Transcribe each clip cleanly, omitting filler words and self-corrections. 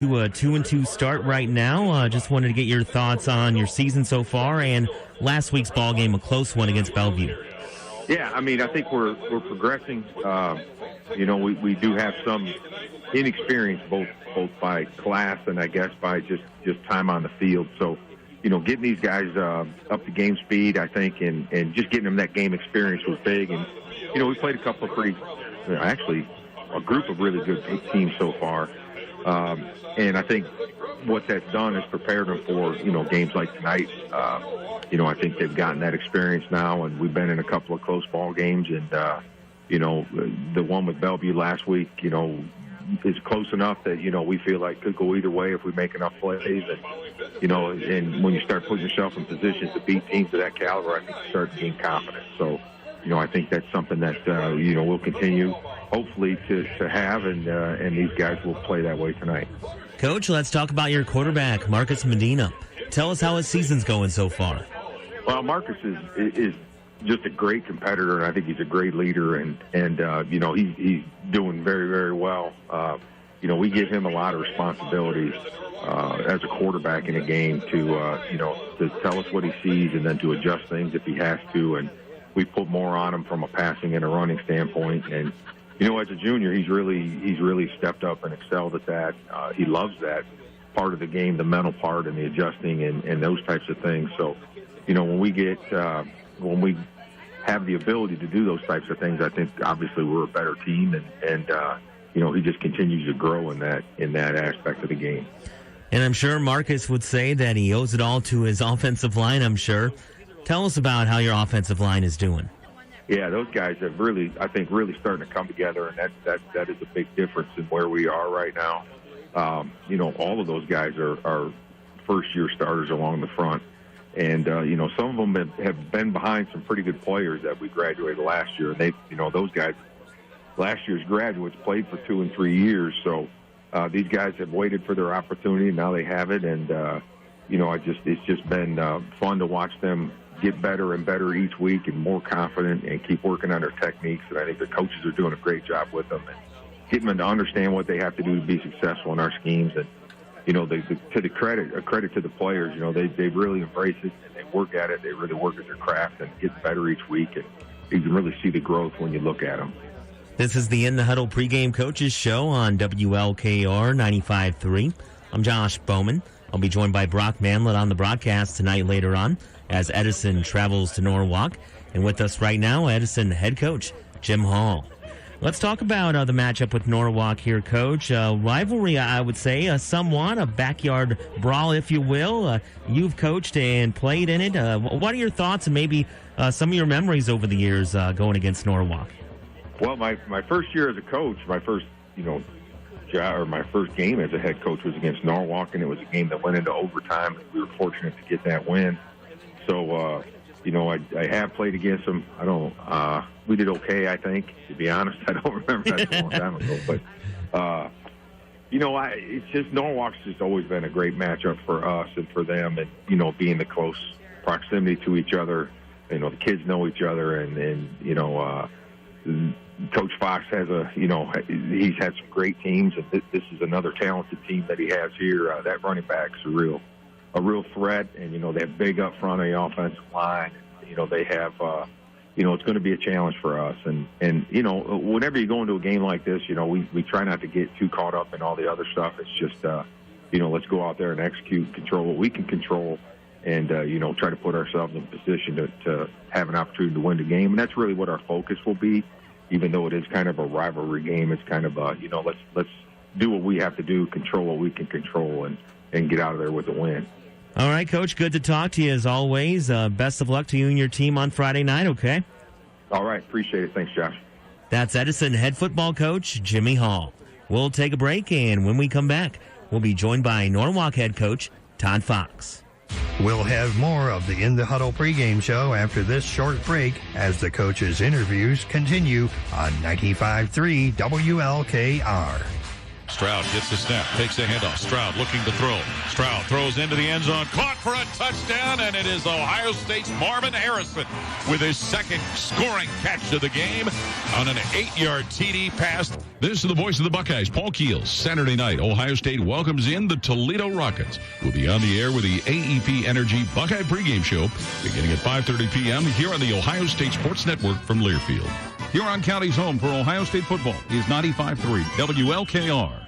To a 2-2 start right now. Just wanted to get your thoughts on your season so far and last week's ball game, a close one against Bellevue. Yeah, I mean, I think we're progressing. We do have some inexperience, both by class and I guess by just time on the field. So, getting these guys up to game speed, I think, and just getting them that game experience was big. And we played a couple of a group of really good teams so far. And I think what that's done is prepared them for, games like tonight. I think they've gotten that experience now, and we've been in a couple of close ball games. And, the one with Bellevue last week, is close enough that, we feel like could go either way if we make enough plays. And, and when you start putting yourself in positions to beat teams of that caliber, I think you start to gain confidence. So, I think that's something that, we'll continue, hopefully, to have, and these guys will play that way tonight. Coach, let's talk about your quarterback, Marcus Medina. Tell us how his season's going so far. Well, Marcus is just a great competitor, and I think he's a great leader, and he's doing very, very well. We give him a lot of responsibilities as a quarterback in a game to tell us what he sees and then to adjust things if he has to, and we put more on him from a passing and a running standpoint. And as a junior, he's really stepped up and excelled at that. He loves that part of the game, the mental part and the adjusting and those types of things. So, when we have the ability to do those types of things, I think obviously we're a better team, and he just continues to grow in that aspect of the game. And I'm sure Marcus would say that he owes it all to his offensive line, I'm sure. Tell us about how your offensive line is doing. Yeah, those guys have really starting to come together, and that is a big difference in where we are right now. All of those guys are first-year starters along the front, and some of them have been behind some pretty good players that we graduated last year. And those guys, last year's graduates, played for 2 and 3 years. So these guys have waited for their opportunity, and now they have it. And it's just been fun to watch them get better and better each week and more confident and keep working on their techniques. And I think the coaches are doing a great job with them and getting them to understand what they have to do to be successful in our schemes. And, a credit to the players, they really embrace it and they work at it. They really work at their craft and get better each week. And you can really see the growth when you look at them. This is the In the Huddle pregame coaches show on WLKR 95.3. I'm Josh Bowman. I'll be joined by Brock Manlett on the broadcast tonight later on as Edison travels to Norwalk. And with us right now, Edison head coach Jim Hall. Let's talk about the matchup with Norwalk here, Coach. Rivalry, I would say, somewhat a backyard brawl, if you will. You've coached and played in it. What are your thoughts and maybe some of your memories over the years going against Norwalk? Well, my first year as a coach, my first game as a head coach was against Norwalk, and it was a game that went into overtime. We were fortunate to get that win. So, I have played against them. We did okay, I think, to be honest. I don't remember. That's a long time ago. But, it's just Norwalk's just always been a great matchup for us and for them. And, being the close proximity to each other, the kids know each other. And Coach Fox has he's had some great teams. And this is another talented team that he has here. That running back's a real threat, and they're big up front on the offensive line. They have it's going to be a challenge for us, and whenever you go into a game like this, we try not to get too caught up in all the other stuff. It's just let's go out there and execute, control what we can control, and try to put ourselves in position to have an opportunity to win the game. And that's really what our focus will be, even though it is kind of a rivalry game. It's kind of let's do what we have to do, control what we can control, and get out of there with a win. All right, Coach, good to talk to you as always. Best of luck to you and your team on Friday night, okay? All right, appreciate it. Thanks, Josh. That's Edison head football coach Jimmy Hall. We'll take a break, and when we come back, we'll be joined by Norwalk head coach Todd Fox. We'll have more of the In the Huddle pregame show after this short break as the coaches' interviews continue on 95.3 WLKR. Stroud gets the snap, takes a handoff. Stroud looking to throw. Stroud throws into the end zone, caught for a touchdown, and it is Ohio State's Marvin Harrison with his second scoring catch of the game on an 8-yard TD pass. This is the voice of the Buckeyes, Paul Keels. Saturday night, Ohio State welcomes in the Toledo Rockets. We'll be on the air with the AEP Energy Buckeye pregame show beginning at 5:30 p.m. here on the Ohio State Sports Network from Learfield. Huron County's home for Ohio State football is 95.3 WLKR.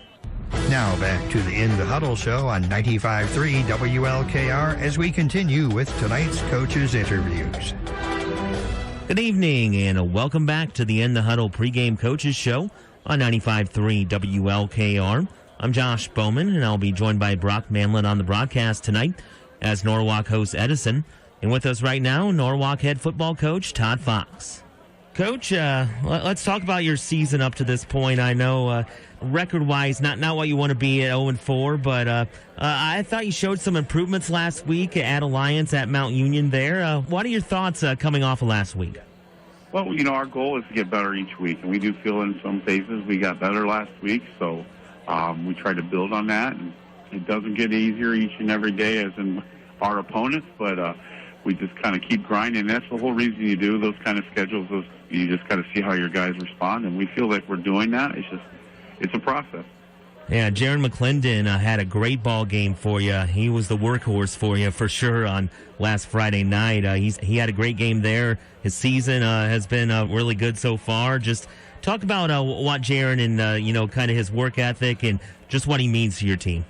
Now back to the In the Huddle show on 95.3 WLKR as we continue with tonight's coaches' interviews. Good evening and welcome back to the In the Huddle pregame coaches show on 95.3 WLKR. I'm Josh Bowman, and I'll be joined by Brock Manlett on the broadcast tonight as Norwalk hosts Edison. And with us right now, Norwalk head football coach Todd Fox. Coach, let's talk about your season up to this point. I know record-wise, not what you want to be at 0-4, but I thought you showed some improvements last week at Alliance at Mount Union there. What are your thoughts coming off of last week? Well, our goal is to get better each week, and we do feel in some phases we got better last week, so we try to build on that. And it doesn't get easier each and every day as in our opponents, but we just kind of keep grinding. That's the whole reason you do those kind of schedules. You just got to see how your guys respond, and we feel like we're doing that. It's a process. Yeah, Jaron McClendon had a great ball game for you. He was the workhorse for you for sure on last Friday night. He had a great game there. His season has been really good so far. Just talk about what Jaron and kind of his work ethic and just what he means to your team.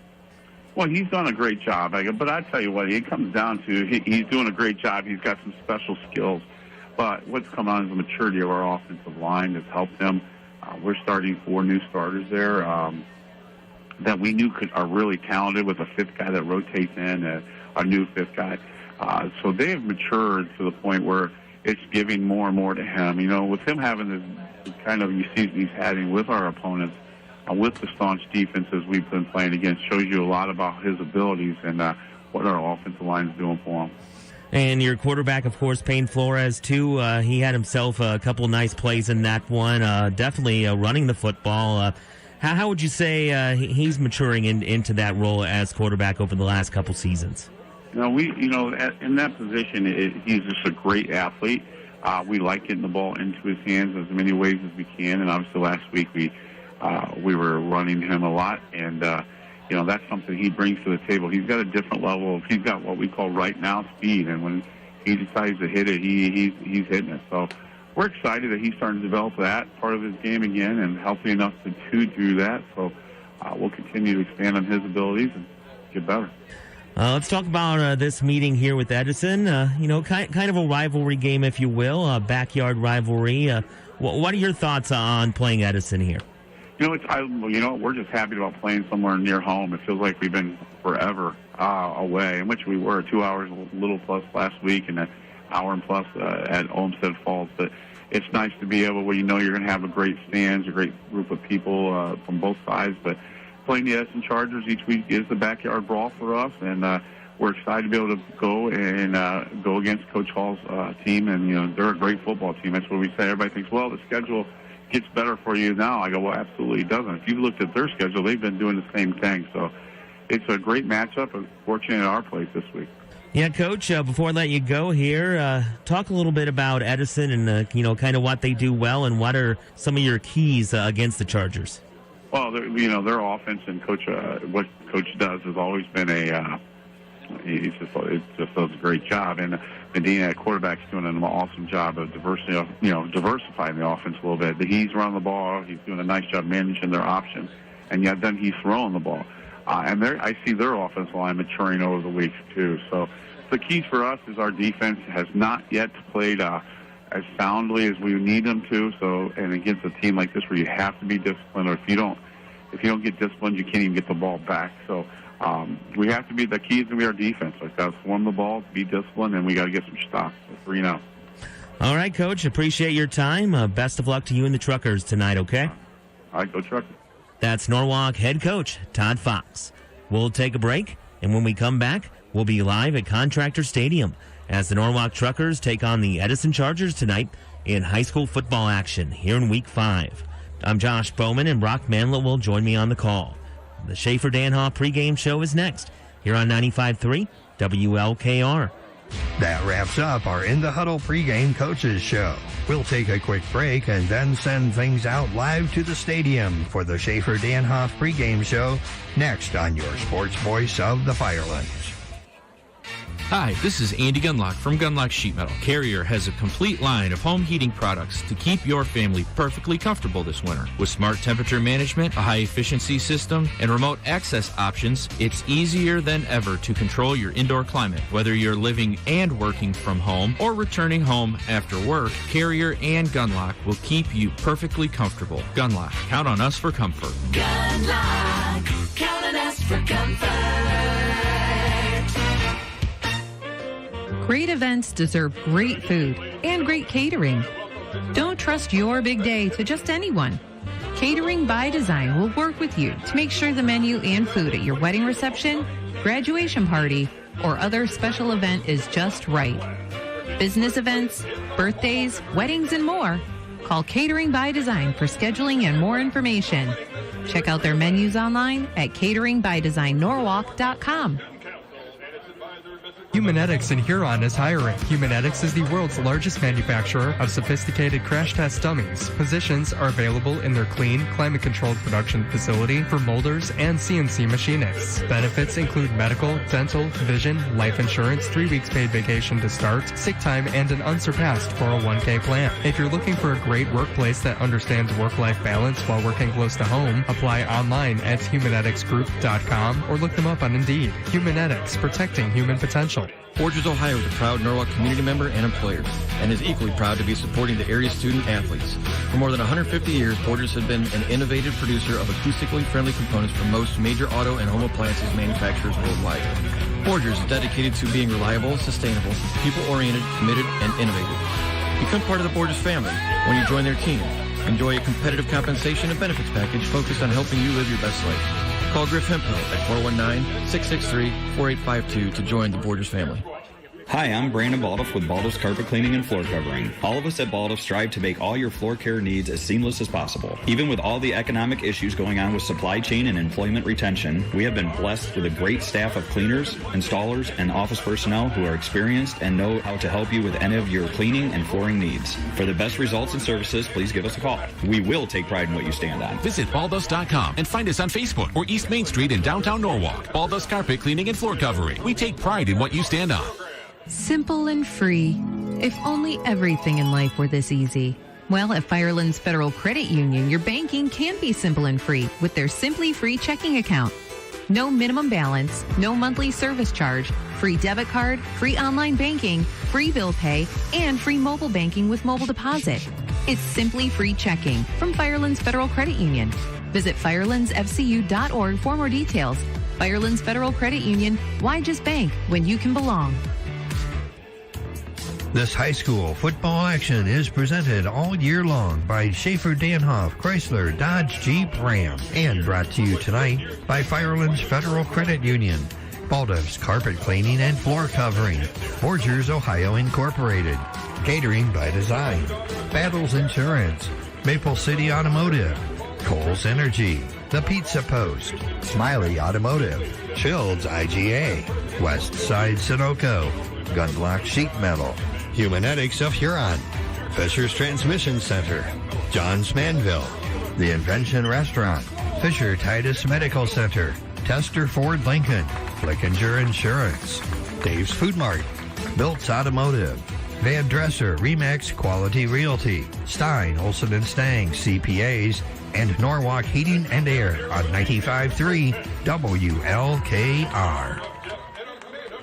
Well, he's done a great job, but I tell you what, it comes down to he's doing a great job. He's got some special skills, but what's come on is the maturity of our offensive line has helped him. We're starting 4 new starters there that we knew are really talented with a 5th guy that rotates in, a new 5th guy. So they have matured to the point where it's giving more and more to him. With him having this kind of season he's having with our opponents, with the staunch defenses we've been playing against, shows you a lot about his abilities and what our offensive line is doing for him. And your quarterback, of course, Payne Flores, too. He had himself a couple of nice plays in that one, definitely running the football. How would you say he's maturing into that role as quarterback over the last couple seasons? In that position, he's just a great athlete. We like getting the ball into his hands as many ways as we can, and obviously last week we were running him a lot, and that's something he brings to the table. He's got a different level he's got what we call right now speed, and when he decides to hit it, he's hitting it. So we're excited that he's starting to develop that part of his game again and healthy enough to do that. So we'll continue to expand on his abilities and get better. Let's talk about this meeting here with Edison. Kind of a rivalry game, if you will, a backyard rivalry. What are your thoughts on playing Edison here? We're just happy about playing somewhere near home. It feels like we've been forever away, in which we were 2 hours a little plus last week and an hour and plus at Olmsted Falls. But it's nice to be able, you're going to have a great stands, a great group of people from both sides. But playing the Edison Chargers each week is the backyard brawl for us, and we're excited to be able to go and go against Coach Hall's team. And they're a great football team. That's what we say. Everybody thinks, well, the schedule gets better for you now. I go, well, absolutely it doesn't. If you've looked at their schedule, they've been doing the same thing. So it's a great matchup, and fortunate at our place this week. Yeah, Coach, before I let you go here, talk a little bit about Edison and, kind of what they do well and what are some of your keys against the Chargers. Well, their offense and what Coach does has always been it just does a great job. And Medina at quarterback's doing an awesome job of diversifying the offense a little bit. He's running the ball. He's doing a nice job managing their options. And yet then he's throwing the ball. And I see their offensive line maturing over the weeks, too. So the keys for us is our defense has not yet played as soundly as we need them to. So, and against a team like this where you have to be disciplined, or if you don't get disciplined, you can't even get the ball back. So we have to be, the key is going to be our defense. Like, got to swarm the ball, be disciplined, and we got to get some stops. So 3-0. All right, Coach. Appreciate your time. Best of luck to you and the Truckers tonight, okay? All right, go Truckers. That's Norwalk head coach Todd Fox. We'll take a break, and when we come back, we'll be live at Contractor Stadium as the Norwalk Truckers take on the Edison Chargers tonight in high school football action here in Week 5. I'm Josh Bowman, and Brock Manlett will join me on the call. The Schaefer-Danhoff pregame show is next here on 95.3 WLKR. That wraps up our In the Huddle pregame coaches show. We'll take a quick break and then send things out live to the stadium for the Schaefer-Danhoff pregame show next on your sports voice of the Firelands. Hi, this is Andy Gunlock from Gunlock Sheet Metal. Carrier has a complete line of home heating products to keep your family perfectly comfortable this winter. With smart temperature management, a high-efficiency system, and remote access options, it's easier than ever to control your indoor climate. Whether you're living and working from home or returning home after work, Carrier and Gunlock will keep you perfectly comfortable. Gunlock, count on us for comfort. Gunlock, count on us for comfort. Great events deserve great food and great catering. Don't trust your big day to just anyone. Catering by Design will work with you to make sure the menu and food at your wedding reception, graduation party, or other special event is just right. Business events, birthdays, weddings, and more. Call Catering by Design for scheduling and more information. Check out their menus online at cateringbydesign.norwalk.com. Humanetics in Huron is hiring. Humanetics is the world's largest manufacturer of sophisticated crash test dummies. Positions are available in their clean, climate-controlled production facility for molders and CNC machinists. Benefits include medical, dental, vision, life insurance, 3 weeks paid vacation to start, sick time, and an unsurpassed 401k plan. If you're looking for a great workplace that understands work-life balance while working close to home, apply online at humaneticsgroup.com or look them up on Indeed. Humanetics, protecting human potential. Forgers Ohio is a proud Norwalk community member and employer, and is equally proud to be supporting the area's student athletes. For more than 150 years, Forgers has been an innovative producer of acoustically friendly components for most major auto and home appliances manufacturers worldwide. Forgers is dedicated to being reliable, sustainable, people-oriented, committed, and innovative. Become part of the Forgers family when you join their team. Enjoy a competitive compensation and benefits package focused on helping you live your best life. Call Griff Hemphill at 419-663-4852 to join the Borders family. Hi, I'm Brandon Baldoff with Baldoff's Carpet Cleaning and Floor Covering. All of us at Baldoff strive to make all your floor care needs as seamless as possible. Even with all the economic issues going on with supply chain and employment retention, we have been blessed with a great staff of cleaners, installers, and office personnel who are experienced and know how to help you with any of your cleaning and flooring needs. For the best results and services, please give us a call. We will take pride in what you stand on. Visit baldos.com and find us on Facebook or East Main Street in downtown Norwalk. Baldos Carpet Cleaning and Floor Covering. We take pride in what you stand on. Simple and free. If only everything in life were this easy. Well, at Firelands Federal Credit Union, your banking can be simple and free with their Simply Free checking account. No minimum balance, no monthly service charge, free debit card, free online banking, free bill pay, and free mobile banking with mobile deposit. It's Simply Free checking from Firelands Federal Credit Union. Visit firelandsfcu.org for more details. Firelands Federal Credit Union, why just bank when you can belong? This high school football action is presented all year long by Schaefer-Danhoff, Chrysler, Dodge, Jeep, Ram, and brought to you tonight by Firelands Federal Credit Union, Baldoff's Carpet Cleaning and Floor Covering, Forgers Ohio Incorporated, Catering by Design, Battles Insurance, Maple City Automotive, Coles Energy, The Pizza Post, Smiley Automotive, Childs IGA, West Side Sunoco, Gunlock Sheet Metal, Humanetics of Huron, Fisher's Transmission Center, John's Manville, The Invention Restaurant, Fisher Titus Medical Center, Tester Ford Lincoln, Flickinger Insurance, Dave's Food Mart, Bilt's Automotive, Van Dresser Remax Quality Realty, Stein, Olson & Stang CPAs, and Norwalk Heating and Air on 95.3 WLKR.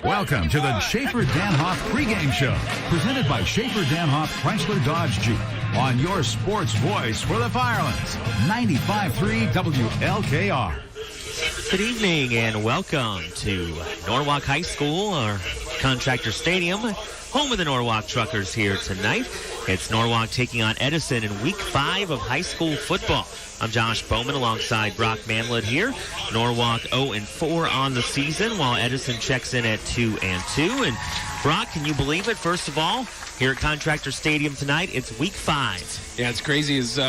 Welcome to the Schaefer-Danhoff pregame show, presented by Schaefer-Danhoff Chrysler Dodge Jeep on your sports voice for the Firelands, 95.3 WLKR. Good evening and welcome to Norwalk High School, our Contractor Stadium, home of the Norwalk Truckers here tonight. It's Norwalk taking on Edison in Week 5 of high school football. I'm Josh Bowman alongside Brock Manlett here. Norwalk 0-4 on the season, while Edison checks in at 2-2. And Brock, can you believe it? First of all, here at Contractor Stadium tonight, it's Week 5. Yeah, it's crazy. As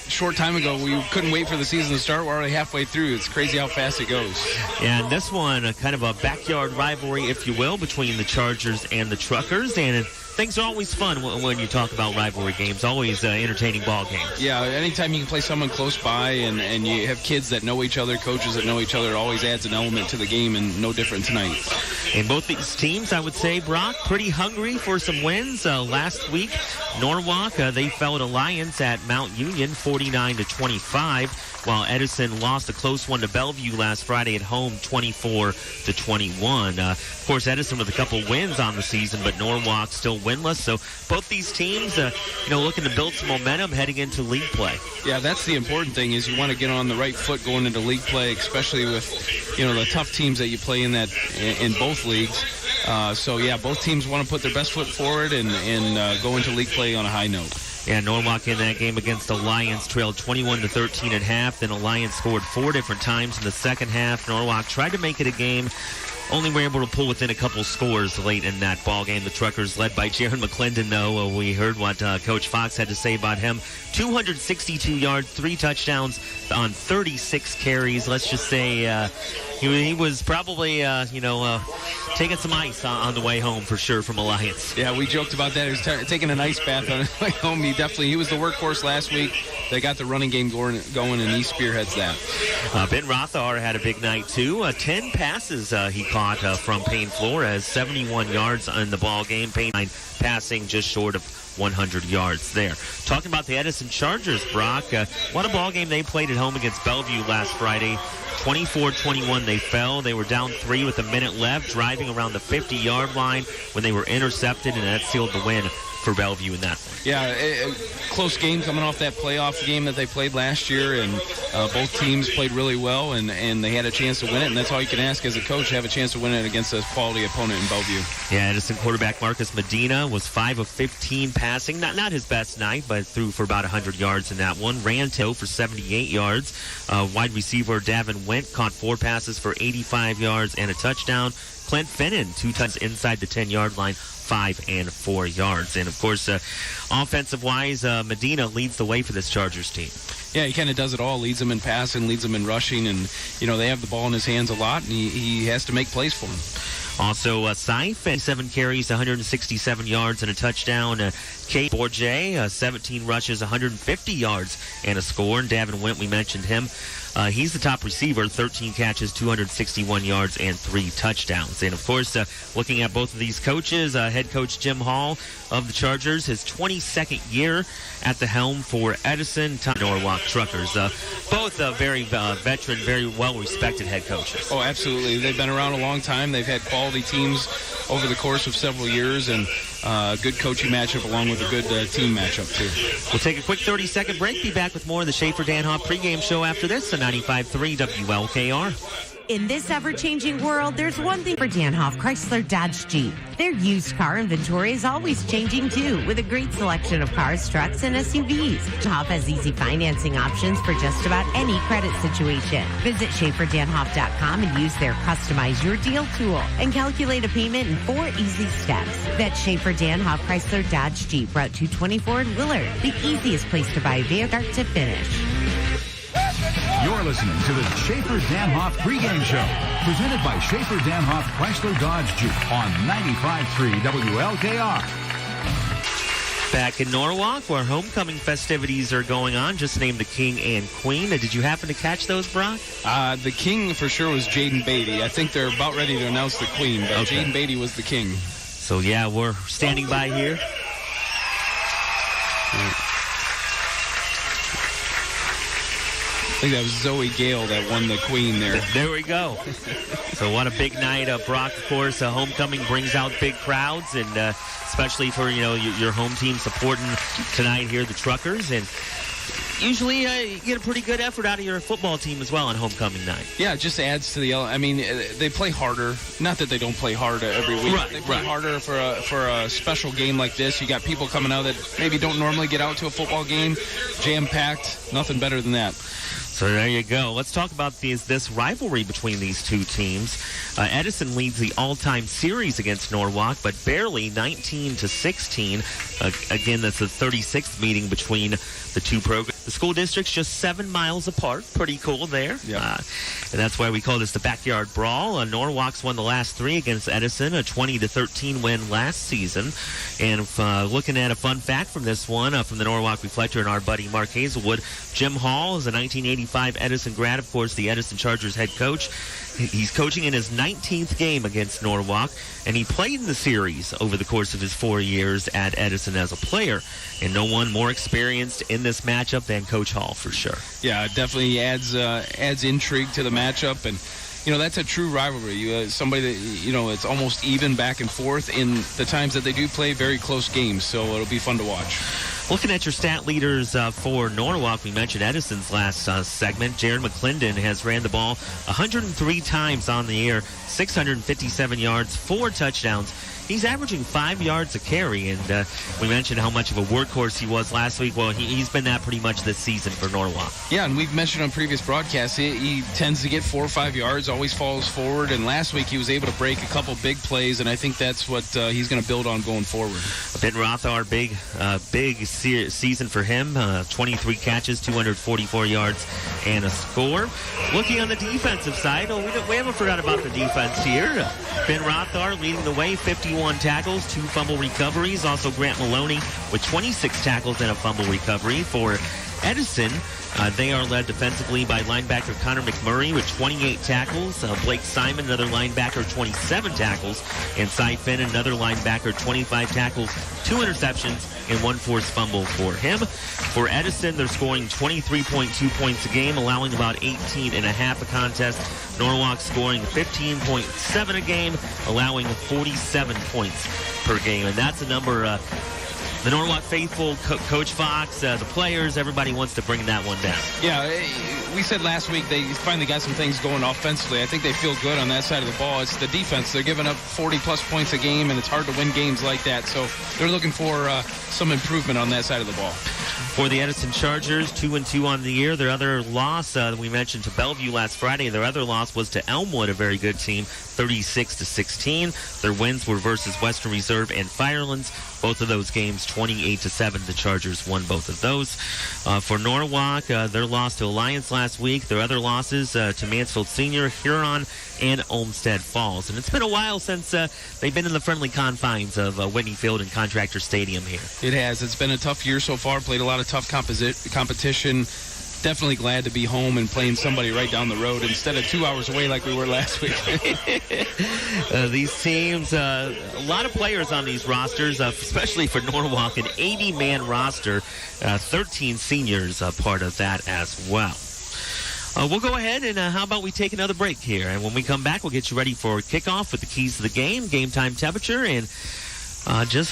short time ago we couldn't wait for the season to start. We're already halfway through. It's crazy how fast it goes. And this one, kind of a backyard rivalry, if you will, between the Chargers and the Truckers. And things are always fun when you talk about rivalry games. Always entertaining ball games. Yeah, anytime you can play someone close by and you have kids that know each other, coaches that know each other, it always adds an element to the game, and no different tonight. And both these teams, I would say, Brock, pretty hungry for some wins. Last week, Norwalk, they fell to Lions at Mount Union 49-25, while Edison lost a close one to Bellevue last Friday at home 24-21. Of course, Edison with a couple wins on the season, but Norwalk still winless. So both these teams, looking to build some momentum heading into league play. Yeah, that's the important thing, is you want to get on the right foot going into league play, especially with, the tough teams that you play in both leagues. Both teams want to put their best foot forward and go into league play on a high note. Yeah, Norwalk in that game against the Lions trailed 21-13 at half. Then the Lions scored 4 different times in the second half. Norwalk tried to make it a game. Only were able to pull within a couple scores late in that ball game. The Truckers, led by Jaron McClendon, though. We heard what Coach Fox had to say about him. 262 yards, 3 touchdowns on 36 carries. Let's just say he was probably, taking some ice on the way home for sure from Alliance. Yeah, we joked about that. He was taking an ice bath on his way home. He was the workhorse last week. They got the running game going, and he spearheads that. Ben Rothar had a big night, too. 10 passes he caught from Payne Flores, 71 yards in the ball game. Payne passing just short of 100 yards there. Talking about the Edison Chargers, Brock, what a ball game they played at home against Bellevue last Friday. 24-21 they fell. They were down 3 with a minute left, driving around the 50-yard line when they were intercepted, and that sealed the win for Bellevue in that one. Yeah, a close game coming off that playoff game that they played last year, and both teams played really well, and they had a chance to win it, and that's all you can ask as a coach, have a chance to win it against a quality opponent in Bellevue. Yeah, Edison quarterback Marcus Medina was 5 of 15 passing. Not his best night, but threw for about 100 yards in that one. Ran for 78 yards. Wide receiver Davin Went caught 4 passes for 85 yards and a touchdown. Clint Finnan, 2 touchdowns inside the 10-yard line, 5 and 4 yards. And, of course, offensive-wise, Medina leads the way for this Chargers team. Yeah, he kind of does it all. Leads them in passing, leads them in rushing, and, they have the ball in his hands a lot, and he has to make plays for them. Also, Seif, 7 carries, 167 yards and a touchdown. Kate Bourget, 17 rushes, 150 yards and a score. And Davin Went, we mentioned him. He's the top receiver, 13 catches, 261 yards, and 3 touchdowns. And, of course, looking at both of these coaches, head coach Jim Hall of the Chargers, his 22nd year at the helm for Edison, Norwalk Truckers. Both very veteran, very well-respected head coaches. Oh, absolutely. They've been around a long time. They've had quality teams over the course of several years, and good coaching matchup along with a good team matchup, too. We'll take a quick 30-second break. Be back with more of the Schaefer-Danhoff pregame show after this on 95.3 WLKR. In this ever-changing world, there's one thing for Danhoff Chrysler Dodge Jeep. Their used car inventory is always changing, too, with a great selection of cars, trucks, and SUVs. Danhoff has easy financing options for just about any credit situation. Visit SchaeferDanhoff.com and use their Customize Your Deal tool and calculate a payment in 4 easy steps. That's Schaefer Danhoff Chrysler Dodge Jeep, Route 224 in Willard. The easiest place to buy a vehicle start to finish. You're listening to the Schaefer-Danhoff pregame show, presented by Schaefer-Danhoff Chrysler Dodge Jeep on 95.3 WLKR. Back in Norwalk, where homecoming festivities are going on, just named the King and Queen. Did you happen to catch those, Brock? The King for sure was Jaden Beatty. I think they're about ready to announce the Queen, but okay. Jaden Beatty was the King. So, yeah, we're standing by here. I think that was Zoe Gale that won the Queen there. There we go. So what a big night. Brock, of course, homecoming brings out big crowds, and especially for, your home team supporting tonight here, the Truckers. And usually you get a pretty good effort out of your football team as well on homecoming night. Yeah, it just adds to the. I mean, they play harder. Not that they don't play hard every week. Right, they play harder for a special game like this. You got people coming out that maybe don't normally get out to a football game, jam-packed. Nothing better than that. So there you go. Let's talk about this rivalry between these two teams. Edison leads the all-time series against Norwalk, but barely 19-16. Again, that's the 36th meeting between the two programs. The school district's just 7 miles apart. Pretty cool there. Yeah. And that's why we call this the backyard brawl. Norwalk's won the last 3 against Edison, a 20-13 win last season. And looking at a fun fact from this one, from the Norwalk Reflector and our buddy Mark Hazelwood, Jim Hall is a 1985 Edison grad, of course, the Edison Chargers head coach. He's coaching in his 19th game against Norwalk, and he played in the series over the course of his 4 years at Edison as a player. And no one more experienced in this matchup than Coach Hall, for sure. Yeah, it definitely adds intrigue to the matchup, and that's a true rivalry. Somebody that it's almost even back and forth in the times that they do play very close games. So it'll be fun to watch. Looking at your stat leaders for Norwalk, we mentioned Edison's last segment. Jaron McClendon has ran the ball 103 times on the air, 657 yards, 4 touchdowns. He's averaging 5 yards a carry, and we mentioned how much of a workhorse he was last week. Well, he's been that pretty much this season for Norwalk. Yeah, and we've mentioned on previous broadcasts, he tends to get 4 or 5 yards, always falls forward, and last week he was able to break a couple big plays, and I think that's what he's going to build on going forward. Ben Rothar, big season for him, 23 catches, 244 yards, and a score. Looking on the defensive side, we haven't forgot about the defense here. Ben Rothar leading the way, 51 tackles, 2 fumble recoveries. Also Grant Maloney with 26 tackles and a fumble recovery. For Edison, they are led defensively by linebacker Connor McMurray with 28 tackles. Blake Simon, another linebacker, 27 tackles. And Cy Finn, another linebacker, 25 tackles, 2 interceptions, and 1 forced fumble for him. For Edison, they're scoring 23.2 points a game, allowing about 18.5 a contest. Norwalk scoring 15.7 a game, allowing 47 points per game. And that's a number the Norwalk faithful, Coach Fox, the players, everybody wants to bring that one down. Yeah, we said last week they finally got some things going offensively. I think they feel good on that side of the ball. It's the defense. They're giving up 40-plus points a game, and it's hard to win games like that. So they're looking for some improvement on that side of the ball. For the Edison Chargers, 2-2 on the year. Their other loss, we mentioned to Bellevue last Friday. Their other loss was to Elmwood, a very good team, 36-16. Their wins were versus Western Reserve and Firelands. Both of those games, 28-7. The Chargers won both of those. For Norwalk, their loss to Alliance last week. Their other losses to Mansfield Senior, Huron, and Olmsted Falls. And it's been a while since they've been in the friendly confines of Whitney Field and Contractor Stadium here. It has. It's been a tough year so far. Played a lot of tough competition. Definitely glad to be home and playing somebody right down the road instead of 2 hours away like we were last week. These teams, a lot of players on these rosters, especially for Norwalk, an 80-man roster, 13 seniors part of that as well. We'll go ahead and how about we take another break here, and when we come back, we'll get you ready for kickoff with the keys to the game time temperature, and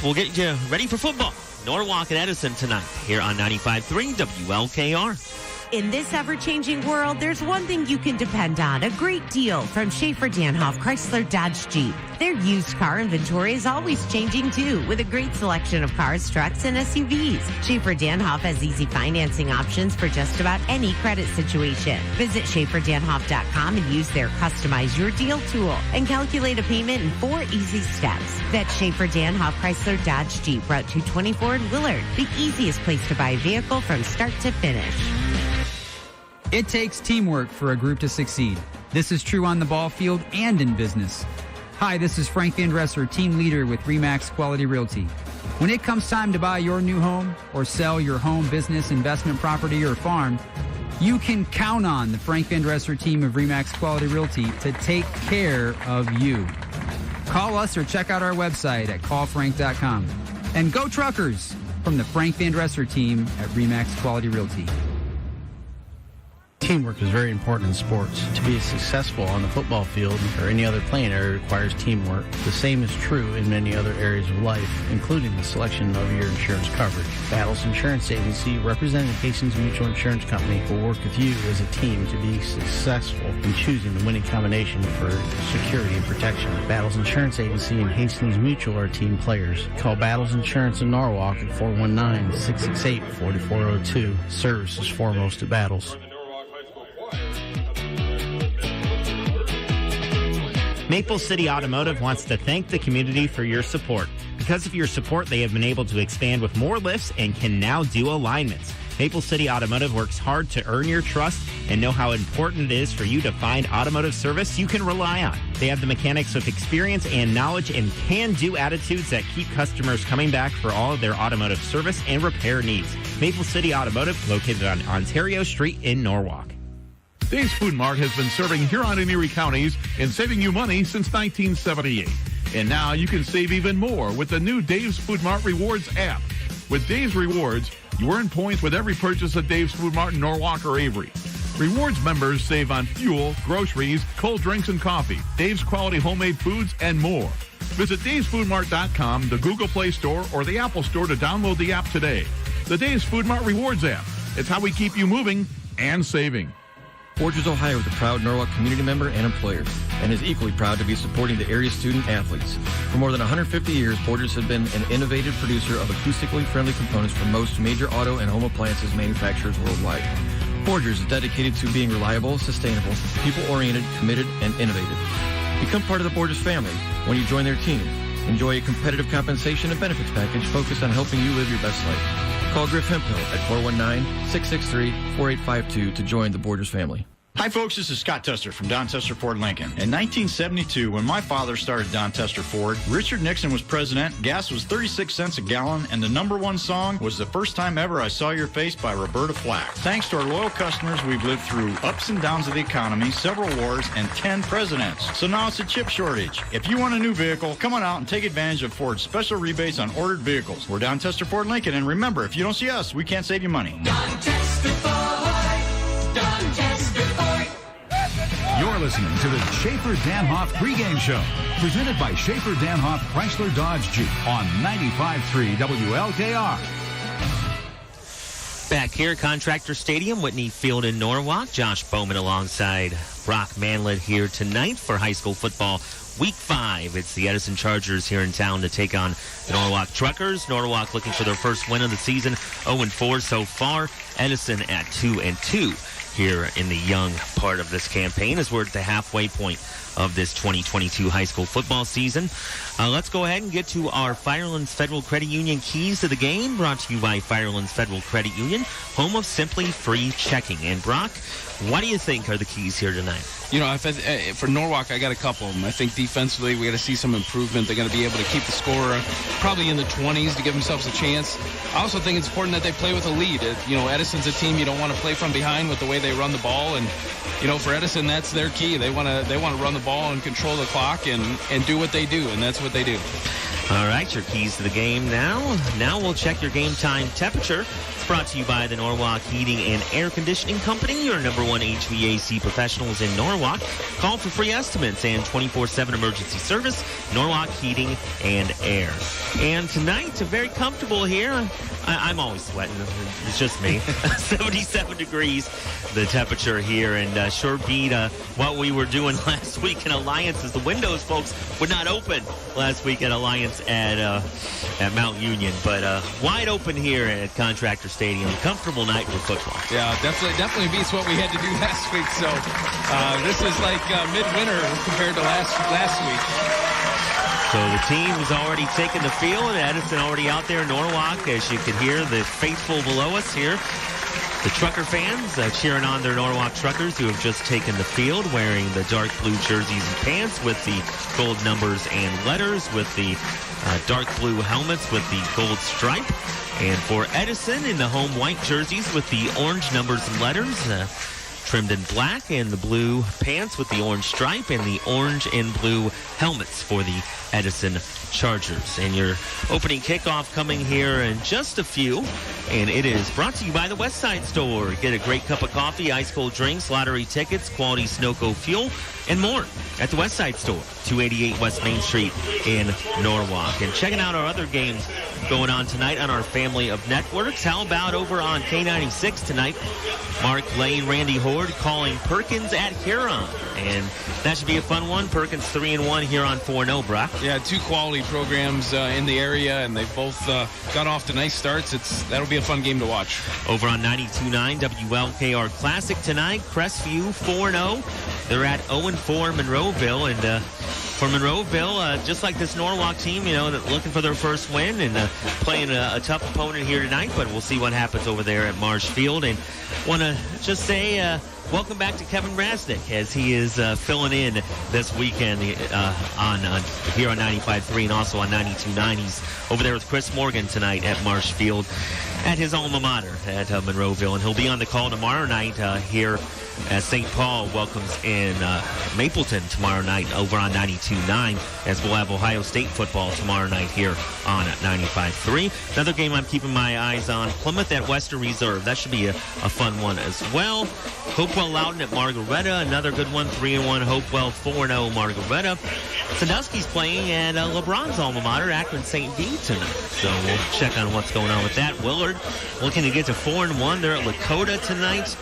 we'll get you ready for football. Norwalk and Edison tonight here on 95.3 WLKR. In this ever-changing world, there's one thing you can depend on, a great deal from Schaefer Danhoff Chrysler Dodge Jeep. Their used car inventory is always changing too, with a great selection of cars, trucks, and SUVs. Schaefer Danhoff has easy financing options for just about any credit situation. Visit SchaeferDanhoff.com and use their Customize Your Deal tool and calculate a payment in 4 easy steps. That's Schaefer Danhoff Chrysler Dodge Jeep, Route 224 in Willard, the easiest place to buy a vehicle from start to finish. It takes teamwork for a group to succeed. This is true on the ball field and in business. Hi, this is Frank Van Dresser, team leader with RE/MAX Quality Realty. When it comes time to buy your new home or sell your home, business, investment property, or farm, you can count on the Frank Van Dresser team of RE/MAX Quality Realty to take care of you. Call us or check out our website at callfrank.com. And go Truckers from the Frank Van Dresser team at RE/MAX Quality Realty. Teamwork is very important in sports. To be successful on the football field or any other playing area requires teamwork. The same is true in many other areas of life, including the selection of your insurance coverage. Battles Insurance Agency, representing Hastings Mutual Insurance Company, will work with you as a team to be successful in choosing the winning combination for security and protection. Battles Insurance Agency and Hastings Mutual are team players. Call Battles Insurance in Norwalk at 419-668-4402. Service is foremost at Battles. Maple City Automotive wants to thank the community for your support. Because of your support, they have been able to expand with more lifts and can now do alignments. Maple City Automotive works hard to earn your trust and know how important it is for you to find automotive service you can rely on. They have the mechanics with experience and knowledge and can-do attitudes that keep customers coming back for all of their automotive service and repair needs. Maple City Automotive, located on Ontario Street in Norwalk. Dave's Food Mart has been serving Huron and Erie counties and saving you money since 1978. And now you can save even more with the new Dave's Food Mart Rewards app. With Dave's Rewards, you earn points with every purchase at Dave's Food Mart in Norwalk or Avery. Rewards members save on fuel, groceries, cold drinks and coffee, Dave's quality homemade foods, and more. Visit Dave'sFoodMart.com, the Google Play Store, or the Apple Store to download the app today. The Dave's Food Mart Rewards app. It's how we keep you moving and saving. Forgers Ohio is a proud Norwalk community member and employer, and is equally proud to be supporting the area's student athletes. For more than 150 years, Forgers have been an innovative producer of acoustically friendly components for most major auto and home appliances manufacturers worldwide. Forgers is dedicated to being reliable, sustainable, people-oriented, committed, and innovative. Become part of the Forgers family when you join their team. Enjoy a competitive compensation and benefits package focused on helping you live your best life. Call Griff Hemphill at 419-663-4852 to join the Borders family. Hi, folks. This is Scott Tester from Don Tester Ford Lincoln. In 1972, when my father started Don Tester Ford, Richard Nixon was president, gas was 36 cents a gallon, and the #1 song was The First Time Ever I Saw Your Face by Roberta Flack. Thanks to our loyal customers, we've lived through ups and downs of the economy, several wars, and 10 presidents. So now it's a chip shortage. If you want a new vehicle, come on out and take advantage of Ford's special rebates on ordered vehicles. We're Don Tester Ford Lincoln, and remember, if you don't see us, we can't save you money. Don Tester Ford. Don Tester Ford. You're listening to the Schaefer Danhoff pregame show, presented by Schaefer Danhoff Chrysler Dodge Jeep on 95.3 WLKR. Back here, Contractor Stadium, Whitney Field in Norwalk. Josh Bowman alongside Brock Manlett here tonight for high school football. Week 5, it's the Edison Chargers here in town to take on the Norwalk Truckers. Norwalk looking for their first win of the season, 0-4 so far. Edison at 2-2 here in the young part of this campaign as we're at the halfway point of this 2022 high school football season. Let's go ahead and get to our Firelands Federal Credit Union keys to the game, brought to you by Firelands Federal Credit Union, home of Simply Free Checking. And Brock, what do you think are the keys here tonight? You know, for Norwalk, I got a couple of them. I think defensively, we got to see some improvement. They're going to be able to keep the score probably in the 20s to give themselves a chance. I also think it's important that they play with a lead. You know, Edison's a team you don't want to play from behind with the way they run the ball, and you know, for Edison, that's their key. They want to run the ball and control the clock and do what they do, and that's what they do. All right, your keys to the game now. Now we'll check your game time temperature. It's brought to you by the Norwalk Heating and Air Conditioning Company, your #1 HVAC professionals in Norwalk. Call for free estimates and 24/7 emergency service, Norwalk Heating and Air. And tonight, very comfortable here. I'm always sweating. It's just me. 77 degrees, the temperature here, and sure beat what we were doing last week in Alliance, as the windows, folks, would not open last week at Alliance at Mount Union. But wide open here at Contractor Stadium. Comfortable night for football. Yeah, definitely beats what we had to do last week. So this is like midwinter compared to last week. So the team is already taking the field. Edison already out there in Norwalk, as you can hear the faithful below us here. The Trucker fans cheering on their Norwalk Truckers, who have just taken the field, wearing the dark blue jerseys and pants with the gold numbers and letters, with the dark blue helmets with the gold stripe. And for Edison, in the home white jerseys with the orange numbers and letters, trimmed in black, and the blue pants with the orange stripe, and the orange and blue helmets for the Edison Chargers. And your opening kickoff coming here in just a few, and it is brought to you by the Westside Store. Get a great cup of coffee, ice cold drinks, lottery tickets, quality Sunoco fuel, and more at the Westside Store, 288 West Main Street in Norwalk. And checking out our other games going on tonight on our family of networks. How about over on K96 tonight? Mark Lane, Randy Horde calling Perkins at Huron, and that should be a fun one. Perkins 3-1, Huron 4-0, Brock. Yeah, two quality programs in the area, and they've both got off to nice starts. That'll be a fun game to watch. Over on 92.9 WLKR Classic tonight, Crestview 4-0. They're at 0-4 Monroeville, and for Monroeville, just like this Norwalk team, looking for their first win and playing a tough opponent here tonight, but we'll see what happens over there at Marshfield. And want to just say welcome back to Kevin Brasnick as he is filling in this weekend on here on 95.3 and also on 92.9. He's over there with Chris Morgan tonight at Marshfield at his alma mater at Monroeville, and he'll be on the call tomorrow night here as St. Paul welcomes in Mapleton tomorrow night over on 92.9, as we'll have Ohio State football tomorrow night here on 95.3. Another game I'm keeping my eyes on, Plymouth at Western Reserve. That should be a fun one as well. Hopewell Loudon at Margaretta, another good one, 3-1 Hopewell, 4-0 Margaretta. Sandusky's playing at LeBron's alma mater, Akron St. V tonight. So we'll check on what's going on with that. Willard looking to get to 4-1. They're at Lakota tonight.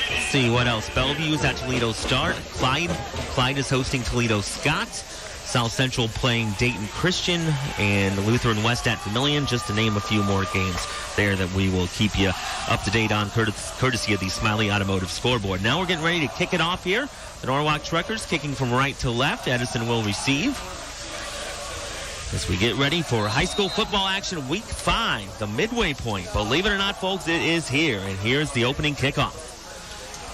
Let's see what else. Bellevue's at Toledo Start. Clyde is hosting Toledo Scott. South Central playing Dayton Christian and Lutheran West at Vermillion, just to name a few more games there that we will keep you up to date on courtesy of the Smiley Automotive scoreboard. Now we're getting ready to kick it off here. The Norwalk Truckers kicking from right to left. Edison will receive as we get ready for high school football action week 5, the midway point. Believe it or not, folks, it is here, and here's the opening kickoff.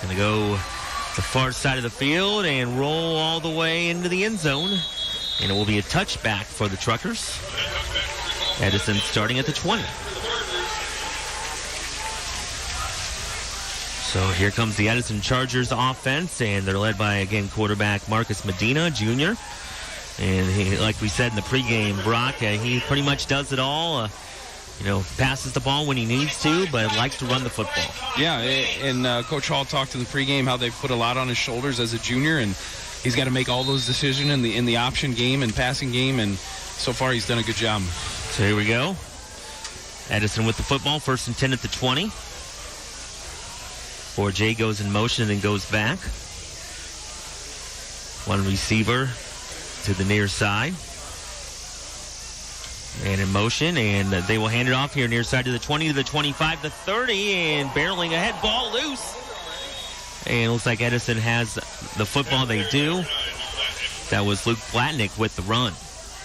Going to go to the far side of the field and roll all the way into the end zone. And it will be a touchback for the Truckers. Edison starting at the 20. So here comes the Edison Chargers offense, and they're led by, again, quarterback Marcus Medina, Jr. And he, like we said in the pregame, Brock, he pretty much does it all. Passes the ball when he needs to, but likes to run the football. Yeah, and Coach Hall talked in the pregame how they've put a lot on his shoulders as a junior, and he's got to make all those decisions in the option game and passing game, and so far he's done a good job. So here we go. Edison with the football, 1st and 10 at the 20. 4J goes in motion and then goes back. One receiver to the near side. And in motion, and they will hand it off here near side to the 20, to the 25, the 30, and barreling ahead, ball loose. And it looks like Edison has the football. They do. That was Luke Blatnick with the run.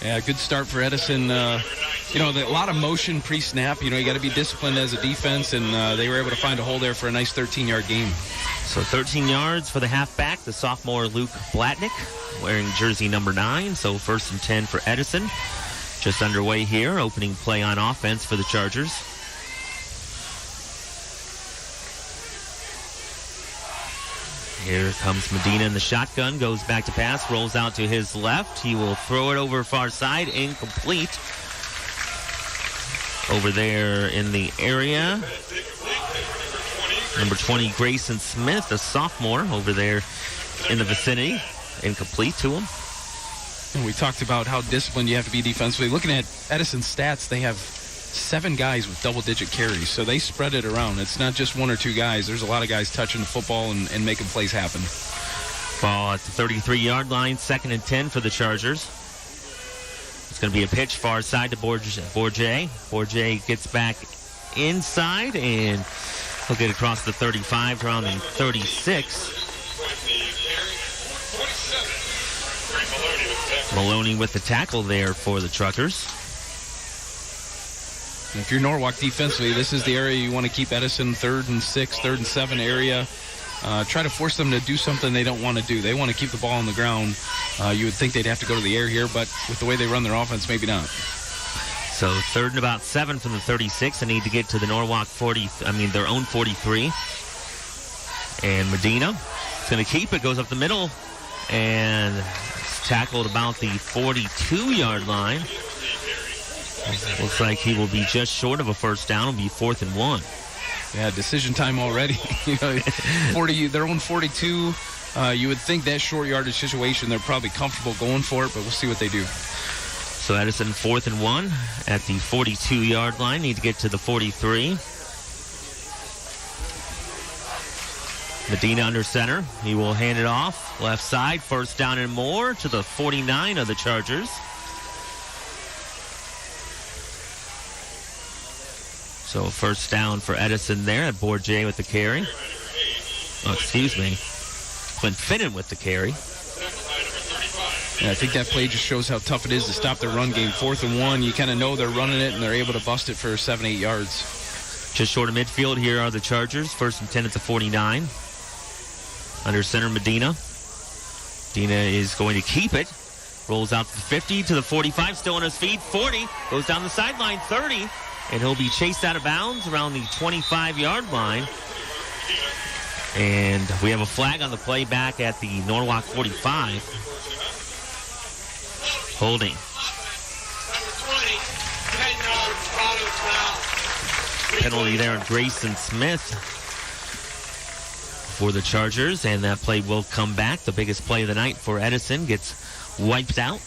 Yeah, good start for Edison. A lot of motion pre-snap. You got to be disciplined as a defense, and they were able to find a hole there for a nice 13-yard gain. So 13 yards for the halfback, the sophomore Luke Blatnick, wearing jersey number 9. So 1st and 10 for Edison. Just underway here, opening play on offense for the Chargers. Here comes Medina in the shotgun, goes back to pass, rolls out to his left. He will throw it over far side, incomplete. Over there in the area, number 20, Grayson Smith, a sophomore, over there in the vicinity, incomplete to him. And we talked about how disciplined you have to be defensively. Looking at Edison's stats, they have 7 guys with double-digit carries, so they spread it around. It's not just 1 or 2 guys. There's a lot of guys touching the football and making plays happen. Ball at the 33-yard line, 2nd and 10 for the Chargers. It's going to be a pitch far side to Bourget. Bourget gets back inside, and he'll get across the 35 around the 36. Maloney with the tackle there for the Truckers. If you're Norwalk defensively, this is the area you want to keep Edison, 3rd and 6, 3rd and 7 area. Try to force them to do something they don't want to do. They want to keep the ball on the ground. You would think they'd have to go to the air here, but with the way they run their offense, maybe not. So 3rd and about 7 from the 36. They need to get to the Norwalk their own 43. And Medina is going to keep it, goes up the middle, and tackled about the 42-yard line. Looks like he will be just short of a first down. It'll be 4th and 1. Yeah, decision time already. 40, their own 42. You would think that short yardage situation, they're probably comfortable going for it, but we'll see what they do. So Edison 4th and 1 at the 42-yard line. Need to get to the 43. Medina under center. He will hand it off. Left side, 1st down and more to the 49 of the Chargers. So 1st down for Edison there at Bourget with the carry. Oh, excuse me. Clint Finnan with the carry. I think that play just shows how tough it is to stop their run game. 4th and 1, you kind of know they're running it, and they're able to bust it for 7-8 yards. Just short of midfield, here are the Chargers. 1st and 10 at the 49. Under center, Medina. Medina is going to keep it. Rolls out to the 50, to the 45, still on his feet. 40, goes down the sideline, 30, and he'll be chased out of bounds around the 25-yard line. And we have a flag on the play back at the Norwalk 45. Holding. Penalty there on Grayson Smith for the Chargers, and that play will come back. The biggest play of the night for Edison gets wiped out.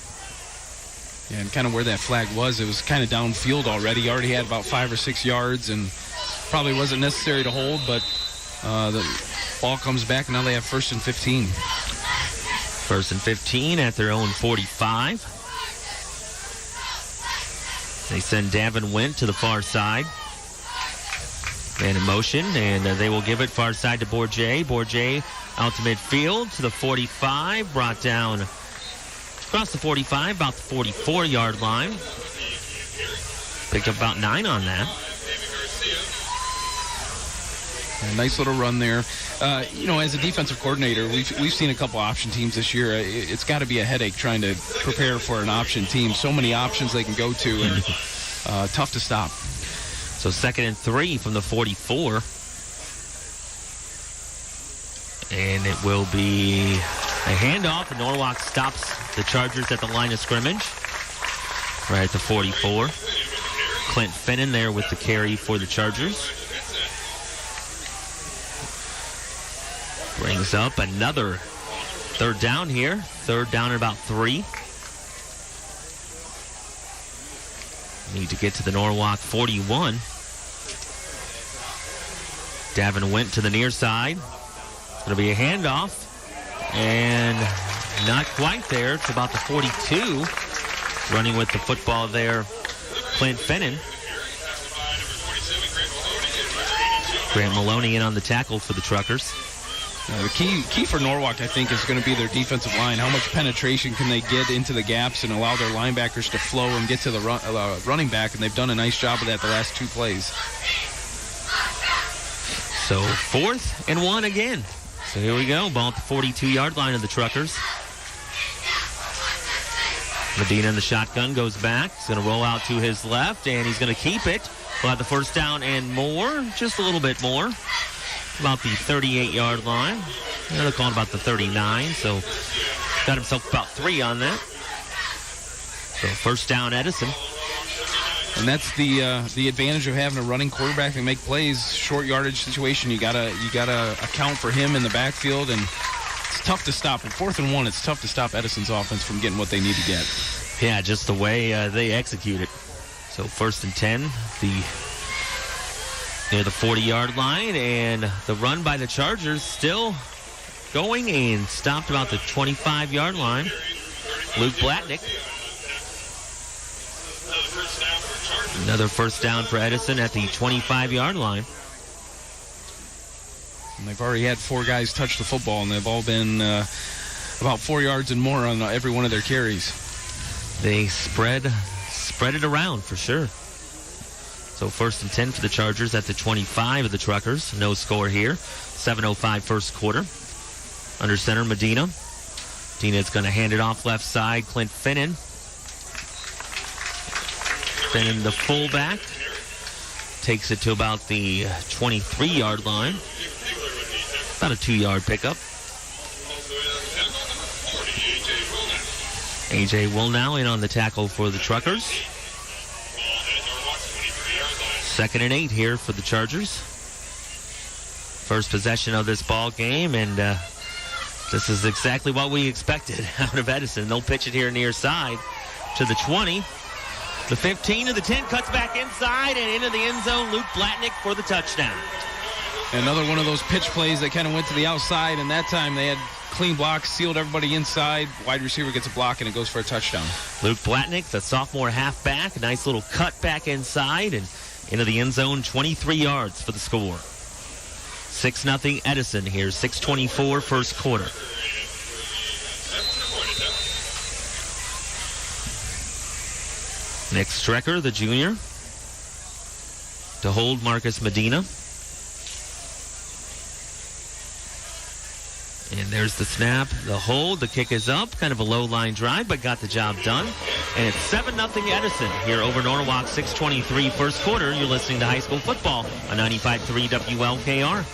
Yeah, and kind of where that flag was, it was kind of downfield already. He already had about 5 or 6 yards, and probably wasn't necessary to hold, but the ball comes back, and now they have 1st and 15. 1st and 15 at their own 45. They send Davin Went to the far side. Man in motion, and they will give it far side to Bourget. Bourget out to midfield to the 45, brought down across the 45, about the 44-yard line. Picked up about 9 on that. A nice little run there. As a defensive coordinator, we've seen a couple option teams this year. It's got to be a headache trying to prepare for an option team. So many options they can go to, and tough to stop. So 2nd and 3 from the 44. And it will be a handoff, and Norwalk stops the Chargers at the line of scrimmage. Right at the 44. Clint Finnan there with the carry for the Chargers. Brings up another 3rd down here. 3rd down at about 3. Need to get to the Norwalk 41. Davin Went to the near side. It's going to be a handoff. And not quite there. It's about the 42. Running with the football there, Clint Finnan. Grant Maloney in on the tackle for the Truckers. The key for Norwalk, I think, is going to be their defensive line. How much penetration can they get into the gaps and allow their linebackers to flow and get to the running back, and they've done a nice job of that the last 2 plays. So 4th and 1 again. So here we go, ball at the 42-yard line of the Truckers. Medina in the shotgun goes back. He's going to roll out to his left, and he's going to keep it. We'll have the 1st down and more, just a little bit more. About the 38-yard line. They're calling about the 39, so got himself about 3 on that. So 1st down, Edison. And that's the advantage of having a running quarterback and make plays. Short yardage situation, you gotta account for him in the backfield, and it's tough to stop. In 4th and 1, it's tough to stop Edison's offense from getting what they need to get. Yeah, just the way they execute it. So 1st and 10, near the 40-yard line, and the run by the Chargers still going and stopped about the 25-yard line. Luke Blatnick. Another 1st down for Edison at the 25-yard line. And they've already had 4 guys touch the football, and they've all been about 4 yards and more on every one of their carries. They spread it around for sure. So 1st and 10 for the Chargers at the 25 of the Truckers. No score here. 7:05 first quarter. Under center, Medina. Medina's going to hand it off left side. Clint Finnan. Finnan, the fullback, takes it to about the 23-yard line. About a 2-yard pickup. A.J. Wilnow in on the tackle for the Truckers. 2nd and 8 here for the Chargers. First possession of this ball game, and this is exactly what we expected out of Edison. They'll pitch it here near side to the 20. The 15 to the 10, cuts back inside and into the end zone. Luke Blatnick for the touchdown. Another one of those pitch plays that kind of went to the outside, and that time they had clean blocks, sealed everybody inside. Wide receiver gets a block, and it goes for a touchdown. Luke Blatnick, the sophomore halfback, a nice little cut back inside and into the end zone, 23 yards for the score. 6-0 Edison here, 6:24 first quarter. Nick Strecker, the junior, to hold Marcus Medina. And there's the snap, the hold, the kick is up. Kind of a low-line drive, but got the job done. And it's 7-0 Edison here over Norwalk, 6:23 first quarter. You're listening to high school football on 95.3 WLKR.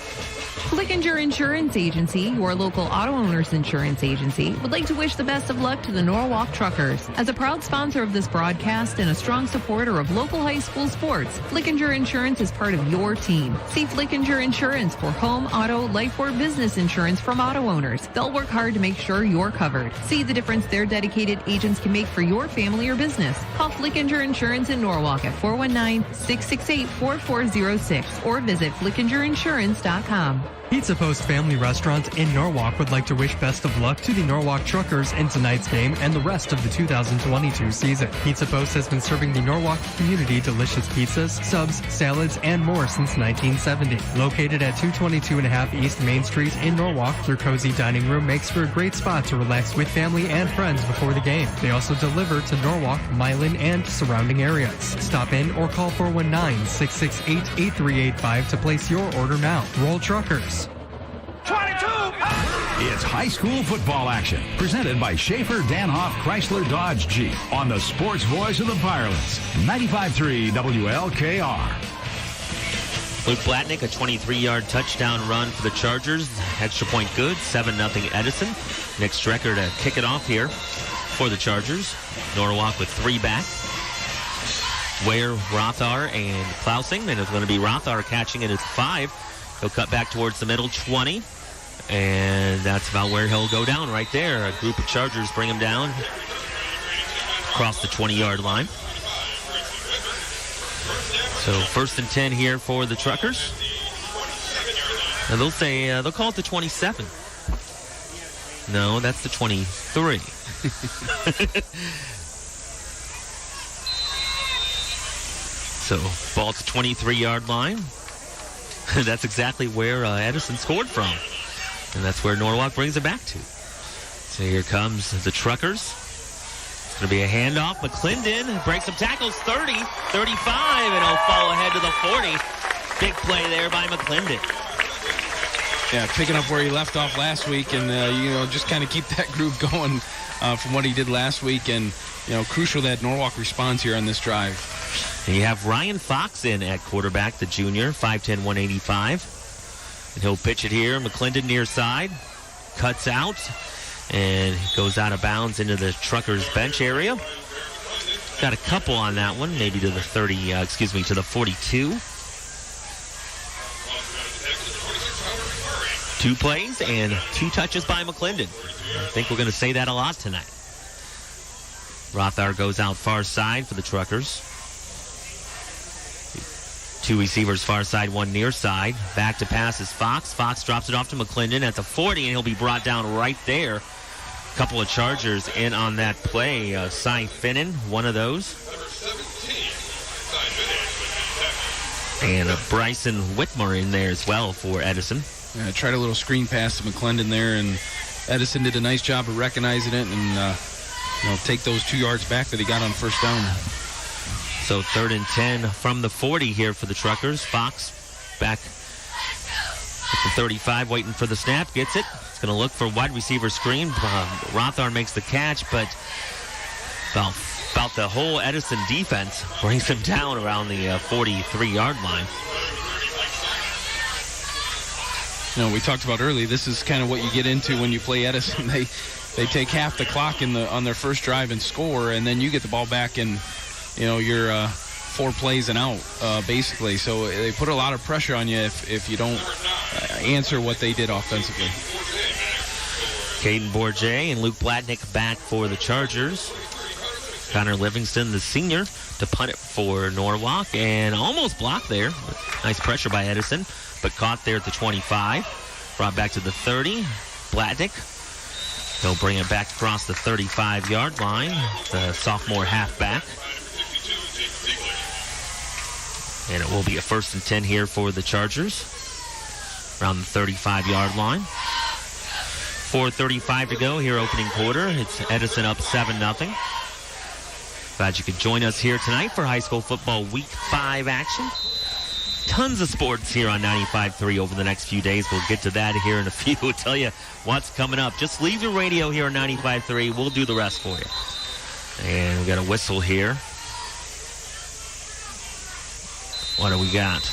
Flickinger Insurance Agency, your local auto owners insurance agency, would like to wish the best of luck to the Norwalk Truckers. As a proud sponsor of this broadcast and a strong supporter of local high school sports, Flickinger Insurance is part of your team. See Flickinger Insurance for home, auto, life, or business insurance from auto owners. They'll work hard to make sure you're covered. See the difference their dedicated agents can make for your family or business. Call Flickinger Insurance in Norwalk at 419-668-4406 or visit flickingerinsurance.com. Pizza Post Family Restaurant in Norwalk would like to wish best of luck to the Norwalk Truckers in tonight's game and the rest of the 2022 season. Pizza Post has been serving the Norwalk community delicious pizzas, subs, salads, and more since 1970. Located at 222.5 East Main Street in Norwalk, their cozy dining room makes for a great spot to relax with family and friends before the game. They also deliver to Norwalk, Milan, and surrounding areas. Stop in or call 419-668-8385 to place your order now. Roll Truckers. 22! It's high school football action, presented by Schaefer Danhoff Chrysler Dodge Jeep on the sports voice of the Firelands, 95.3 WLKR. Luke Blatnick, a 23-yard touchdown run for the Chargers. Extra point good, 7-0 Edison. Nick Strecker to kick it off here for the Chargers. Norwalk with 3 back. Ware, Rothar, and Klausing. And it's going to be Rothar catching it at 5. He'll cut back towards the middle, 20. And that's about where he'll go down right there. A group of Chargers bring him down across the 20-yard line. So 1st and 10 here for the Truckers. And they'll call it the 27. No, that's the 23. So ball to 23-yard line. That's exactly where Edison scored from. And that's where Norwalk brings it back to. So here comes the Truckers. It's going to be a handoff. McClendon breaks some tackles, 30, 35, and he'll fall ahead to the 40. Big play there by McClendon. Yeah, picking up where he left off last week and, just kind of keep that groove going from what he did last week. And, crucial that Norwalk responds here on this drive. And you have Ryan Fox in at quarterback, the junior, 5'10", 185. And he'll pitch it here. McClendon near side. Cuts out. And goes out of bounds into the Truckers bench area. Got a couple on that one. Maybe to the 42. 2 plays and 2 touches by McClendon. I think we're going to say that a lot tonight. Rothar goes out far side for the Truckers. 2 receivers far side, 1 near side. Back to pass is Fox. Fox drops it off to McClendon at the 40, and he'll be brought down right there. A couple of Chargers in on that play. Cy Finnan, one of those. And Bryson Whitmer in there as well for Edison. Yeah, tried a little screen pass to McClendon there, and Edison did a nice job of recognizing it and take those 2 yards back that he got on first down. So 3rd and 10 from the 40 here for the Truckers. Fox back at the 35, waiting for the snap. Gets it. It's going to look for wide receiver screen. Rothar makes the catch, but about the whole Edison defense brings him down around the 43-yard line. We talked about earlier, this is kind of what you get into when you play Edison. They take half the clock on their first drive and score, and then you get the ball back and you're 4 plays and out, basically. So they put a lot of pressure on you if you don't answer what they did offensively. Caden Bourget and Luke Blatnick back for the Chargers. Connor Livingston, the senior, to punt it for Norwalk, and almost blocked there. Nice pressure by Edison, but caught there at the 25. Brought back to the 30. Blatnick. He'll bring it back across the 35-yard line. The sophomore halfback. And it will be a 1st and 10 here for the Chargers. Around the 35-yard line. 4:35 to go here, opening quarter. It's Edison up 7-0. Glad you could join us here tonight for high school football Week 5 action. Tons of sports here on 95.3 over the next few days. We'll get to that here in a few. We'll tell you what's coming up. Just leave your radio here on 95.3. We'll do the rest for you. And we got a whistle here. What do we got?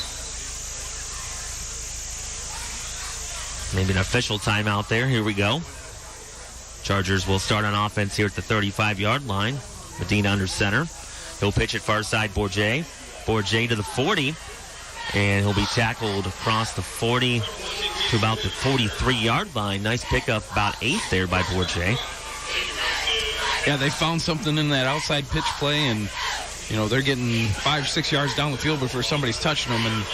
Maybe an official timeout there. Here we go. Chargers will start on offense here at the 35-yard line. Medina under center. He'll pitch it far side, Bourget. Bourget to the 40. And he'll be tackled across the 40 to about the 43-yard line. Nice pickup, about 8 there by Bourget. Yeah, they found something in that outside pitch play, and, they're getting 5 or 6 yards down the field before somebody's touching them, and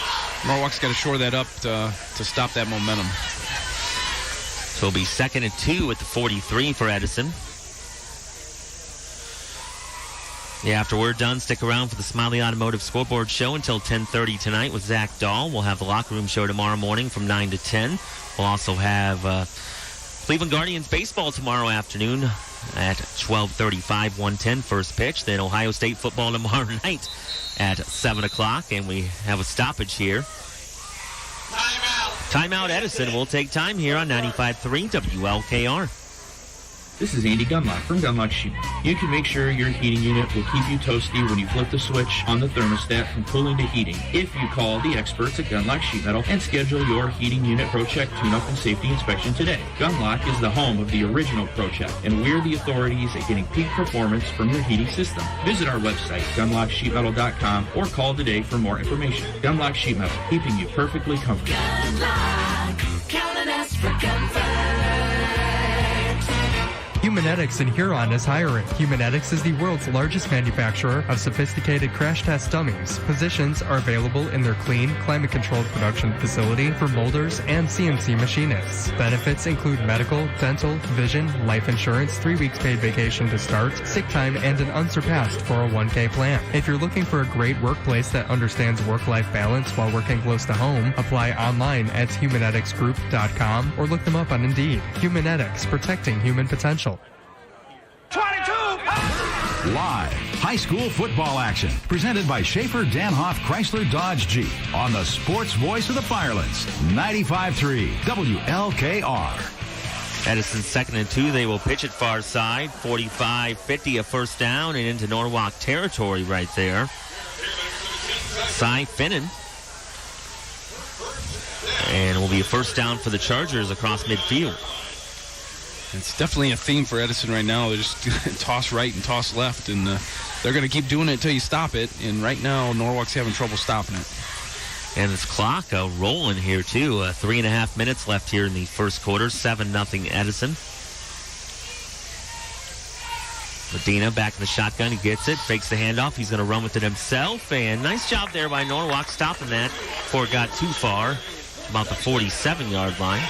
Norwalk's got to shore that up to stop that momentum. So it'll be 2nd and 2 at the 43 for Edison. Yeah, after we're done, stick around for the Smiley Automotive Scoreboard Show until 10:30 tonight with Zach Dahl. We'll have the Locker Room Show tomorrow morning from 9 to 10. We'll also have Cleveland Guardians baseball tomorrow afternoon at 12:35, 1:10 first pitch. Then Ohio State football tomorrow night at 7 o'clock. And we have a stoppage here. Timeout Edison. We'll take time here on 95.3 WLKR. This is Andy Gunlock from Gunlock Sheet. You can make sure your heating unit will keep you toasty when you flip the switch on the thermostat from cooling to heating. If you call the experts at Gunlock Sheet Metal and schedule your heating unit ProCheck tune-up and safety inspection today. Gunlock is the home of the original ProCheck, and we're the authorities at getting peak performance from your heating system. Visit our website, gunlocksheetmetal.com, or call today for more information. Gunlock Sheet Metal, keeping you perfectly comfortable. Gunlock, counting us for comfort. Humanetics in Huron is hiring. Humanetics is the world's largest manufacturer of sophisticated crash test dummies. Positions are available in their clean, climate-controlled production facility for molders and CNC machinists. Benefits include medical, dental, vision, life insurance, 3 weeks paid vacation to start, sick time, and an unsurpassed 401k plan. If you're looking for a great workplace that understands work-life balance while working close to home, apply online at humaneticsgroup.com or look them up on Indeed. Humanetics, protecting human potential. 22! Live high school football action presented by Schaefer Danhoff Chrysler Dodge Jeep on the sports voice of the Firelands, 95.3 WLKR. Edison 2nd and 2. They will pitch it far side. 45-50, a first down and into Norwalk territory right there. Cy Finnan. And it will be a first down for the Chargers across midfield. It's definitely a theme for Edison right now. They just toss right and toss left, and they're going to keep doing it until you stop it. And right now, Norwalk's having trouble stopping it. And this clock rolling here, too. 3.5 minutes left here in the first quarter. 7-0 Edison. Medina back in the shotgun. He gets it, fakes the handoff. He's going to run with it himself. And nice job there by Norwalk stopping that before it got too far, about the 47-yard line.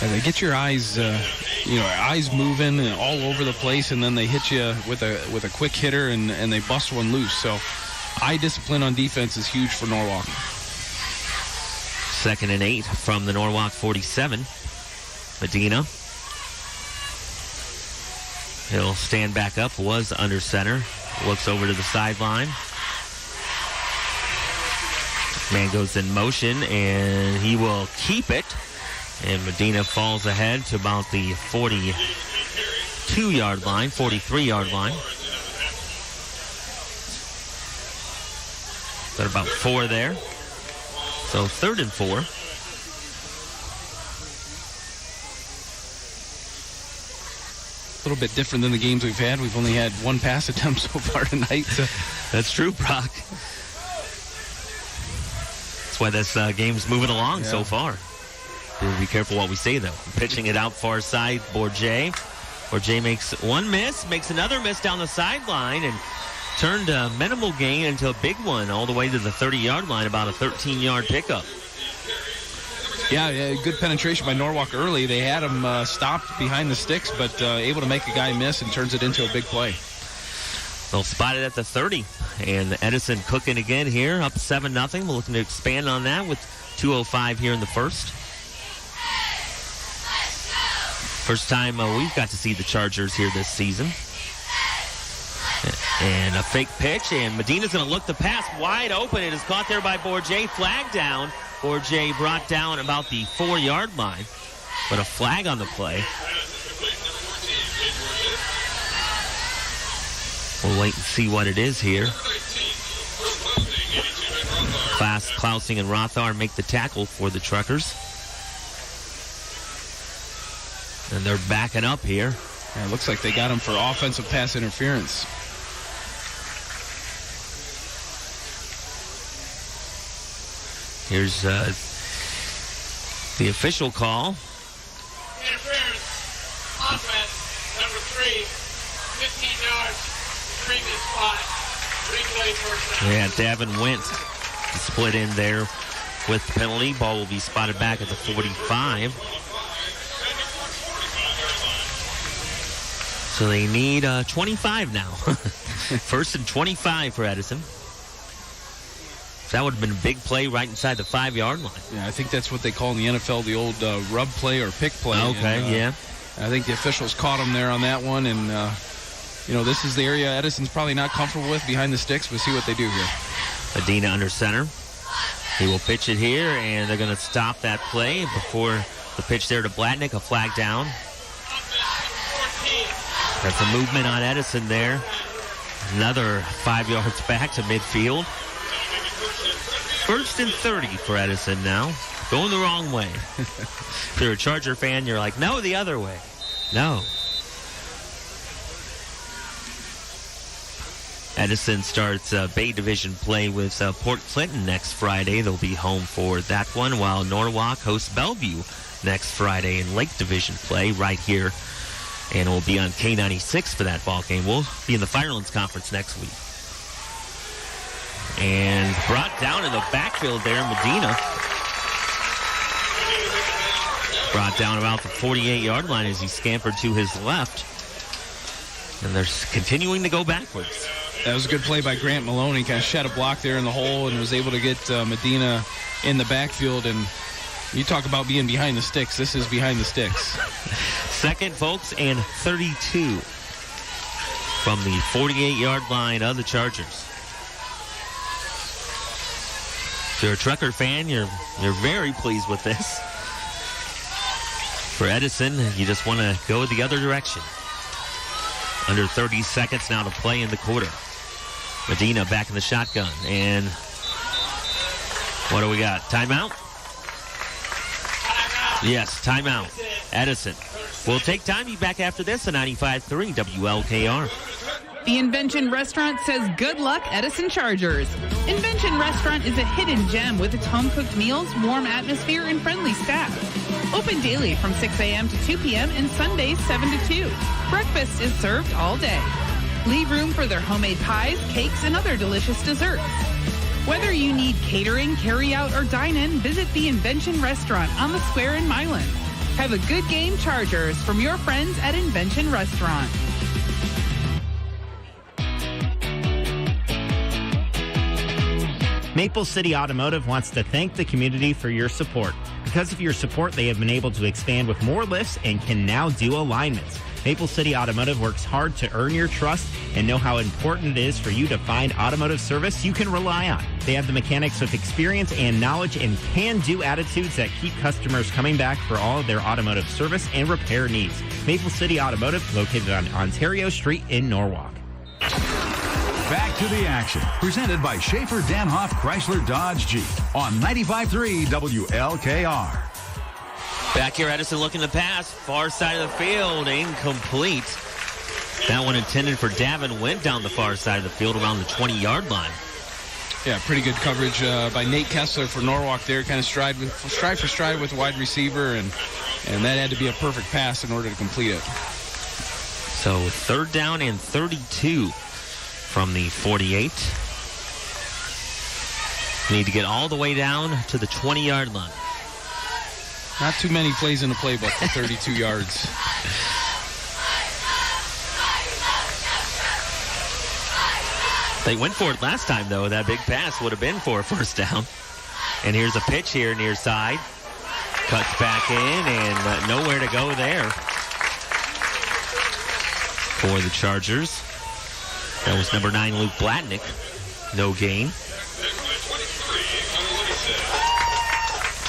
And they get your eyes, eyes moving all over the place, and then they hit you with a quick hitter, and they bust one loose. So, eye discipline on defense is huge for Norwalk. 2nd and 8 from the Norwalk 47. Medina. He'll stand back up. Was under center. Looks over to the sideline. Man goes in motion, and he will keep it. And Medina falls ahead to about the 42-yard line, 43-yard line. Got about 4 there. So 3rd and 4. A little bit different than the games we've had. We've only had 1 pass attempt so far tonight. So. That's true, Brock. That's why this game's moving along so far. We'll be careful what we say, though. Pitching it out far side, Bourget. Bourget makes one miss, makes another miss down the sideline, and turned a minimal gain into a big one all the way to the 30-yard line, about a 13-yard pickup. Yeah, good penetration by Norwalk early. They had him stopped behind the sticks, but able to make a guy miss and turns it into a big play. They'll spot it at the 30. And Edison cooking again here, up 7-0. We're looking to expand on that with 2:05 here in the first. First time we've got to see the Chargers here this season. And a fake pitch, and Medina's going to look the pass wide open. It is caught there by Bourget. Flag down. Bourget brought down about the 4-yard line, but a flag on the play. We'll wait and see what it is here. Klausing and Rothar make the tackle for the Truckers. And they're backing up here. Yeah, it looks like they got him for offensive pass interference. Here's the official call. Interference. Offense. Number 3. 15 yards. Previous spot. Replay first down. Yeah, Davin Went split in there with the penalty. Ball will be spotted back at the 45. So they need 25 now. First and 25 for Edison. That would have been a big play right inside the 5-yard line. Yeah, I think that's what they call in the NFL the old rub play or pick play. Okay, and, yeah. I think the officials caught him there on that one. And, this is the area Edison's probably not comfortable with behind the sticks. We'll see what they do here. Medina under center. He will pitch it here, and they're going to stop that play before the pitch there to Blatnick. A flag down. That's a movement on Edison there. Another 5 yards back to midfield. First and 30 for Edison now. Going the wrong way. If you're a Charger fan, you're like, no, the other way. No. Edison starts Bay Division play with Port Clinton next Friday. They'll be home for that one, while Norwalk hosts Bellevue next Friday in Lake Division play right here. And we'll be on K96 for that ball game. We'll be in the Firelands Conference next week. And brought down in the backfield there, Medina. Brought down about the 48-yard line as he scampered to his left. And they're continuing to go backwards. That was a good play by Grant Maloney. Kind of shed a block there in the hole and was able to get Medina in the backfield. And you talk about being behind the sticks. This is behind the sticks. Second, folks, and 32 from the 48-yard line of the Chargers. If you're a Trucker fan, you're very pleased with this. For Edison, you just want to go the other direction. Under 30 seconds now to play in the quarter. Medina back in the shotgun. And what do we got? Timeout? Yes, timeout. Edison. We'll take time. Be back after this at 95.3 WLKR. The Invention Restaurant says good luck, Edison Chargers. Invention Restaurant is a hidden gem with its home-cooked meals, warm atmosphere, and friendly staff. Open daily from 6 a.m. to 2 p.m. and Sundays 7 to 2. Breakfast is served all day. Leave room for their homemade pies, cakes, and other delicious desserts. Whether you need catering, carry-out, or dine-in, visit the Invention Restaurant on the square in Milan. Have a good game, Chargers, from your friends at Invention Restaurant. Maple City Automotive wants to thank the community for your support. Because of your support, they have been able to expand with more lifts and can now do alignments. Maple City Automotive works hard to earn your trust and know how important it is for you to find automotive service you can rely on. They have the mechanics with experience and knowledge and can-do attitudes that keep customers coming back for all of their automotive service and repair needs. Maple City Automotive, located on Ontario Street in Norwalk. Back to the action, presented by Schaefer Danhoff Chrysler Dodge Jeep on 95.3 WLKR. Back here, Edison looking to pass. Far side of the field, incomplete. That one intended for Davin went down the far side of the field around the 20-yard line. Yeah, pretty good coverage by Nate Kessler for Norwalk there. Kind of stride for stride with wide receiver, and that had to be a perfect pass in order to complete it. So third down and 32 from the 48. Need to get all the way down to the 20-yard line. Not too many plays in the playbook for 32 yards. They went for it last time, though. That big pass would have been for a first down. And here's a pitch here near side. Cuts back in and nowhere to go there. for the Chargers. That was number 9, Luke Blatnick. No gain.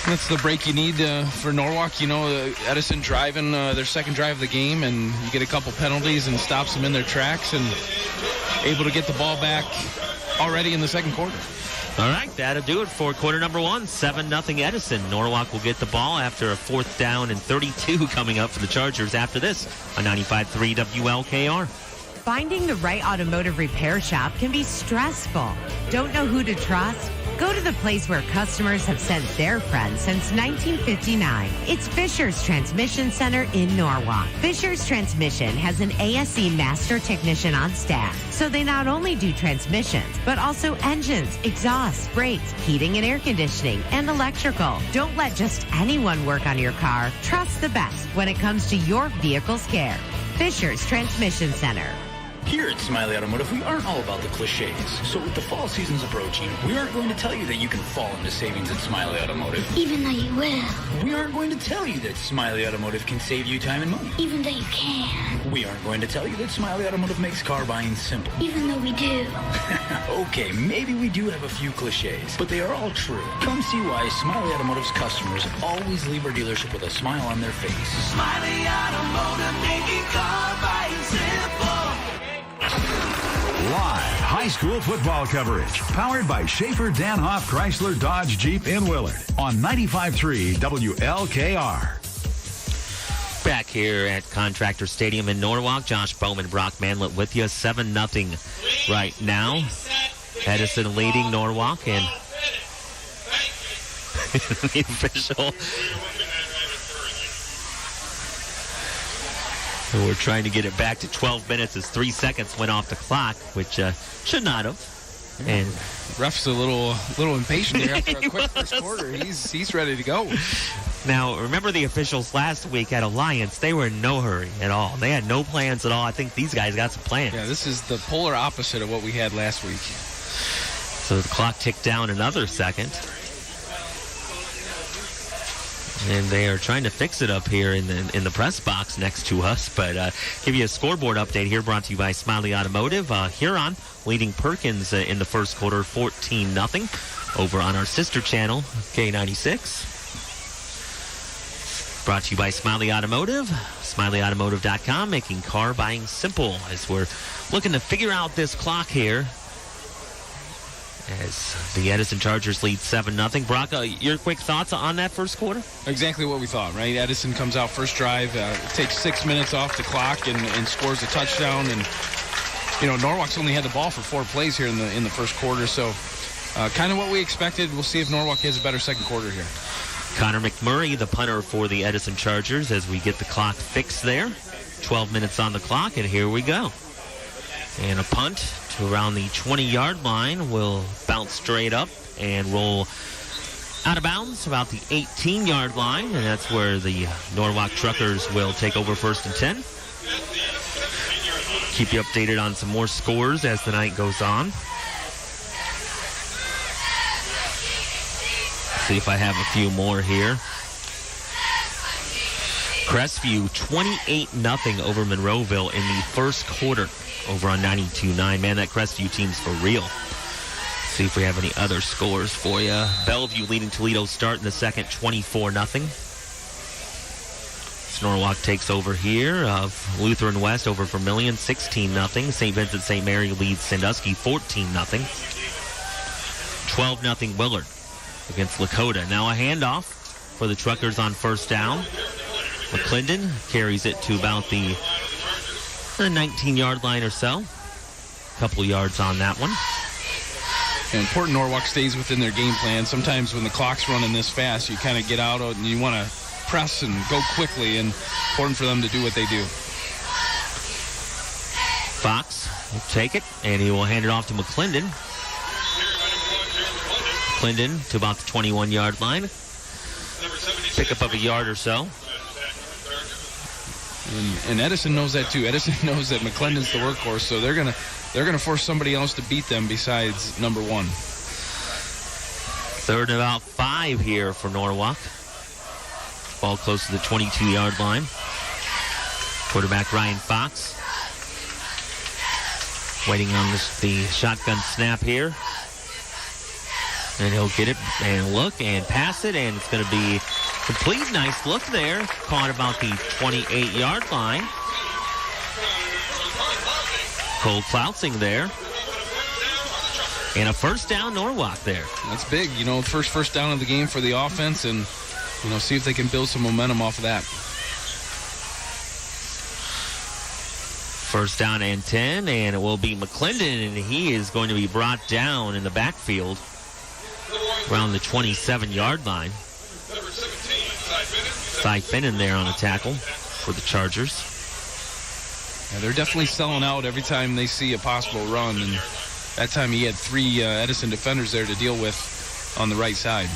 That's the break you need for Norwalk. Edison driving their second drive of the game, and you get a couple penalties and stops them in their tracks and able to get the ball back already in the second quarter. All right, that'll do it for quarter number 1. 7-0 Edison. Norwalk will get the ball after a 4th down and 32 coming up for the Chargers after this on 95.3 WLKR. Finding the right automotive repair shop can be stressful. Don't know who to trust? Go to the place where customers have sent their friends since 1959. It's Fisher's Transmission Center in Norwalk. Fisher's Transmission has an ASE master technician on staff, so they not only do transmissions, but also engines, exhaust, brakes, heating and air conditioning, and electrical. Don't let just anyone work on your car. Trust the best when it comes to your vehicle's care. Fisher's Transmission Center. Here at Smiley Automotive, we aren't all about the cliches. So with the fall seasons approaching, we aren't going to tell you that you can fall into savings at Smiley Automotive. Even though you will. We aren't going to tell you that Smiley Automotive can save you time and money. Even though you can. We aren't going to tell you that Smiley Automotive makes car buying simple. Even though we do. Okay, maybe we do have a few cliches, but they are all true. Come see why Smiley Automotive's customers always leave our dealership with a smile on their face. Smiley Automotive, making car buying simple. Live high school football coverage powered by Schaefer Danhoff Chrysler Dodge Jeep in Willard on 95.3 WLKR. Back here at Contractor Stadium in Norwalk, Josh Bowman, Brock Manlett with you. 7-0 right now. Edison leading Norwalk, and the official. We're trying to get it back to 12 minutes as 3 seconds went off the clock, which should not have. And ref's a little impatient there after a quick first quarter. He's ready to go. Now, remember the officials last week at Alliance, they were in no hurry at all. They had no plans at all. I think these guys got some plans. Yeah, this is the polar opposite of what we had last week. So the clock ticked down another second. And they are trying to fix it up here in the press box next to us. But give you a scoreboard update here brought to you by Smiley Automotive. Huron leading Perkins in the first quarter 14-0 over on our sister channel, K96. Brought to you by Smiley Automotive. SmileyAutomotive.com, making car buying simple as we're looking to figure out this clock here. As the Edison Chargers lead 7-0. Brock, your quick thoughts on that first quarter? Exactly what we thought, right? Edison comes out first drive, takes 6 minutes off the clock and scores a touchdown. And, Norwalk's only had the ball for 4 plays here in the first quarter. So kind of what we expected. We'll see if Norwalk has a better second quarter here. Connor McMurray, the punter for the Edison Chargers, as we get the clock fixed there. 12 minutes on the clock, and here we go. And a punt to around the 20-yard line will bounce straight up and roll out of bounds about the 18-yard line, and that's where the Norwalk Truckers will take over 1st and 10. Keep you updated on some more scores as the night goes on. See if I have a few more here. Crestview 28-0 over Monroeville in the first quarter over on 92.9. Man, that Crestview team's for real. See if we have any other scores for you. Bellevue leading Toledo start in the second, 24-0. Norwalk takes over here of Lutheran West over Vermilion, 16-0. St. Vincent St. Mary leads Sandusky, 14-0. 12-0 Willard against Lakota. Now a handoff for the Truckers on first down. McClendon carries it to about the 19-yard line or so. A couple yards on that one. Important Norwalk stays within their game plan. Sometimes when the clock's running this fast, you kind of get out and you want to press and go quickly, and important for them to do what they do. Fox will take it, and he will hand it off to McClendon. McClendon to about the 21-yard line. Pickup of a yard or so. And Edison knows that too. Edison knows that McClendon's the workhorse, so they're gonna force somebody else to beat them besides number 1. 3rd and about 5 here for Norwalk. Ball close to the 22-yard line. Quarterback Ryan Fox Waiting on the shotgun snap here. And he'll get it and look and pass it, and it's going to be complete. Nice look there. Caught about the 28-yard line. Cole Cloutzing there. And a first down, Norwalk there. That's big. First down of the game for the offense, and, see if they can build some momentum off of that. First down and 10, and it will be McClendon, and he is going to be brought down in the backfield around the 27-yard line. Cy Finnan there on the tackle for the Chargers. Yeah, they're definitely selling out every time they see a possible run, and that time he had 3 Edison defenders there to deal with on the right side.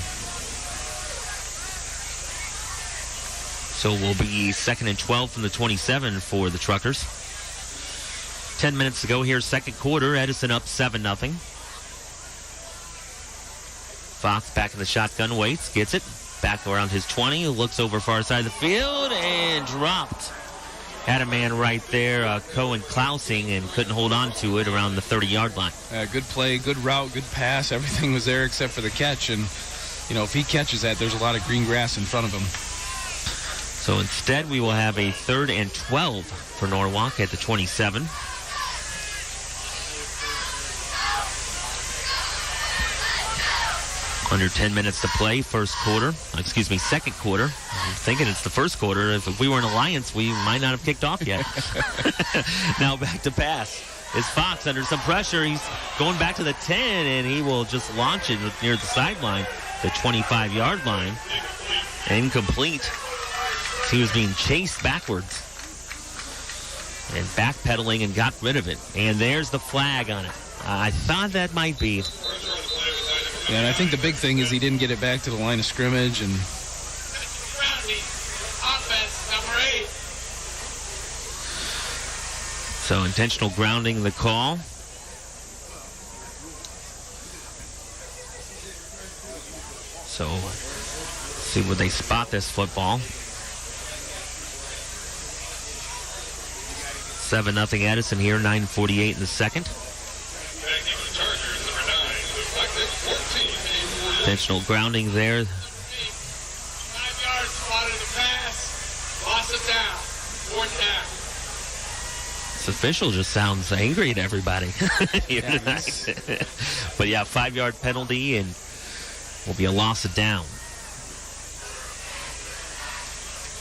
So it will be 2nd and 12 from the 27 for the Truckers. 10 minutes to go here, second quarter. Edison up 7-0. Fox back in the shotgun, waits, gets it. Back around his 20, looks over far side of the field, and dropped. Had a man right there, Cohen Clousing, and couldn't hold on to it around the 30-yard line. Good play, good route, good pass. Everything was there except for the catch. And, if he catches that, there's a lot of green grass in front of him. So instead, we will have a 3rd and 12 for Norwalk at the 27. Under 10 minutes to play, second quarter. I'm thinking it's the first quarter. If we were an Alliance, we might not have kicked off yet. Now back to pass. Is Fox under some pressure. He's going back to the 10, and he will just launch it near the sideline, the 25-yard line. Incomplete. He was being chased backwards and backpedaling and got rid of it. And there's the flag on it. I thought that might be. Yeah, and I think the big thing is he didn't get it back to the line of scrimmage. And Offense, number 8. So intentional grounding the call. So see where they spot this football. 7-0 Edison here, 9:48 in the second. Intentional grounding there. 5 yards spotted the pass. Lost it down. 4th down. This official just sounds angry at everybody here tonight. But yeah, 5-yard penalty, and will be a loss of down.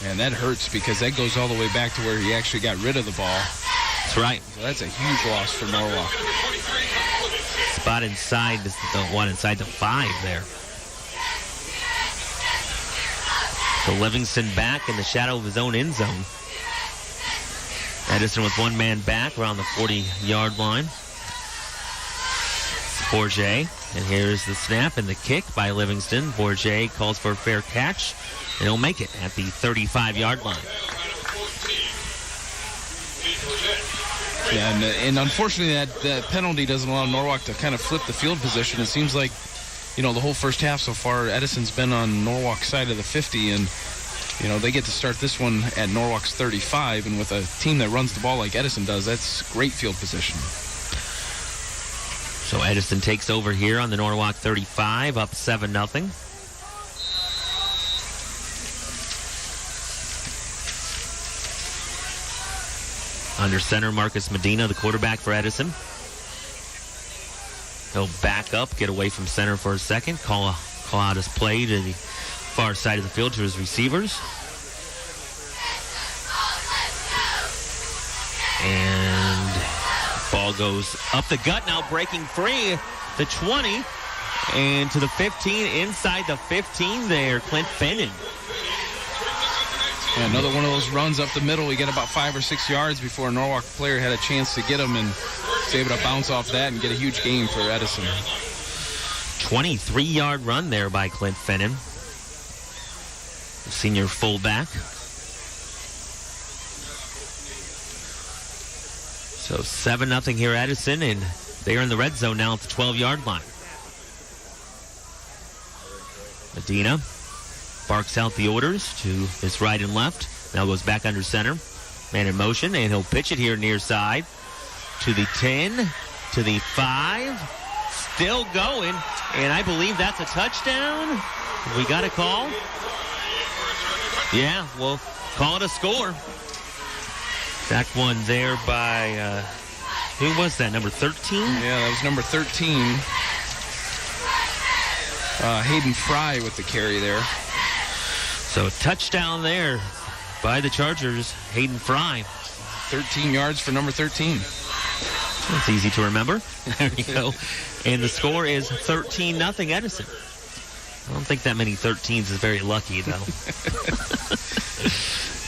And that hurts because that goes all the way back to where he actually got rid of the ball. That's right. So that's a huge loss for Norwalk. Spot inside the 5 there. So Livingston back in the shadow of his own end zone. Edison with one man back around the 40-yard line. Bourget, and here's the snap and the kick by Livingston. Bourget calls for a fair catch, and he'll make it at the 35-yard line. Yeah, and unfortunately that penalty doesn't allow Norwalk to kind of flip the field position. It seems like, the whole first half so far, Edison's been on Norwalk's side of the 50, and, they get to start this one at Norwalk's 35, and with a team that runs the ball like Edison does, that's great field position. So Edison takes over here on the Norwalk 35, up 7-0. Under center, Marcus Medina, the quarterback for Edison. He'll back up, get away from center for a second, call out his play to the far side of the field to his receivers. And ball goes up the gut, now breaking free, the 20, and to the 15, inside the 15 there, Clint Fennon. Yeah, another one of those runs up the middle. We get about 5 or 6 yards before a Norwalk player had a chance to get him, and was able to bounce off that and get a huge gain for Edison. 23-yard run there by Clint Fennon, senior fullback. So 7-0 here, Edison, and they are in the red zone now at the 12-yard line. Medina barks out the orders to his right and left. Now goes back under center. Man in motion, and he'll pitch it here near side to the 10, to the 5, still going, and I believe that's a touchdown. We got a call? Yeah, we'll call it a score. That one there by, who was that, number 13? Yeah, that was number 13. Hayden Fry with the carry there. So touchdown there by the Chargers, Hayden Fry. 13 yards for number 13. That's easy to remember. There you go. And the score is 13-0 Edison. I don't think that many 13s is very lucky, though.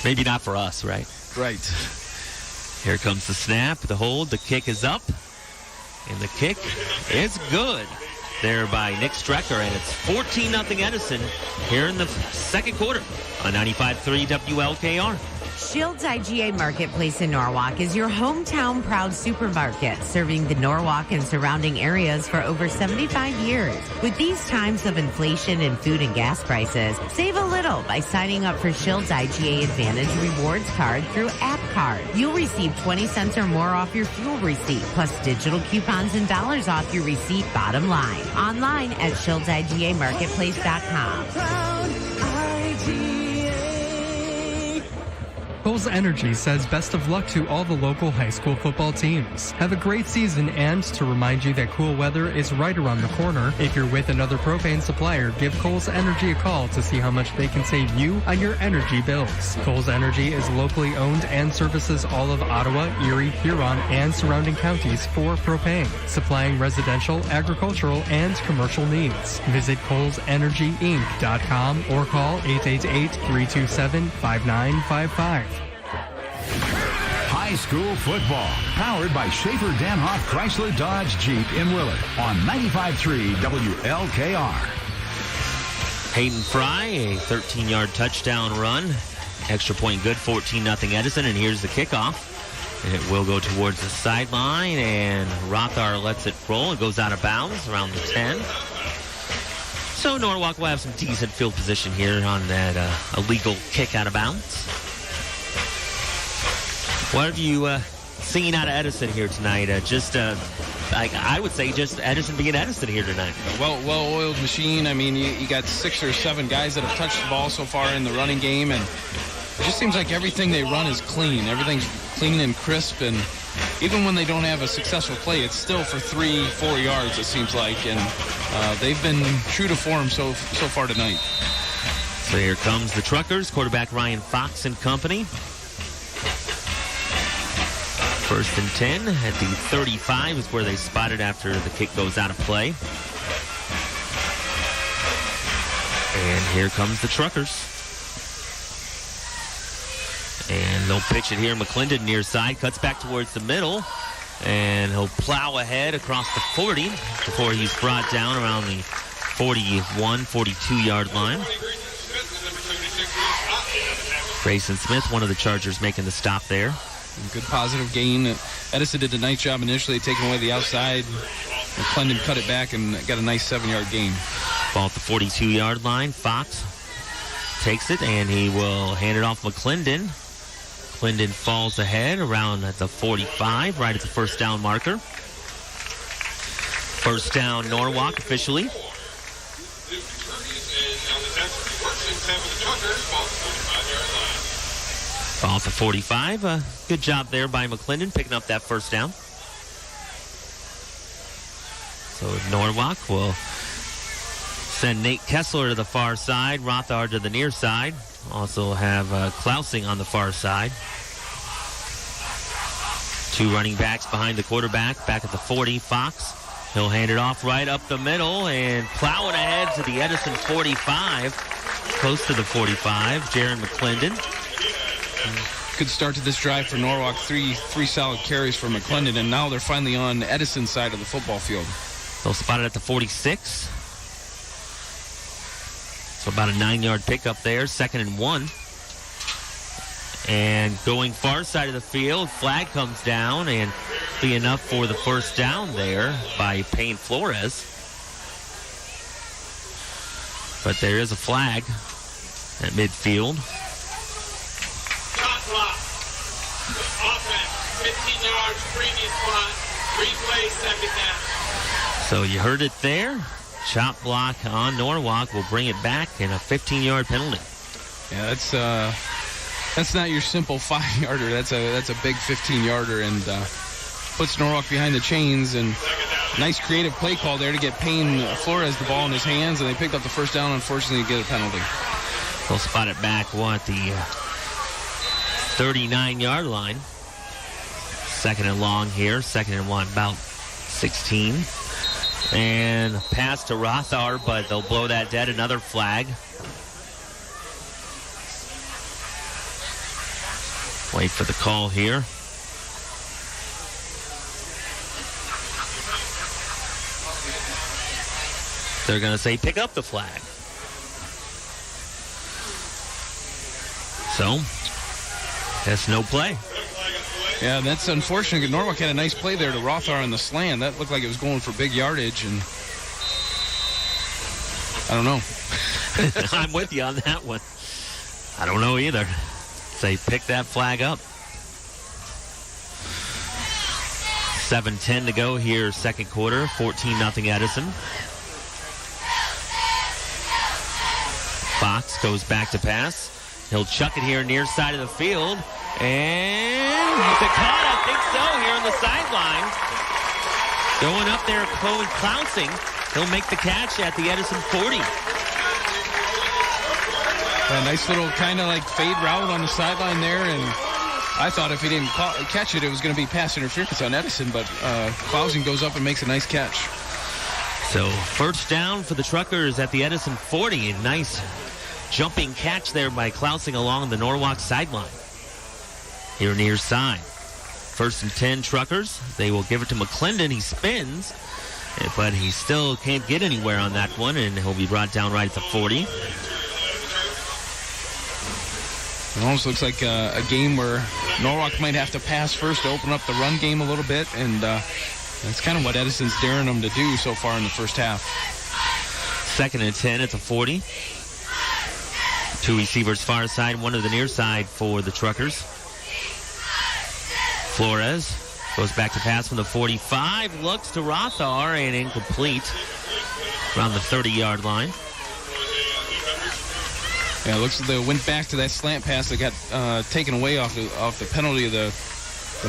Maybe not for us, right? Right. Here comes the snap, the hold, the kick is up. And the kick is good. There by Nick Strecker, and it's 14-0 Edison here in the second quarter on 95.3 WLKR. Shields IGA Marketplace in Norwalk is your hometown proud supermarket, serving the Norwalk and surrounding areas for over 75 years. With these times of inflation in food and gas prices, save a little by signing up for Shields IGA Advantage Rewards Card through App Card. You'll receive 20 cents or more off your fuel receipt, plus digital coupons and dollars off your receipt bottom line. Online at ShieldsIGAMarketplace.com. Kohl's Energy says best of luck to all the local high school football teams. Have a great season, and to remind you that cool weather is right around the corner, if you're with another propane supplier, give Kohl's Energy a call to see how much they can save you on your energy bills. Kohl's Energy is locally owned and services all of Ottawa, Erie, Huron, and surrounding counties for propane, supplying residential, agricultural, and commercial needs. Visit KohlsEnergyInc.com or call 888-327-5955. High school football, powered by Schaefer Danhoff Chrysler Dodge Jeep in Willard on 95.3 WLKR. Hayden Fry, a 13-yard touchdown run. Extra point good, 14-0 Edison, and here's the kickoff. And it will go towards the sideline, and Rothar lets it roll. It goes out of bounds around the 10. So Norwalk will have some decent field position here on that illegal kick out of bounds. What have you seen out of Edison here tonight? I would say just Edison being Edison here tonight. Well-oiled machine. I mean, you got 6 or 7 guys that have touched the ball so far in the running game, and it just seems like everything they run is clean. Everything's clean and crisp, and even when they don't have a successful play, it's still for 3-4 yards, it seems like, and they've been true to form so far tonight. So here comes the Truckers, quarterback Ryan Fox and company. First and 10 at the 35 is where they spot it after the kick goes out of play. And here comes the Truckers. And they'll pitch it here. McClendon near side, cuts back towards the middle. And he'll plow ahead across the 40 before he's brought down around the 41, 42-yard line. Grayson Smith, one of the Chargers, making the stop there. Good positive gain. Edison did a nice job initially taking away the outside. McClendon cut it back and got a nice 7-yard gain. Ball at the 42-yard line. Fox takes it, and he will hand it off McClendon. McClendon falls ahead around at the 45, right at the first down marker. First down Norwalk officially. Ball at the 45. Good job there by McClendon picking up that first down. So Norwalk will send Nate Kessler to the far side, Rothar to the near side. Also have Klausing on the far side. 2 running backs behind the quarterback, back at the 40, Fox. He'll hand it off right up the middle and plowing ahead to the Edison 45, close to the 45, Jaron McClendon. Good start to this drive for Norwalk. Three solid carries for McClendon, and now they're finally on Edison's side of the football field. They'll spot it at the 46. So about a 9-yard pickup there, 2nd and 1. And going far side of the field, flag comes down and be enough for the first down there by Payne Flores. But there is a flag at midfield. 15 yards, previous spot, replay, second down. So you heard it there. Chop block on Norwalk will bring it back and a 15-yard penalty. Yeah, that's not your simple 5-yarder. That's a big 15-yarder and puts Norwalk behind the chains. And nice creative play call there to get Payne Flores the ball in his hands, and they picked up the first down. Unfortunately, to get a penalty. They'll spot it back the 39-yard line. Second and long here. Second and one, about 16. And pass to Rothar, but they'll blow that dead. Another flag. Wait for the call here. They're going to say pick up the flag. So, that's no play. Yeah, that's unfortunate. Norwalk had a nice play there to Rothar on the slant. That looked like it was going for big yardage, and I don't know. I'm with you on that one. I don't know either. They pick that flag up. 7:10 to go here, second quarter. 14-0 Edison. Fox goes back to pass. He'll chuck it here near side of the field. And is it caught? I think so, here on the sideline. Going up there, Chloe Clouncing. He'll make the catch at the Edison 40. A nice little kind of like fade route on the sideline there, and I thought if he didn't catch it, it was going to be pass interference on Edison, but Clouncing goes up and makes a nice catch. So first down for the Truckers at the Edison 40. A nice jumping catch there by Clouncing along the Norwalk sideline. Here near side. First and 10 Truckers. They will give it to McClendon. He spins, but he still can't get anywhere on that one, and he'll be brought down right at the 40. It almost looks like a game where Norwalk might have to pass first to open up the run game a little bit, and that's kind of what Edison's daring them to do so far in the first half. Second and 10 at the 40. Two receivers far side, one to the near side for the Truckers. Flores goes back to pass from the 45, looks to Rothar, and incomplete around the 30-yard line. Yeah, it looks like they went back to that slant pass that got taken away off the penalty, the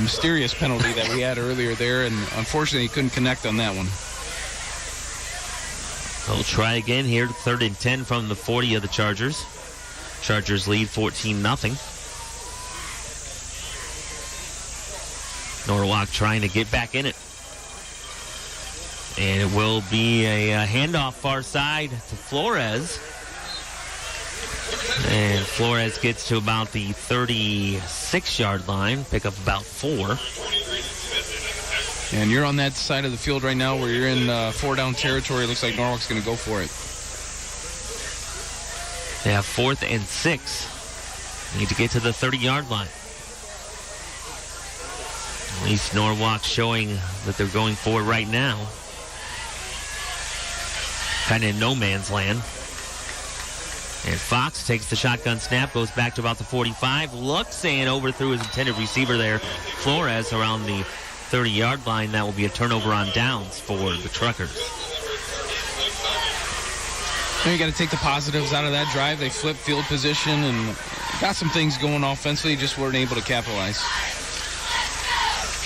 mysterious penalty that we had earlier there, and unfortunately he couldn't connect on that one. They'll try again here, third and 10 from the 40 of the Chargers. Chargers lead 14-0. Norwalk trying to get back in it. And it will be a handoff far side to Flores. And Flores gets to about the 36-yard line, pick up about 4. And you're on that side of the field right now where you're in four-down territory. It looks like Norwalk's going to go for it. They have 4th and 6. Need to get to the 30-yard line. At least Norwalk showing that they're going for it right now. Kind of in no man's land. And Fox takes the shotgun snap, goes back to about the 45, looks and overthrew his intended receiver there. Flores around the 30-yard line. That will be a turnover on downs for the Truckers. You got to take the positives out of that drive. They flipped field position and got some things going offensively, just weren't able to capitalize.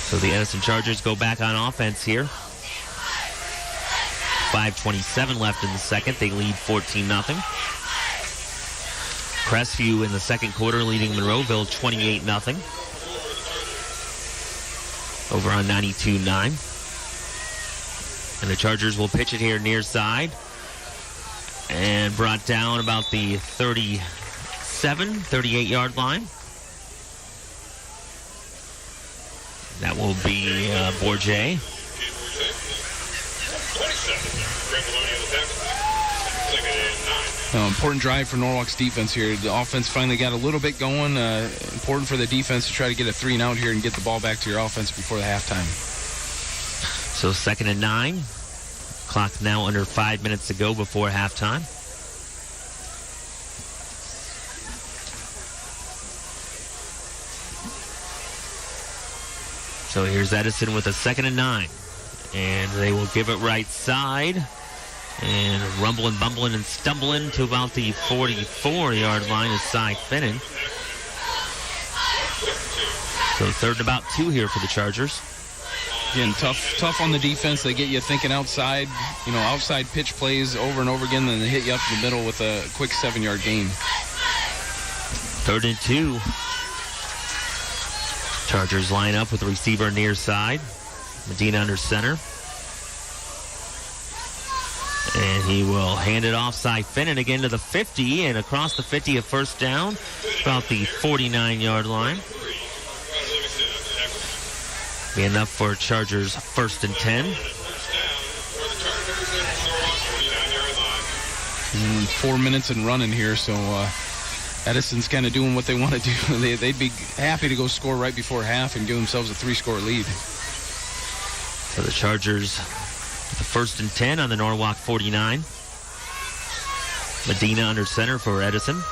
So the Edison Chargers go back on offense here. 5:27 left in the second. They lead 14-0. Crestview in the second quarter leading Monroeville 28-0. Over on 92-9. And the Chargers will pitch it here near side. And brought down about the 38-yard line. That will be Bourget. Important drive for Norwalk's defense here. The offense finally got a little bit going. Important for the defense to try to get a 3-and-out here and get the ball back to your offense before the halftime. So 2nd and 9. Clock now under 5 minutes to go before halftime. So here's Edison with a 2nd and 9. And they will give it right side. And rumbling, bumbling, and stumbling to about the 44-yard line is Cy Finnan. So 3rd and about 2 here for the Chargers. Again, tough on the defense. They get you thinking outside, outside pitch plays over and over again, then they hit you up in the middle with a quick 7-yard gain. 3rd and 2. Chargers line up with the receiver near side. Medina under center. And he will hand it off Cy Finnan again to the 50 and across the 50, a 1st down, about the 49-yard line. Be enough for Chargers 1st and 10. 4 minutes and running here, so Edison's kind of doing what they want to do. They'd be happy to go score right before half and give themselves a 3-score lead. So the Chargers with the 1st and 10 on the Norwalk 49. Medina under center for Edison.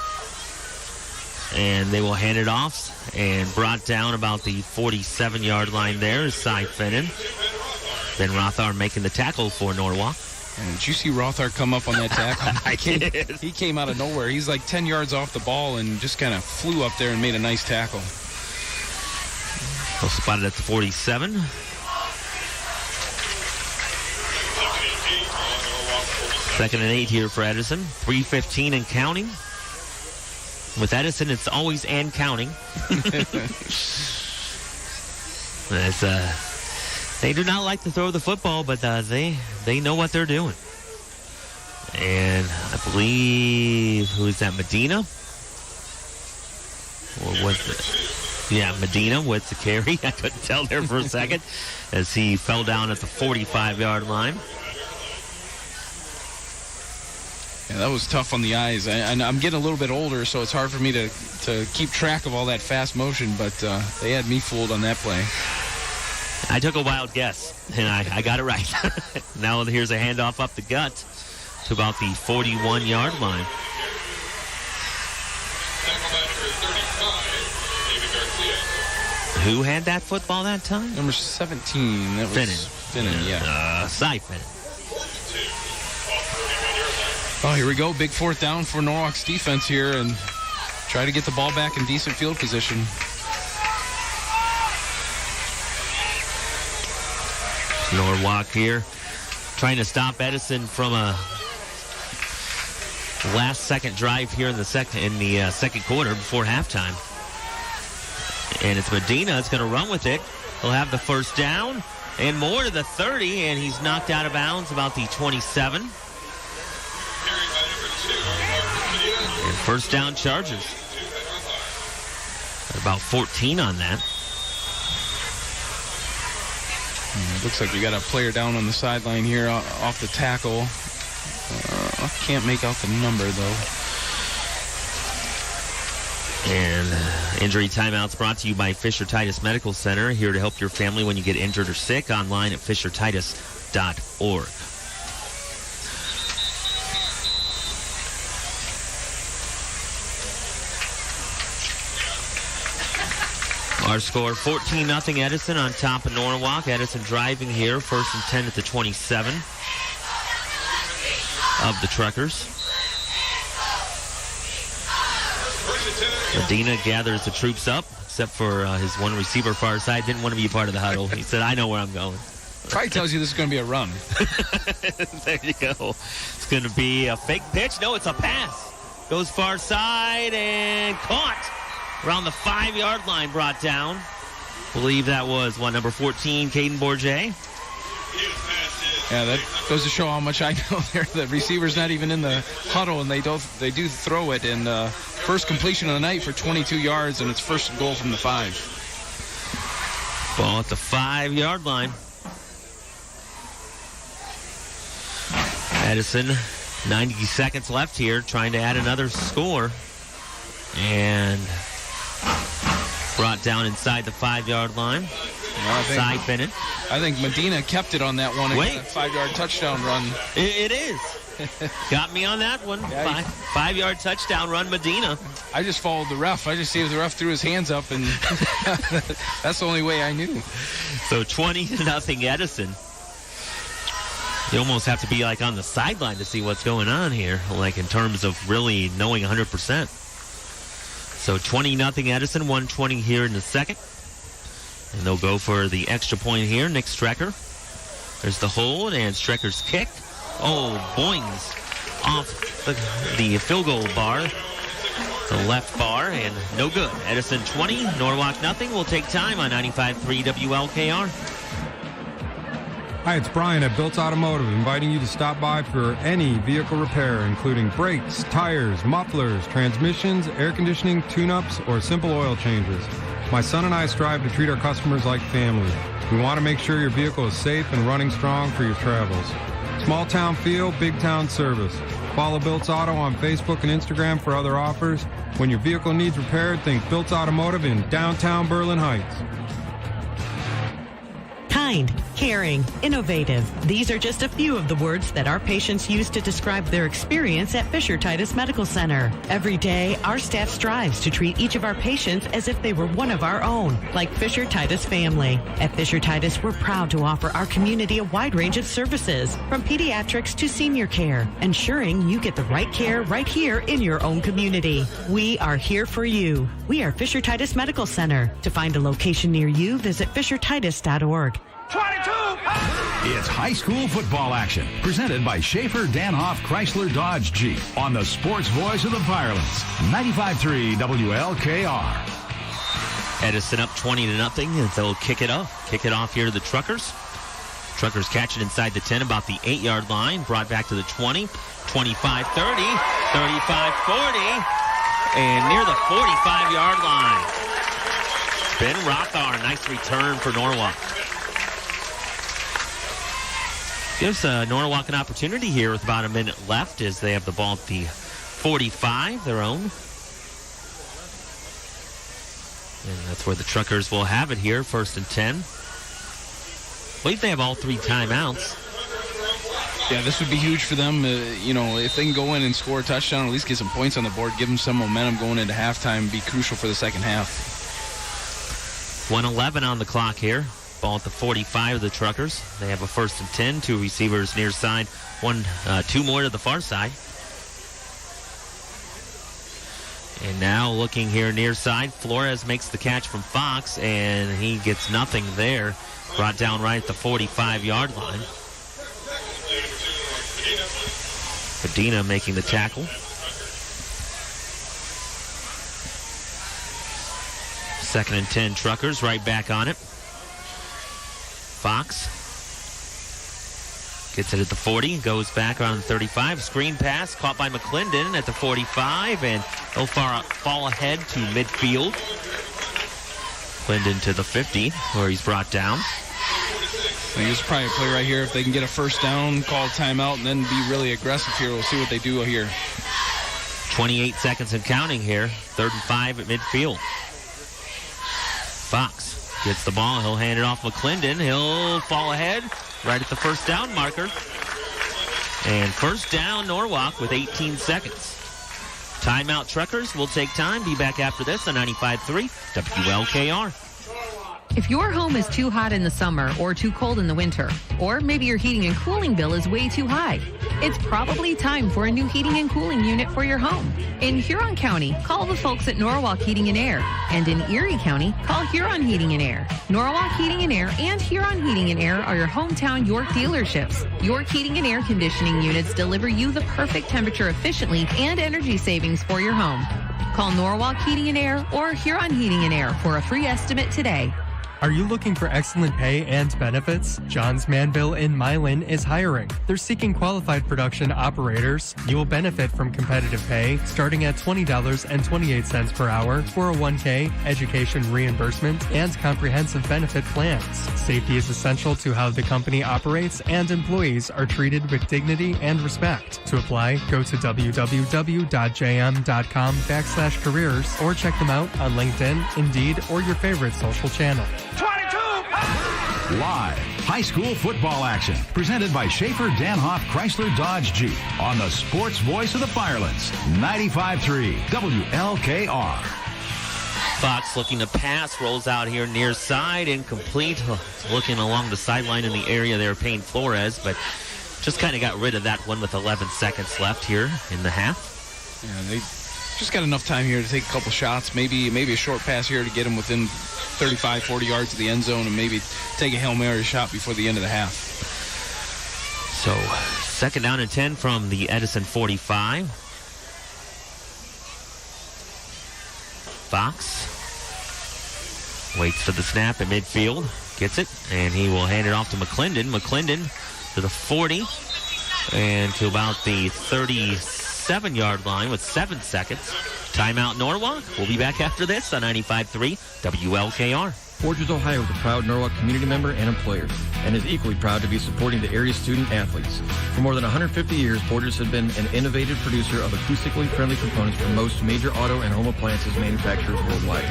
And they will hand it off and brought down about the 47-yard line there is Cy Finnan. Ben Rothar making the tackle for Norwalk. And did you see Rothar come up on that tackle? He came out of nowhere. He's like 10 yards off the ball and just kind of flew up there and made a nice tackle. Well, spotted at the 47. Second and 8 here for Edison. 3:15 and counting. With Edison, it's always and counting. They do not like to throw the football, but they know what they're doing. And I believe, who is that, Medina? Or was it? Yeah, Medina with the carry. I couldn't tell there for a second as he fell down at the 45-yard line. Yeah, that was tough on the eyes. I'm getting a little bit older, so it's hard for me to keep track of all that fast motion, but they had me fooled on that play. I took a wild guess, and I got it right. Now here's a handoff up the gut to about the 41-yard line. Who had that football that time? Number 17. That was Finnan, yeah. Cy Finnan. Oh, here we go. Big 4th down for Norwalk's defense here and try to get the ball back in decent field position. Norwalk here trying to stop Edison from a last-second drive here in the second quarter before halftime. And it's Medina that's going to run with it. He'll have the 1st down and more to the 30, and he's knocked out of bounds about the 27. And 1st down Chargers. At about 14 on that. Looks like we got a player down on the sideline here off the tackle. I can't make out the number, though. And injury timeouts brought to you by Fisher Titus Medical Center, here to help your family when you get injured or sick. Online at fishertitus.org. Our score, 14-0 Edison on top of Norwalk. Edison driving here, 1st and 10 at the 27 of the Truckers. Medina gathers the troops up, except for his one receiver far side. Didn't want to be a part of the huddle. He said, I know where I'm going. Probably tells you this is going to be a run. There you go. It's going to be a fake pitch. No, it's a pass. Goes far side and caught. Around the 5-yard line, brought down. Believe that was number 14, Caden Bourget. Yeah, that goes to show how much I know there. The receiver's not even in the huddle, and they do throw it. And first completion of the night for 22 yards, and it's 1st and goal from the 5. Ball at the 5-yard line. Edison, 90 seconds left here, trying to add another score. And brought down inside the 5-yard line. Cy Finnan. I think Medina kept it on that one. Wait. A 5-yard touchdown run. It is. Got me on that one. Five-yard touchdown run, Medina. I just followed the ref. I just see the ref threw his hands up, and that's the only way I knew. So 20-0 Edison. You almost have to be like on the sideline to see what's going on here, like in terms of really knowing 100%. So 20-0 Edison, 1:20 here in the second. And they'll go for the extra point here. Nick Strecker. There's the hold, and Strecker's kick. Oh, boings off the field goal bar, the left bar, and no good. Edison 20, Norwalk nothing. We'll take time on 95.3 WLKR. Hi, it's Brian at Built Automotive, inviting you to stop by for any vehicle repair, including brakes, tires, mufflers, transmissions, air conditioning, tune-ups, or simple oil changes. My son and I strive to treat our customers like family. We want to make sure your vehicle is safe and running strong for your travels. Small town feel, big town service. Follow Built Auto on Facebook and Instagram for other offers. When your vehicle needs repaired, think Built Automotive in downtown Berlin Heights. Kind, caring, innovative. These are just a few of the words that our patients use to describe their experience at Fisher Titus Medical Center. Every day, our staff strives to treat each of our patients as if they were one of our own, like Fisher Titus family. At Fisher Titus, we're proud to offer our community a wide range of services, from pediatrics to senior care, ensuring you get the right care right here in your own community. We are here for you. We are Fisher Titus Medical Center. To find a location near you, visit fishertitus.org. 22! It's high school football action, presented by Schaefer Danhoff Chrysler Dodge Jeep on the sports voice of the Firelands, 95.3 WLKR. Edison up 20-0, and they'll kick it off here to the Truckers. Truckers catch it inside the 10, about the 8-yard line, brought back to the 20, 25-30, 35-40, and near the 45-yard line. Ben Rothar, nice return for Norwalk. Gives Norwalk an opportunity here with about a minute left as they have the ball at the 45, their own. And that's where the Truckers will have it here, 1st and 10. I believe they have all 3 timeouts. Yeah, this would be huge for them. If they can go in and score a touchdown, at least get some points on the board, give them some momentum going into halftime, be crucial for the second half. 1:11 on the clock here. Ball at the 45 of the Truckers. They have a 1st and 10, 2 receivers near side, 2 more to the far side. And now looking here near side, Flores makes the catch from Fox, and he gets nothing there. Brought down right at the 45-yard line. Medina making the tackle. 2nd and 10 Truckers, right back on it. Fox gets it at the 40, goes back on the 35. Screen pass caught by McClendon at the 45, and he'll fall ahead to midfield. McClendon to the 50, where he's brought down. I think this is probably a play right here. If they can get a first down, call a timeout, and then be really aggressive here, we'll see what they do here. 28 seconds and counting here. 3rd and 5 at midfield. Fox gets the ball. He'll hand it off McClendon. He'll fall ahead right at the first down marker. And first down, Norwalk with 18 seconds. Timeout, Truckers. We'll take time. Be back after this on 95.3 WLKR. If your home is too hot in the summer or too cold in the winter, or maybe your heating and cooling bill is way too high, it's probably time for a new heating and cooling unit for your home. In Huron County, call the folks at Norwalk Heating and Air. And in Erie County, call Huron Heating and Air. Norwalk Heating and Air and Huron Heating and Air are your hometown York dealerships. York Heating and Air conditioning units deliver you the perfect temperature efficiently and energy savings for your home. Call Norwalk Heating and Air or Huron Heating and Air for a free estimate today. Are you looking for excellent pay and benefits? John's Manville in Milan is hiring. They're seeking qualified production operators. You will benefit from competitive pay starting at $20.28 per hour, 401k, education reimbursement, and comprehensive benefit plans. Safety is essential to how the company operates, and employees are treated with dignity and respect. To apply, go to www.jm.com/careers or check them out on LinkedIn, Indeed, or your favorite social channel. 22! Live, high school football action presented by Schaefer Danhoff Chrysler Dodge Jeep on the sports voice of the Firelands, 95.3 WLKR. Fox looking to pass, rolls out here near side, incomplete. Looking along the sideline in the area there, Payne Flores, but just kind of got rid of that one with 11 seconds left here in the half. Yeah, they just got enough time here to take a couple shots, maybe a short pass here to get them within 35, 40 yards of the end zone, and maybe take a Hail Mary shot before the end of the half. So, 2nd down and 10 from the Edison 45. Fox waits for the snap at midfield, gets it, and he will hand it off to McClendon. McClendon to the 40 and to about the 37-yard line with 7 seconds. Timeout Norwalk. We'll be back after this on 95.3 WLKR. Forgers, Ohio is a proud Norwalk community member and employer, and is equally proud to be supporting the area's student athletes. For more than 150 years, Forgers has been an innovative producer of acoustically friendly components for most major auto and home appliances manufacturers worldwide.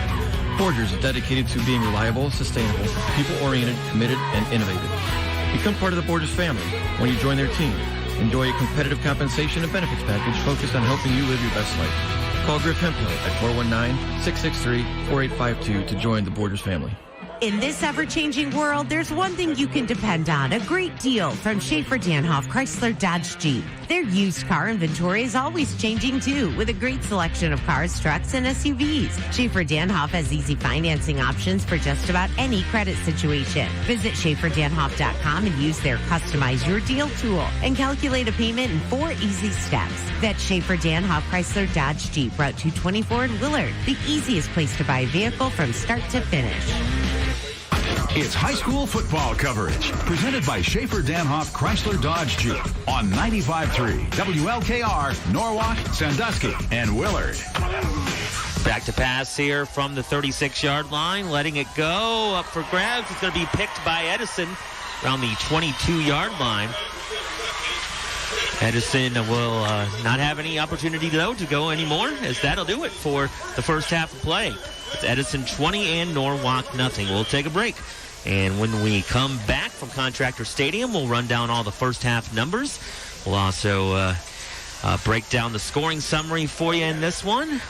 Forgers is dedicated to being reliable, sustainable, people-oriented, committed, and innovative. Become part of the Forgers family when you join their team. Enjoy a competitive compensation and benefits package focused on helping you live your best life. Call Griff Hemphill at 419-663-4852 to join the Borders family. In this ever-changing world, there's one thing you can depend on, a great deal from Schaefer Danhoff Chrysler Dodge Jeep. Their used car inventory is always changing too, with a great selection of cars, trucks, and SUVs. Schaefer Danhoff has easy financing options for just about any credit situation. Visit SchaeferDanhoff.com and use their Customize Your Deal tool and calculate a payment in 4 easy steps. That's Schaefer Danhoff Chrysler Dodge Jeep, Route 224 in Willard, the easiest place to buy a vehicle from start to finish. It's high school football coverage presented by Schaefer Danhoff Chrysler Dodge Jeep on 95.3 WLKR, Norwalk, Sandusky, and Willard. Back to pass here from the 36-yard line, letting it go up for grabs. It's going to be picked by Edison around the 22-yard line. Edison will not have any opportunity, though, to go anymore, as that'll do it for the first half of play. It's Edison 20 and Norwalk nothing. We'll take a break. And when we come back from Contractor Stadium, we'll run down all the first half numbers. We'll also break down the scoring summary for you in this one.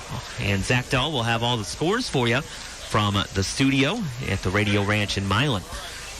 And Zach Dahl will have all the scores for you from the studio at the Radio Ranch in Milan.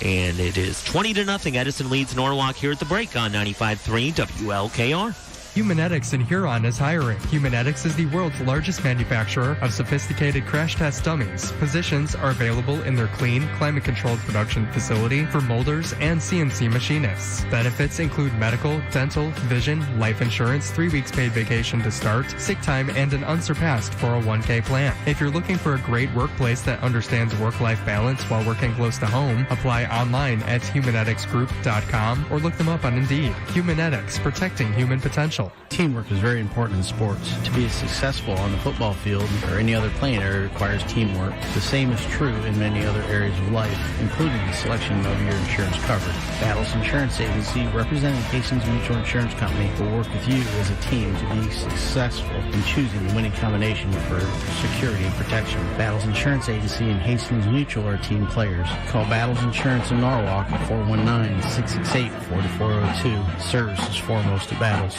And it is 20-0. Edison leads Norwalk here at the break on 95.3 WLKR. Humanetics in Huron is hiring. Humanetics is the world's largest manufacturer of sophisticated crash test dummies. Positions are available in their clean, climate-controlled production facility for molders and CNC machinists. Benefits include medical, dental, vision, life insurance, 3 weeks paid vacation to start, sick time, and an unsurpassed 401k plan. If you're looking for a great workplace that understands work-life balance while working close to home, apply online at humaneticsgroup.com or look them up on Indeed. Humanetics, protecting human potential. Teamwork is very important in sports. To be successful on the football field or any other playing area requires teamwork. The same is true in many other areas of life, including the selection of your insurance coverage. Battles Insurance Agency, representing Hastings Mutual Insurance Company, will work with you as a team to be successful in choosing the winning combination for security and protection. Battles Insurance Agency and Hastings Mutual are team players. Call Battles Insurance in Norwalk at 419-668-4402. Service is foremost at Battles.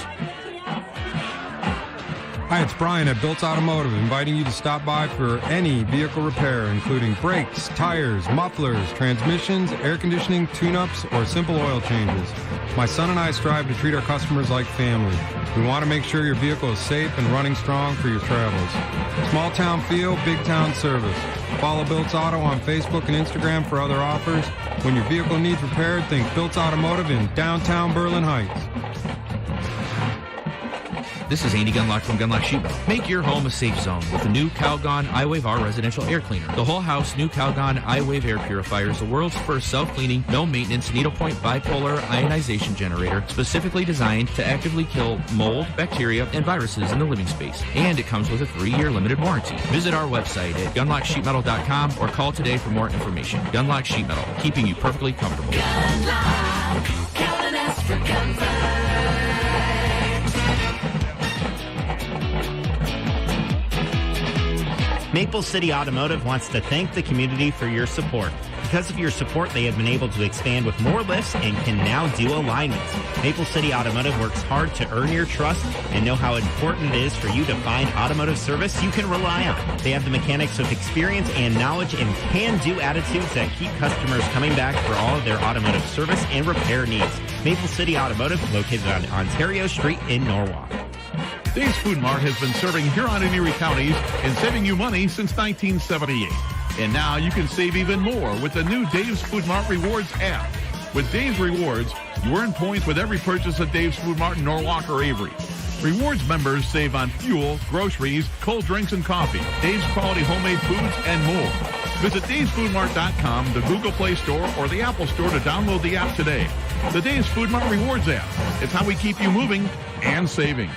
Hi, it's Brian at Built Automotive, inviting you to stop by for any vehicle repair, including brakes, tires, mufflers, transmissions, air conditioning, tune-ups, or simple oil changes. My son and I strive to treat our customers like family. We want to make sure your vehicle is safe and running strong for your travels. Small town feel, big town service. Follow Built Auto on Facebook and Instagram for other offers. When your vehicle needs repaired, think Built Automotive in downtown Berlin Heights. This is Andy Gunlock from Gunlock Sheet Metal. Make your home a safe zone with the new Calgon iWave R residential air cleaner. The whole house new Calgon iWave air purifier is the world's first self-cleaning, no-maintenance, needlepoint bipolar ionization generator specifically designed to actively kill mold, bacteria, and viruses in the living space. And it comes with a 3-year limited warranty. Visit our website at gunlocksheetmetal.com or call today for more information. Gunlock Sheet Metal, keeping you perfectly comfortable. Gunlock, calling us for comfort. Maple City Automotive wants to thank the community for your support. Because of your support, they have been able to expand with more lifts and can now do alignments. Maple City Automotive works hard to earn your trust and know how important it is for you to find automotive service you can rely on. They have the mechanics with experience and knowledge and can-do attitudes that keep customers coming back for all of their automotive service and repair needs. Maple City Automotive, located on Ontario Street in Norwalk. Dave's Food Mart has been serving Huron and Erie counties and saving you money since 1978. And now you can save even more with the new Dave's Food Mart Rewards app. With Dave's Rewards, you earn points with every purchase at Dave's Food Mart in Norwalk or Avery. Rewards members save on fuel, groceries, cold drinks and coffee, Dave's quality homemade foods, and more. Visit Dave'sFoodMart.com, the Google Play Store, or the Apple Store to download the app today. The Dave's Food Mart Rewards app. It's how we keep you moving and saving.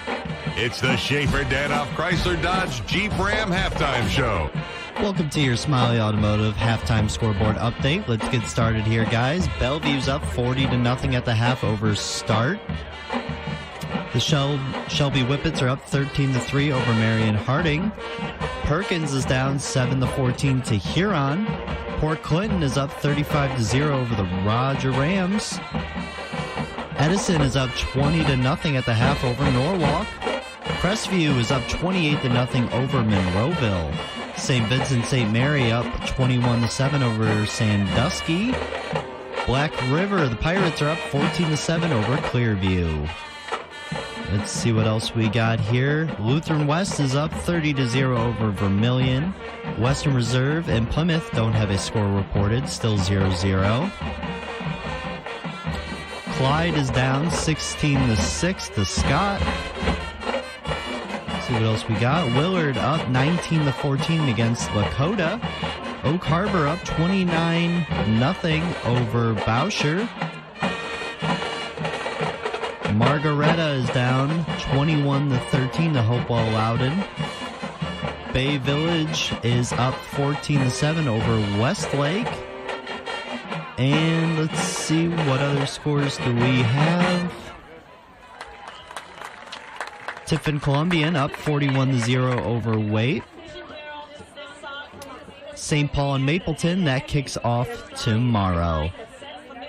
It's the Schaefer Danoff Chrysler Dodge Jeep Ram halftime show. Welcome to your Smiley Automotive halftime scoreboard update. Let's get started here, guys. Bellevue's up 40-0 at the half over Start. The Shelby Whippets are up 13-3 over Marion Harding. Perkins is down 7-14 to Huron. Port Clinton is up 35-0 over the Roger Rams. Edison is up 20-0 at the half over Norwalk. Crestview is up 28-0 over Monroeville. St. Vincent St. Mary up 21-7 over Sandusky. Black River, the Pirates are up 14-7 over Clearview. Let's see what else we got here. Lutheran West is up 30-0 over Vermilion. Western Reserve and Plymouth don't have a score reported, still 0-0. Clyde is down 16-6 to Scott. See what else we got. Willard up 19-14 against Lakota. Oak Harbor up 29-0 over Bousher. Margaretta is down 21-13 to Hopewell Loudon. Bay Village is up 14-7 over Westlake. And let's see what other scores do we have. Tiffin Columbian up 41-0 over Waite. St. Paul and Mapleton, that kicks off tomorrow.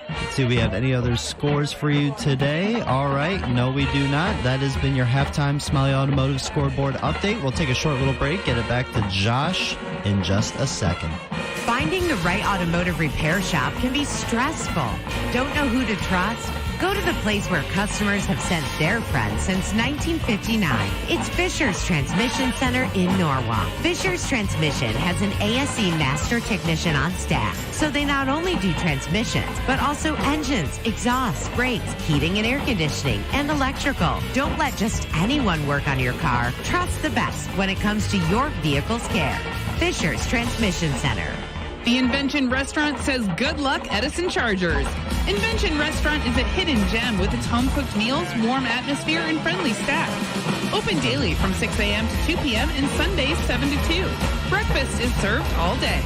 Let's see if we have any other scores for you today. All right, no we do not. That has been your halftime Smiley Automotive scoreboard update. We'll take a short little break, get it back to Josh in just a second. Finding the right automotive repair shop can be stressful. Don't know who to trust? Go to the place where customers have sent their friends since 1959. It's Fisher's Transmission Center in Norwalk. Fisher's Transmission has an ASE master technician on staff, so they not only do transmissions, but also engines, exhausts, brakes, heating and air conditioning, and electrical. Don't let just anyone work on your car. Trust the best when it comes to your vehicle's care. Fisher's Transmission Center. The Invention Restaurant says good luck, Edison Chargers. Invention Restaurant is a hidden gem with its home-cooked meals, warm atmosphere, and friendly staff. Open daily from 6 a.m. to 2 p.m. and Sundays 7 to 2. Breakfast is served all day.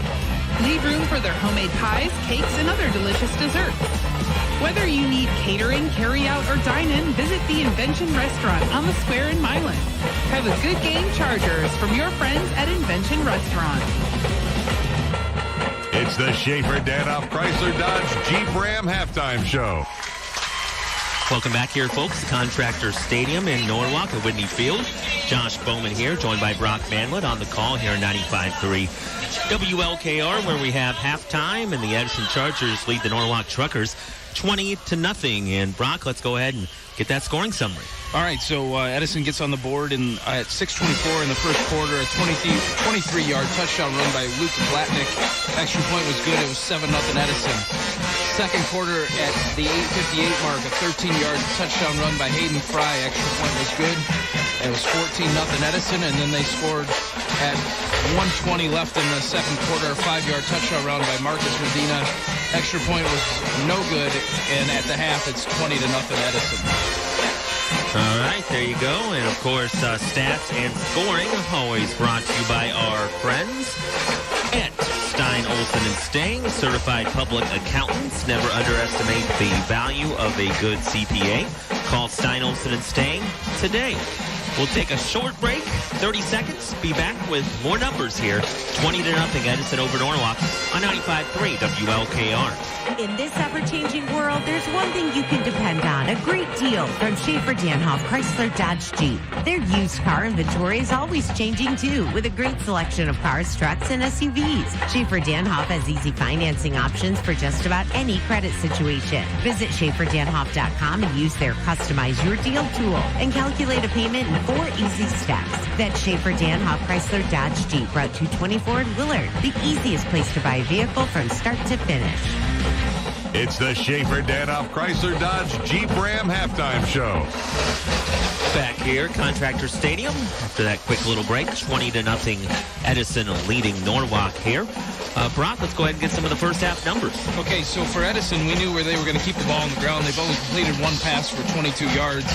Leave room for their homemade pies, cakes, and other delicious desserts. Whether you need catering, carry-out, or dine-in, visit the Invention Restaurant on the square in Milan. Have a good game, Chargers, from your friends at Invention Restaurant. It's the Schaefer Danoff Chrysler Dodge Jeep Ram halftime show. Welcome back here, folks. Contractor Stadium in Norwalk at Whitney Field. Josh Bowman here, joined by Brock Manlett on the call here on 95.3 WLKR, where we have halftime, and the Edison Chargers lead the Norwalk Truckers 20-0. And Brock, let's go ahead and get that scoring summary. All right, so Edison gets on the board at 6:24 in the first quarter, a 23-yard touchdown run by Luke Blatnick. Extra point was good. It was 7-0 Edison. Second quarter at the 8:58 mark, a 13-yard touchdown run by Hayden Fry. Extra point was good. It was 14-0 Edison, and then they scored at 1:20 left in the second quarter, a 5-yard touchdown run by Marcus Medina. Extra point was no good, and at the half, it's 20-0 Edison. All right, there you go. And, of course, stats and scoring always brought to you by our friends at Stein, Olson & Stang, certified public accountants. Never underestimate the value of a good CPA. Call Stein, Olson & Stang today. We'll take a short break, 30 seconds. Be back with more numbers here. 20-0 Edison over Norwalk on 95.3 WLKR. In this ever-changing world, there's one thing you can depend on. A great deal from Schaefer Danhoff Chrysler Dodge Jeep. Their used car inventory is always changing, too, with a great selection of cars, trucks, and SUVs. Schaefer Danhoff has easy financing options for just about any credit situation. Visit SchaeferDanhoff.com and use their Customize Your Deal tool and calculate a payment in 4 easy steps. That's Schaefer Danhoff Chrysler Dodge Jeep, Route 224 in Willard. The easiest place to buy a vehicle from start to finish. It's the Schaefer Danhoff Chrysler Dodge Jeep Ram halftime show. Back here, Contractor Stadium. After that quick little break, 20-0 Edison leading Norwalk here. Brock, let's go ahead and get some of the first half numbers. Okay, so for Edison, we knew where they were going to keep the ball on the ground. They've only completed one pass for 22 yards.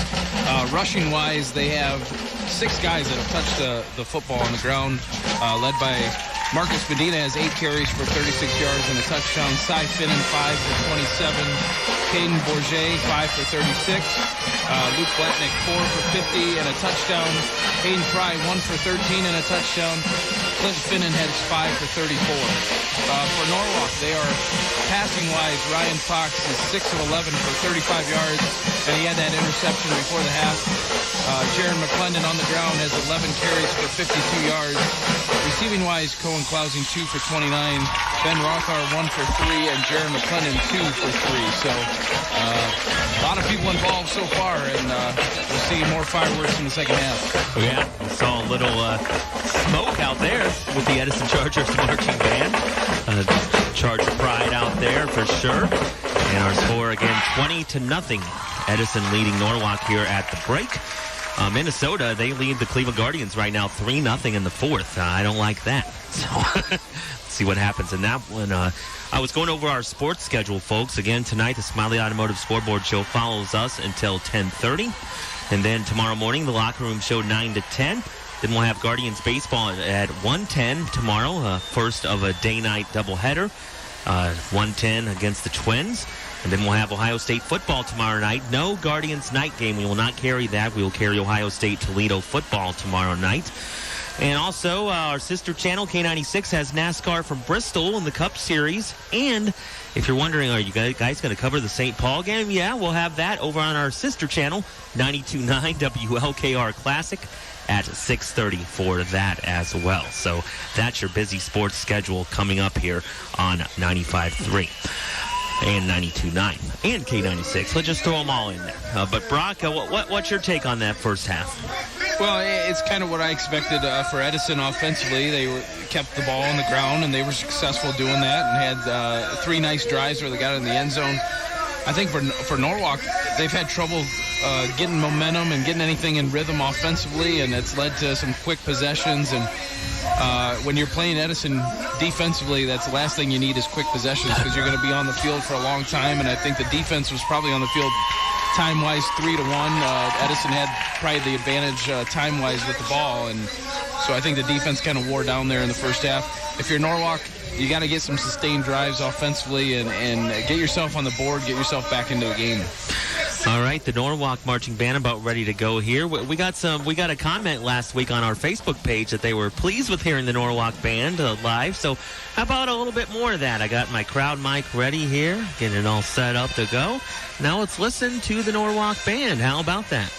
Rushing-wise, they have 6 guys that have touched the football on the ground, led by Marcus Medina has 8 carries for 36 yards and a touchdown. Cy Finnan, 5 for 27. Caden Bourget, 5 for 36. Luke Blatnick, 4 for 50 and a touchdown. Hayden Fry, 1 for 13 and a touchdown. Clint Finnan has 5 for 34. For Norwalk, they are passing-wise. Ryan Fox is 6 of 11 for 35 yards, and he had that interception before the half. Jaron McClendon on the ground has 11 carries for 52 yards. Receiving-wise, Cohen Clausing 2 for 29, Ben Rothar 1 for 3, and Jaron McClendon 2 for 3. So a lot of people involved so far, and we'll see more fireworks in the second half. Yeah, we saw a little smoke out there with the Edison Chargers marching band. Charger pride out there for sure. And our score again, 20-0. Edison leading Norwalk here at the break. Minnesota, they lead the Cleveland Guardians right now 3-0 in the fourth. I don't like that. So let's see what happens in that one. I was going over our sports schedule, folks. Again, tonight, the Smiley Automotive Scoreboard Show follows us until 10:30. And then tomorrow morning, the Locker Room Show 9 to 10. Then we'll have Guardians baseball at 1:10 tomorrow, first of a day-night doubleheader. 1:10 against the Twins. And then we'll have Ohio State football tomorrow night. No Guardians night game. We will not carry that. We will carry Ohio State Toledo football tomorrow night. And also, our sister channel, K96, has NASCAR from Bristol in the Cup Series. And if you're wondering, are you guys going to cover the St. Paul game? Yeah, we'll have that over on our sister channel, 92.9 WLKR Classic, at 6:30 for that as well. So that's your busy sports schedule coming up here on 95.3. And 92.9 and K96. Let's just throw them all in there. But Brock, what's your take on that first half? Well, it's kind of what I expected for Edison offensively. They kept the ball on the ground, and they were successful doing that and had 3 nice drives where they got in the end zone. I think for Norwalk, they've had trouble getting momentum and getting anything in rhythm offensively, and it's led to some quick possessions. And when you're playing Edison defensively, that's the last thing you need is quick possessions because you're going to be on the field for a long time. And I think the defense was probably on the field time-wise 3-1. Edison had probably the advantage time-wise with the ball. And so I think the defense kind of wore down there in the first half. If you're Norwalk, you got to get some sustained drives offensively and get yourself on the board, get yourself back into the game. All right, the Norwalk marching band about ready to go here. We got a comment last week on our Facebook page that they were pleased with hearing the Norwalk band live. So how about a little bit more of that? I got my crowd mic ready here, getting it all set up to go. Now let's listen to the Norwalk band. How about that?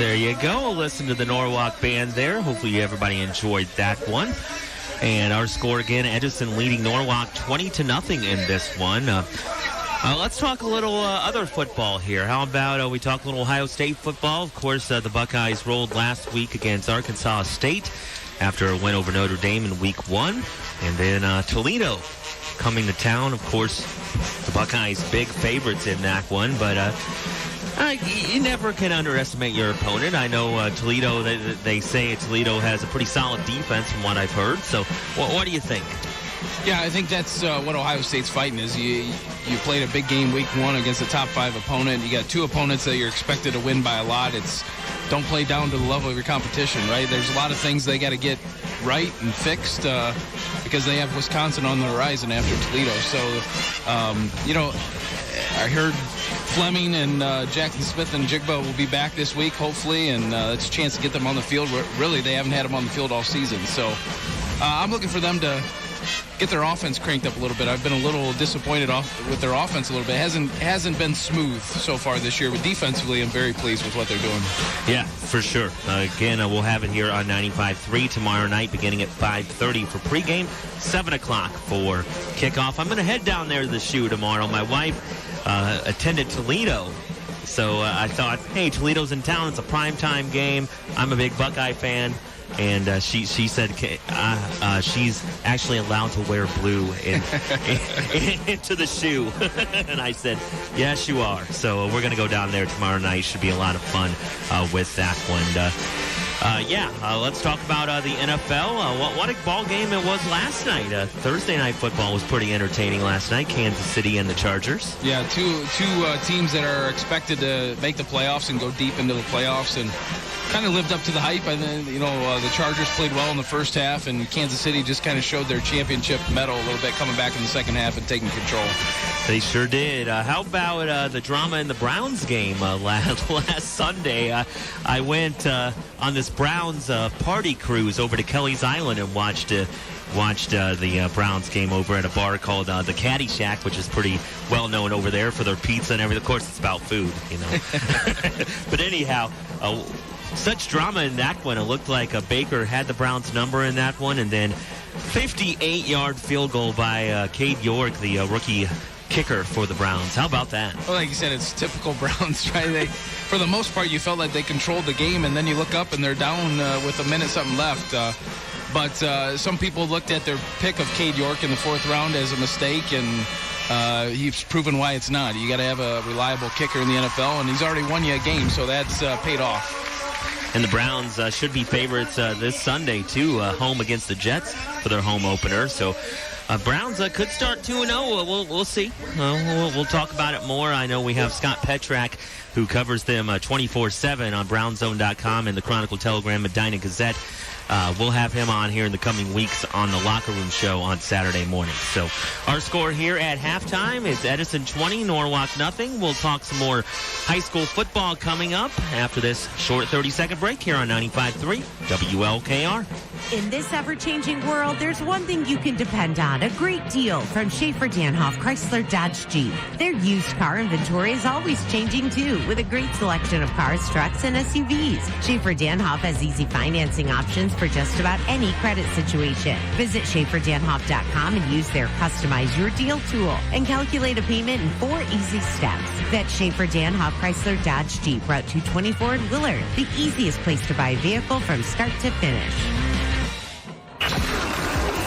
There you go. Listen to the Norwalk band there. Hopefully everybody enjoyed that one. And our score again, Edison leading Norwalk 20-0 in this one. Let's talk a little other football here. How about we talk a little Ohio State football? Of course, the Buckeyes rolled last week against Arkansas State after a win over Notre Dame in Week 1. And then Toledo coming to town. Of course, the Buckeyes big favorites in that one. But you never can underestimate your opponent. I know Toledo, they say Toledo has a pretty solid defense from what I've heard. So what do you think? Yeah, I think that's what Ohio State's fighting is. You played a big game Week 1 against a top 5 opponent. You got 2 opponents that you're expected to win by a lot. It's don't play down to the level of your competition, right? There's a lot of things they got to get right and fixed because they have Wisconsin on the horizon after Toledo. So, I heard Fleming and Jackson Smith and Jigba will be back this week, hopefully, and it's a chance to get them on the field. Really, they haven't had them on the field all season. So I'm looking for them to get their offense cranked up a little bit. I've been a little disappointed with their offense a little bit. It hasn't been smooth so far this year, but defensively I'm very pleased with what they're doing. Yeah, for sure. Again, we'll have it here on 95.3 tomorrow night beginning at 5:30 for pregame, 7 o'clock for kickoff. I'm going to head down there to the shoe tomorrow. My wife attended Toledo. So I thought, hey, Toledo's in town. It's a primetime game. I'm a big Buckeye fan. And she said she's actually allowed to wear blue into the shoe. And I said, yes, you are. So we're going to go down there tomorrow night. Should be a lot of fun with that one. Let's talk about the NFL. What a ball game it was last night. Thursday night football was pretty entertaining last night. Kansas City and the Chargers. Yeah, two teams that are expected to make the playoffs and go deep into the playoffs and kind of lived up to the hype. And then, the Chargers played well in the first half, and Kansas City just kind of showed their championship medal a little bit, coming back in the second half and taking control. They sure did. How about the drama in the Browns game last Sunday? I went on this Browns party cruise over to Kelly's Island and watched the Browns game over at a bar called the Caddy Shack, which is pretty well known over there for their pizza and everything. Of course, it's about food, But anyhow, such drama in that one. It looked like Baker had the Browns number in that one, and then 58-yard field goal by Cade York, the rookie kicker for the Browns. How about that? Well, like you said, it's typical Browns, right? For the most part, you felt like they controlled the game, and then you look up and they're down with a minute something left. But some people looked at their pick of Cade York in the 4th round as a mistake, and he's proven why it's not. You got to have a reliable kicker in the NFL, and he's already won you a game, so that's paid off. And the Browns should be favorites this Sunday, too, home against the Jets for their home opener. So Browns could start 2-0. We'll see. We'll talk about it more. I know we have Scott Petrak, who covers them 24/7 on BrownZone.com and the Chronicle Telegram, Medina Gazette. We'll have him on here in the coming weeks on the Locker Room Show on Saturday morning. So our score here at halftime is Edison 20, Norwalk nothing. We'll talk some more high school football coming up after this short 30-second break here on 95.3 WLKR. In this ever-changing world, there's one thing you can depend on, a great deal from Schaefer Danhoff Chrysler Dodge Jeep. Their used car inventory is always changing, too, with a great selection of cars, trucks, and SUVs. Schaefer Danhoff has easy financing options for just about any credit situation. Visit SchaeferDanhoff.com and use their Customize Your Deal tool and calculate a payment in 4 easy steps. That's Schaefer Danhoff Chrysler Dodge Jeep, Route 224 in Willard, the easiest place to buy a vehicle from start to finish.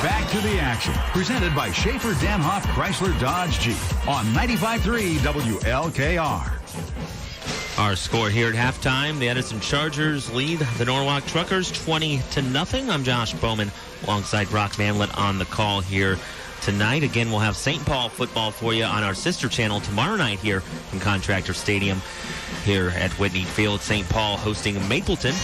Back to the action, presented by Schaefer Danhoff Chrysler Dodge Jeep on 95.3 WLKR. Our score here at halftime, the Edison Chargers lead the Norwalk Truckers 20-0. I'm Josh Bowman alongside Brock Manlett on the call here tonight. Again, we'll have St. Paul football for you on our sister channel tomorrow night here in Contractor Stadium here at Whitney Field. St. Paul hosting Mapleton.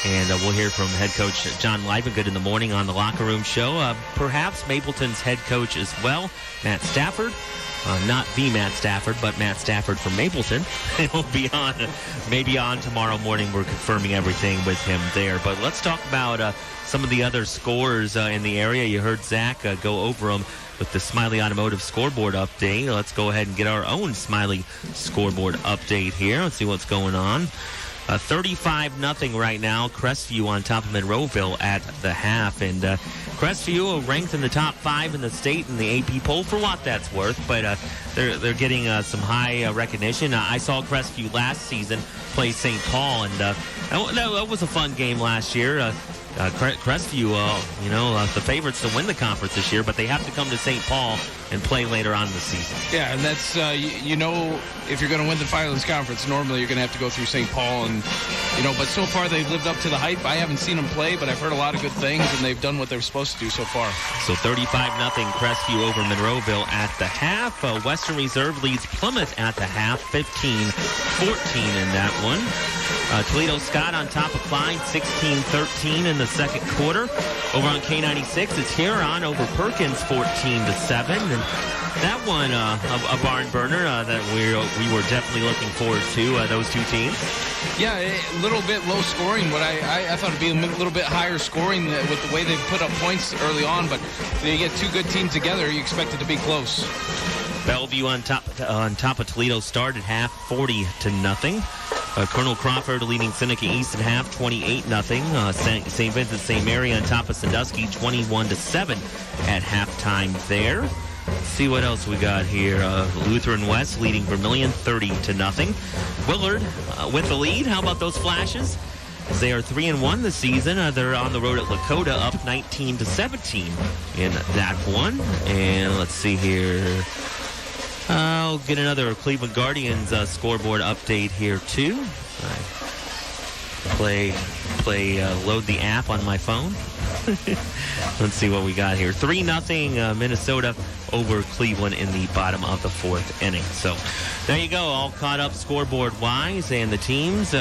And we'll hear from head coach John Livengood in the morning on the Locker Room Show. Perhaps Mapleton's head coach as well, Matt Stafford. Not the Matt Stafford, but Matt Stafford from Mapleton. He'll be on, maybe on tomorrow morning. We're confirming everything with him there. But let's talk about some of the other scores in the area. You heard Zach go over them with the Smiley Automotive scoreboard update. Let's go ahead and get our own Smiley scoreboard update here. Let's see what's going on. 35-0 right now. Crestview on top of Monroeville at the half. And Crestview ranked in the top 5 in the state in the AP poll for what that's worth. But they're getting some high recognition. I saw Crestview last season play St. Paul, and that was a fun game last year. Crestview, the favorites to win the conference this year, but they have to come to St. Paul and play later on in the season. Yeah, and that's, if you're going to win the Firelands Conference, normally you're going to have to go through St. Paul. And, but so far they've lived up to the hype. I haven't seen them play, but I've heard a lot of good things, and they've done what they're supposed to do so far. So 35-0 Crestview over Monroeville at the half. Western Reserve leads Plymouth at the half, 15-14 in that one. Toledo Scott on top of Clyde, 16-13 in the second quarter. Over on K96, it's Huron over Perkins, 14-7. And that one, a barn burner that we were definitely looking forward to, those two teams. Yeah, a little bit low scoring, but I thought it'd be a little bit higher scoring with the way they've put up points early on. But you get two good teams together, you expect it to be close. Bellevue on top of Toledo start at half, 40-0. Colonel Crawford leading Seneca East at half, 28-0. St. Vincent St. Mary on top of Sandusky, 21-7 at halftime there. Let's see what else we got here. Lutheran West leading Vermilion, 30-0. Willard with the lead. How about those flashes? They are 3-1 this season. They're on the road at Lakota, up 19-17 in that one. And let's see here. I'll get another Cleveland Guardians scoreboard update here too. Load the app on my phone. Let's see what we got here. 3-0 Minnesota over Cleveland in the bottom of the fourth inning. So there you go, all caught up scoreboard wise, and the teams.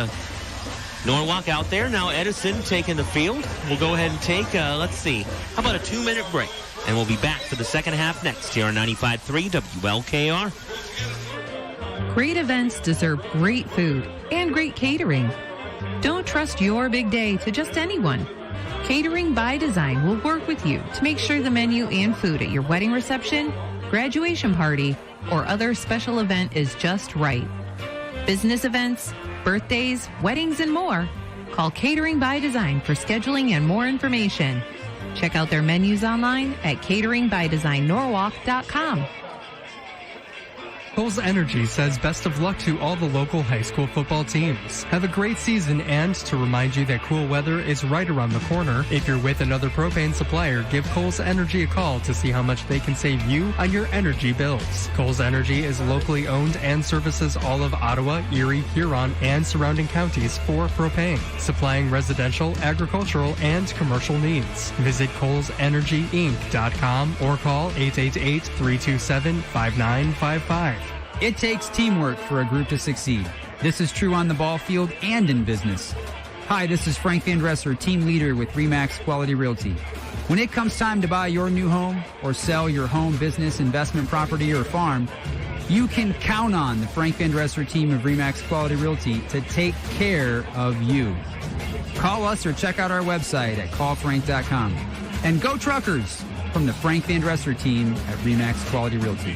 Norwalk out there. Now Edison taking the field. We'll go ahead and take, let's see, how about a 2-minute break? And we'll be back for the second half next here on 95.3 WLKR. Great events deserve great food and great catering. Don't trust your big day to just anyone. Catering by Design will work with you to make sure the menu and food at your wedding reception, graduation party, or other special event is just right. Business events, birthdays, weddings, and more. Call Catering by Design for scheduling and more information. Check out their menus online at cateringbydesign.norwalk.com. Kohl's Energy says best of luck to all the local high school football teams. Have a great season, and to remind you that cool weather is right around the corner, if you're with another propane supplier, give Kohl's Energy a call to see how much they can save you on your energy bills. Kohl's Energy is locally owned and services all of Ottawa, Erie, Huron, and surrounding counties for propane, supplying residential, agricultural, and commercial needs. Visit KohlsEnergyInc.com or call 888-327-5955. It takes teamwork for a group to succeed. This is true on the ball field and in business. Hi, this is Frank Van Dresser, team leader with RE/MAX Quality Realty. When it comes time to buy your new home or sell your home, business, investment property, or farm, you can count on the Frank Van Dresser team of RE/MAX Quality Realty to take care of you. Call us or check out our website at callfrank.com. And go Truckers from the Frank Van Dresser team at RE/MAX Quality Realty.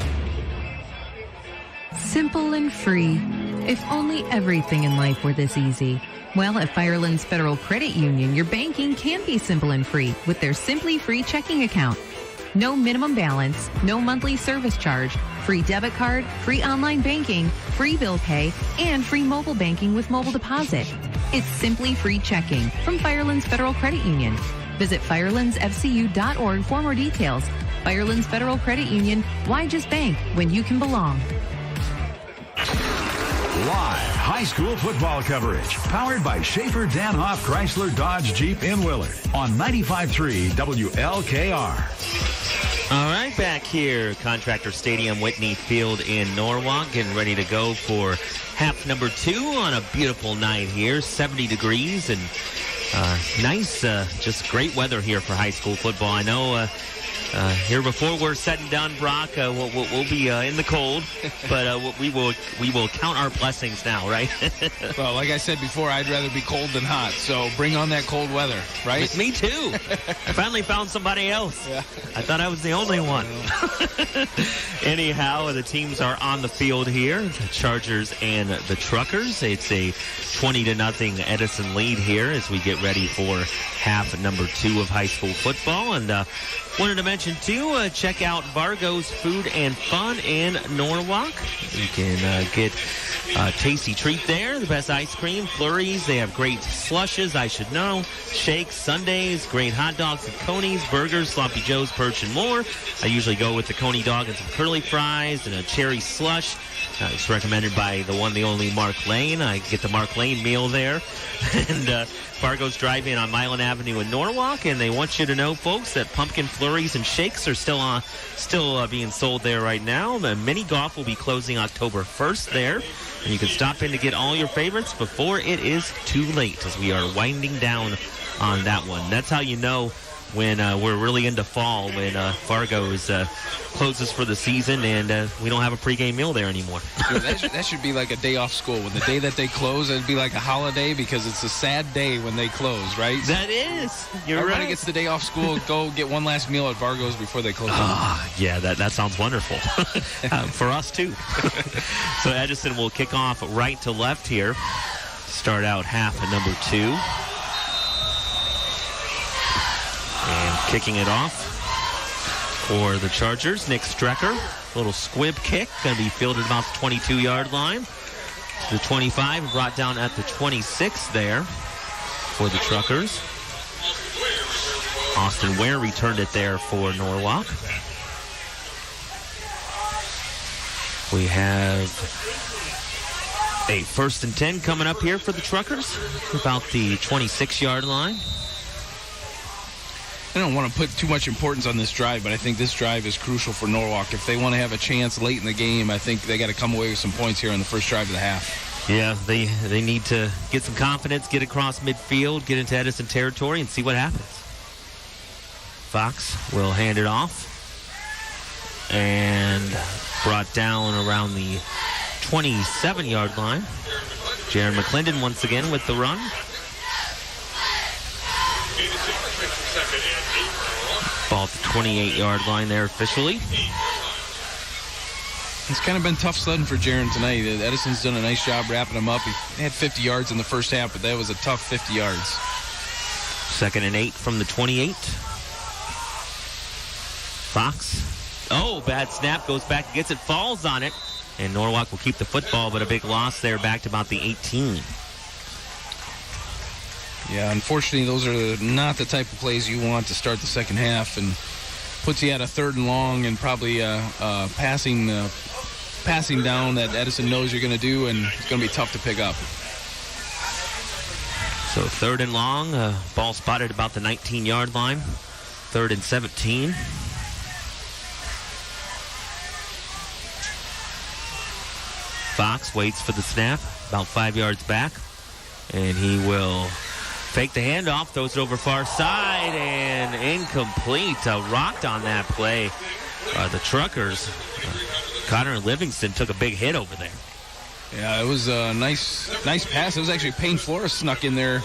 Simple and free. If only everything in life were this easy. Well, at Firelands Federal Credit Union, your banking can be simple and free with their Simply Free checking account. No minimum balance, no monthly service charge, free debit card, free online banking, free bill pay, and free mobile banking with mobile deposit. It's Simply Free checking from Firelands Federal Credit Union. Visit firelandsfcu.org for more details. Firelands Federal Credit Union, why just bank when you can belong? Live high school football coverage powered by Schaefer Danhoff Chrysler Dodge Jeep in Willard on 95.3 WLKR. All right, back here, Contractor Stadium, Whitney Field in Norwalk, getting ready to go for half number 2 on a beautiful night here, 70 degrees and nice, just great weather here for high school football. I know Here before we're said and done, Brock, we'll be in the cold, but we will count our blessings now, right? Well, like I said before, I'd rather be cold than hot, so bring on that cold weather, right? Me too. I finally found somebody else. Yeah. I thought I was the only one. Anyhow, the teams are on the field here, the Chargers and the Truckers. It's a 20-0 Edison lead here as we get ready for half number 2 of high school football. And wanted to mention, too, check out Vargo's Food and Fun in Norwalk. You can get a tasty treat there, the best ice cream, flurries. They have great slushes, I should know, shakes, sundaes, great hot dogs and conies, burgers, sloppy joes, perch, and more. I usually go with the coney dog and some curly fries and a cherry slush. It's recommended by the one, the only Mark Lane. I get the Mark Lane meal there. And Fargo's Drive-In on Milan Avenue in Norwalk. And they want you to know, folks, that pumpkin flurries and shakes are still being sold there right now. The mini golf will be closing October 1st there. And you can stop in to get all your favorites before it is too late, as we are winding down on that one. That's how you know when we're really into fall, when Fargo's closes for the season and we don't have a pregame meal there anymore. That should be like a day off school. When the day that they close, it'd be like a holiday because it's a sad day when they close, right? That is. You're Everybody right. gets the day off school, go get one last meal at Vargo's before they close. Yeah, that sounds wonderful. For us, too. So Edison will kick off right to left here. Start out half at number 2. And kicking it off for the Chargers, Nick Strecker. Little squib kick, going to be fielded about the 22-yard line. To the 25, brought down at the 26 there for the Truckers. Austin Ware returned it there for Norwalk. We have a 1st and 10 coming up here for the Truckers, about the 26-yard line. I don't want to put too much importance on this drive, but I think this drive is crucial for Norwalk. If they want to have a chance late in the game, I think they got to come away with some points here on the first drive of the half. Yeah, they need to get some confidence, get across midfield, get into Edison territory, and see what happens. Fox will hand it off. And brought down around the 27-yard line. Jaron McClendon once again with the run. Ball at the 28-yard line there officially. It's kind of been tough sledding for Jaron tonight. Edison's done a nice job wrapping him up. He had 50 yards in the first half, but that was a tough 50 yards. 2nd and 8 from the 28. Fox. Oh, bad snap. Goes back, gets it, falls on it. And Norwalk will keep the football, but a big loss there back to about the 18. Yeah, unfortunately, those are not the type of plays you want to start the second half, and puts you at a 3rd and long and probably passing down that Edison knows you're going to do, and it's going to be tough to pick up. So 3rd and long, ball spotted about the 19-yard line. 3rd and 17. Fox waits for the snap, about 5 yards back, and he will fake the handoff, throws it over far side, and incomplete. Rocked on that play. The Truckers, Connor Livingston took a big hit over there. Yeah, it was a nice pass. It was actually Payne Flores snuck in there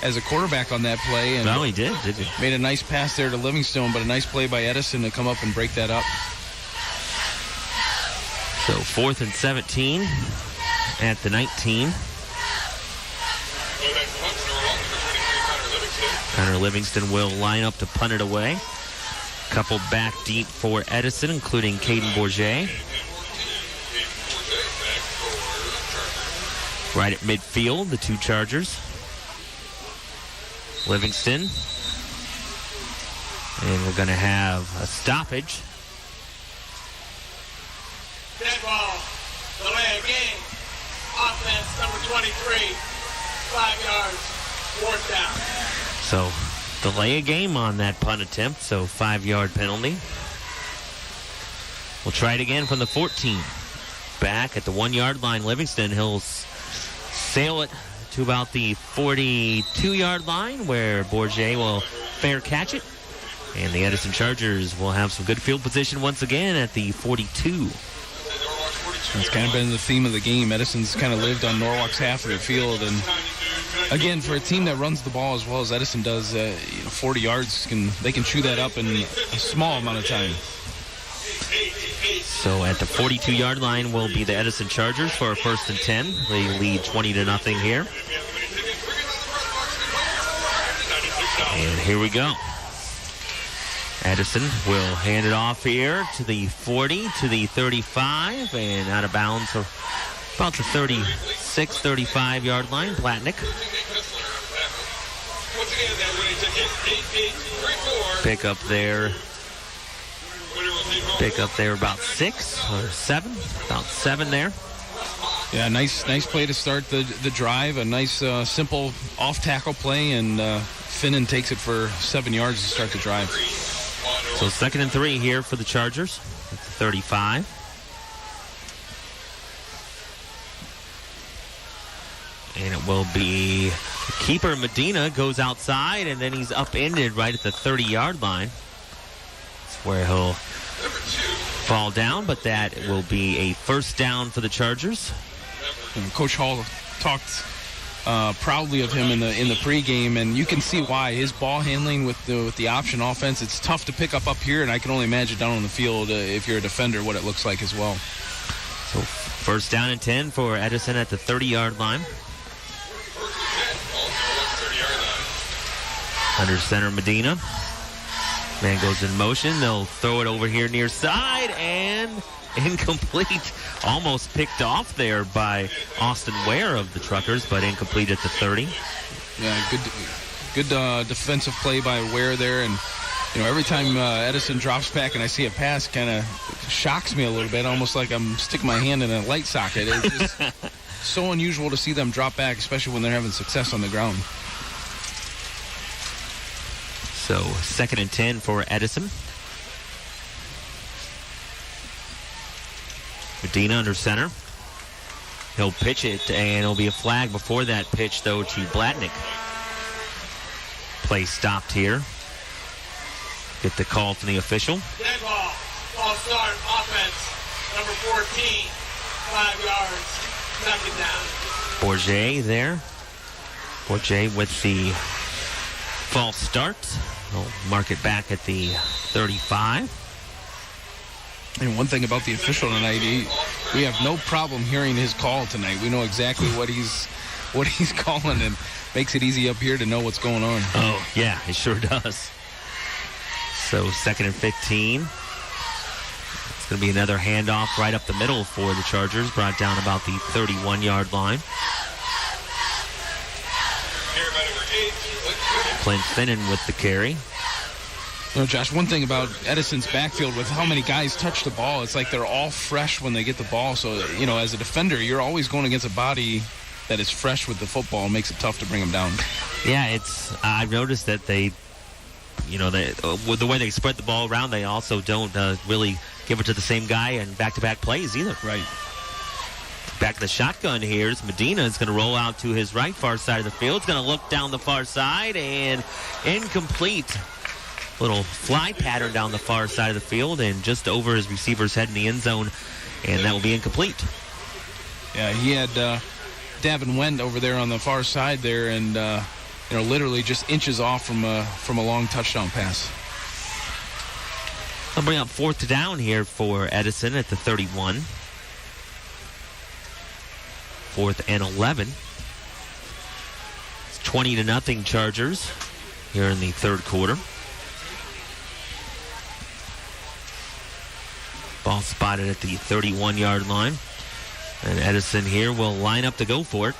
as a quarterback on that play. And no, he did he? Made a nice pass there to Livingstone, but a nice play by Edison to come up and break that up. So 4th and 17 at the 19. Connor Livingston will line up to punt it away. Couple back deep for Edison, including Caden Bourget. Right at midfield, the 2 Chargers. Livingston. And we're going to have a stoppage. Dead ball. Delay of game. Offense number 23. 5 yards. 4th down. So, delay a game on that punt attempt, so 5-yard penalty. We'll try it again from the 14. Back at the 1-yard line, Livingston. He'll sail it to about the 42-yard line, where Bourget will fair catch it. And the Edison Chargers will have some good field position once again at the 42. It's kind of been the theme of the game. Edison's kind of lived on Norwalk's half of the field. And, again, for a team that runs the ball as well as Edison does, 40 yards, they can chew that up in a small amount of time. So at the 42-yard line will be the Edison Chargers for a 1st and 10. They lead 20-0 here. And here we go. Edison will hand it off here to the 40, to the 35, and out of bounds so about the 36, 35-yard line. Blatnick. Pick up there about 6 or 7, about 7 there. Yeah, nice play to start the drive. A nice, simple off-tackle play, and Finnan takes it for 7 yards to start the drive. So 2nd and 3 here for the Chargers at the 35. And it will be keeper Medina goes outside, and then he's upended right at the 30-yard line. That's where he'll fall down, but that will be a 1st down for the Chargers. And Coach Hall talked proudly of him in the pregame, and you can see why. His ball handling with the option offense, it's tough to pick up here, and I can only imagine down on the field if you're a defender what it looks like as well. So 1st down and 10 for Edison at the 30-yard line. Under center Medina. Man goes in motion. They'll throw it over here near side, and incomplete. Almost picked off there by Austin Ware of the Truckers, but incomplete at the 30. Yeah, good defensive play by Ware there. And, every time Edison drops back and I see a pass, kind of shocks me a little bit, almost like I'm sticking my hand in a light socket. It's just so unusual to see them drop back, especially when they're having success on the ground. So 2nd and 10 for Edison. Medina under center. He'll pitch it, and it'll be a flag before that pitch, though, to Blatnick. Play stopped here. Get the call from the official. Dead ball. Ball start. Offense. Number 14. 5 yards. 2nd down. Bourget there. Bourget with the false start. We'll mark it back at the 35. And one thing about the official tonight, we have no problem hearing his call tonight. We know exactly what he's calling, and makes it easy up here to know what's going on. Oh, yeah, it sure does. So 2nd and 15. It's going to be another handoff right up the middle for the Chargers, brought down about the 31-yard line. Clint Finnan with the carry. Josh, one thing about Edison's backfield with how many guys touch the ball, it's like they're all fresh when they get the ball. So, as a defender, you're always going against a body that is fresh with the football. It makes it tough to bring them down. Yeah, I've noticed that they, with the way they spread the ball around, they also don't really give it to the same guy in back-to-back plays either. Right. Back to the shotgun here is Medina. Is going to roll out to his right, far side of the field. It's going to look down the far side, and incomplete. Little fly pattern down the far side of the field and just over his receiver's head in the end zone, and that will be incomplete. Yeah, he had Davin Wendt over there on the far side there, and literally just inches off from a long touchdown pass. I'll bring up 4th down here for Edison at the 31. 4th and 11. It's 20-0 Chargers here in the 3rd quarter. Ball spotted at the 31-yard line. And Edison here will line up to go for it.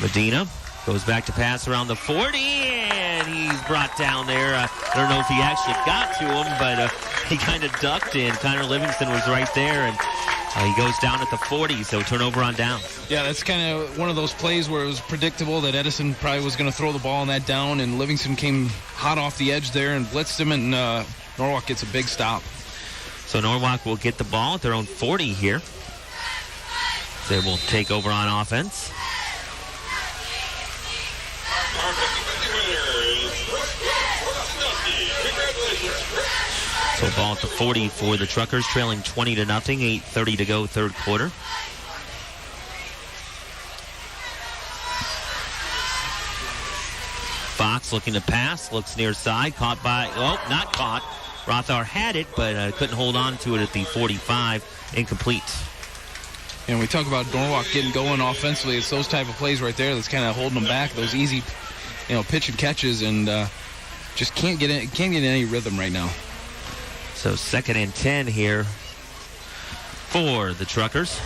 Medina goes back to pass around the 40, and he's brought down there. I don't know if he actually got to him, but he kind of ducked in. Connor Livingston was right there, and he goes down at the 40, so turnover on down. Yeah, that's kind of one of those plays where it was predictable that Edison probably was going to throw the ball on that down, and Livingston came hot off the edge there and blitzed him, and Norwalk gets a big stop. So Norwalk will get the ball at their own 40 here. They will take over on offense. So ball at the 40 for the Truckers, trailing 20-0, 8:30 to go, third quarter. Fox looking to pass, looks near side, caught by, not caught. Rothar had it, but couldn't hold on to it at the 45, incomplete. And we talk about Norwalk getting going offensively. It's those type of plays right there that's kind of holding them back. Those easy, pitch and catches, and just can't get any rhythm right now. So 2nd and 10 here for the Truckers.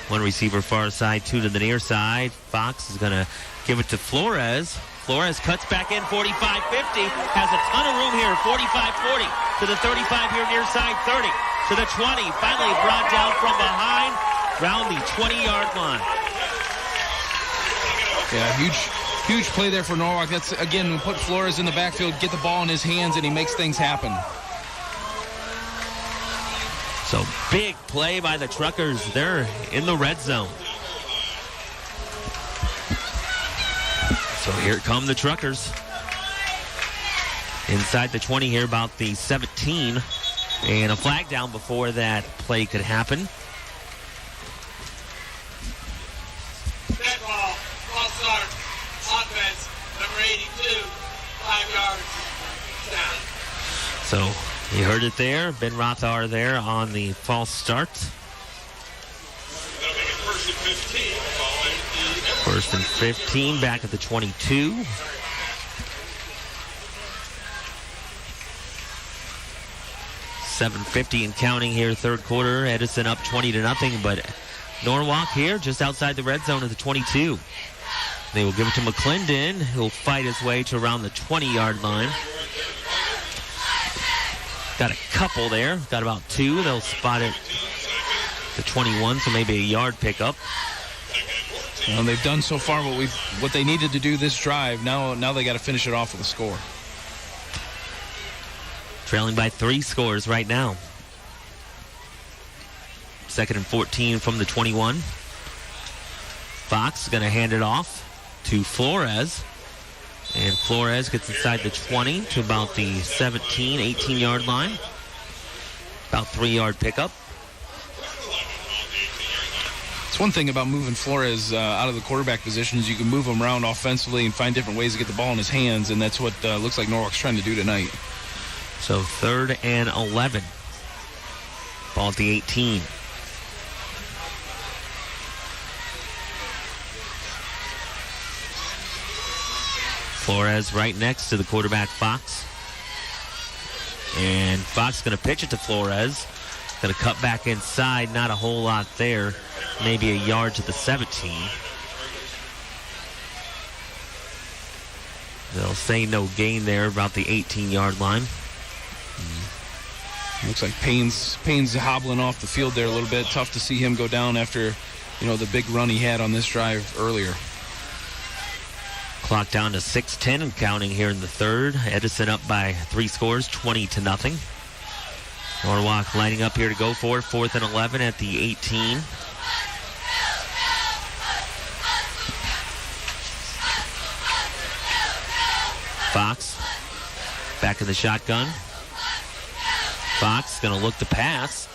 One receiver far side, 2 to the near side. Fox is going to give it to Flores. Flores cuts back in, 45-50. Has a ton of room here, 45-40. To the 35 here near side, 30. To the 20. Finally brought down from behind, round the 20-yard line. Yeah, huge play there for Norwalk. That's, again, we put Flores in the backfield, get the ball in his hands, and he makes things happen. So big play by the Truckers. They're in the red zone. So here come the Truckers. Inside the 20 here, about the 17. And a flag down before that play could happen. Dead ball, false start, offense, number 82, 5 yards, down. So you heard it there. Ben Rothar there on the false start. That'll make it 1st and 15. 1st and 15, back at the 22. $7:50 and counting here, third quarter. Edison up 20-0, but Norwalk here just outside the red zone at the 22. They will give it to McClendon, who'll fight his way to around the 20-yard line. Got a couple there, got about 2. They'll spot it the 21, so maybe a yard pickup. Well, they've done so far what they needed to do this drive. Now they got to finish it off with a score. Trailing by 3 scores right now. 2nd and 14 from the 21. Fox is going to hand it off to Flores. And Flores gets inside the 20 to about the 17, 18-yard line. About 3-yard pickup. It's one thing about moving Flores out of the quarterback position is you can move him around offensively and find different ways to get the ball in his hands, and that's what looks like Norwalk's trying to do tonight. So 3rd and 11. Ball at the 18. Flores right next to the quarterback, Fox. And Fox going to pitch it to Flores. Going to cut back inside. Not a whole lot there. Maybe a yard to the 17. They'll say no gain there, about the 18-yard line. Looks like Payne's hobbling off the field there a little bit. Tough to see him go down after, the big run he had on this drive earlier. Clock down to 6:10 and counting here in the third. Edison up by 3 scores, 20-0. Norwalk lining up here to go for it. 4th and 11 at the 18. Fox back in the shotgun. Fox going to look to pass,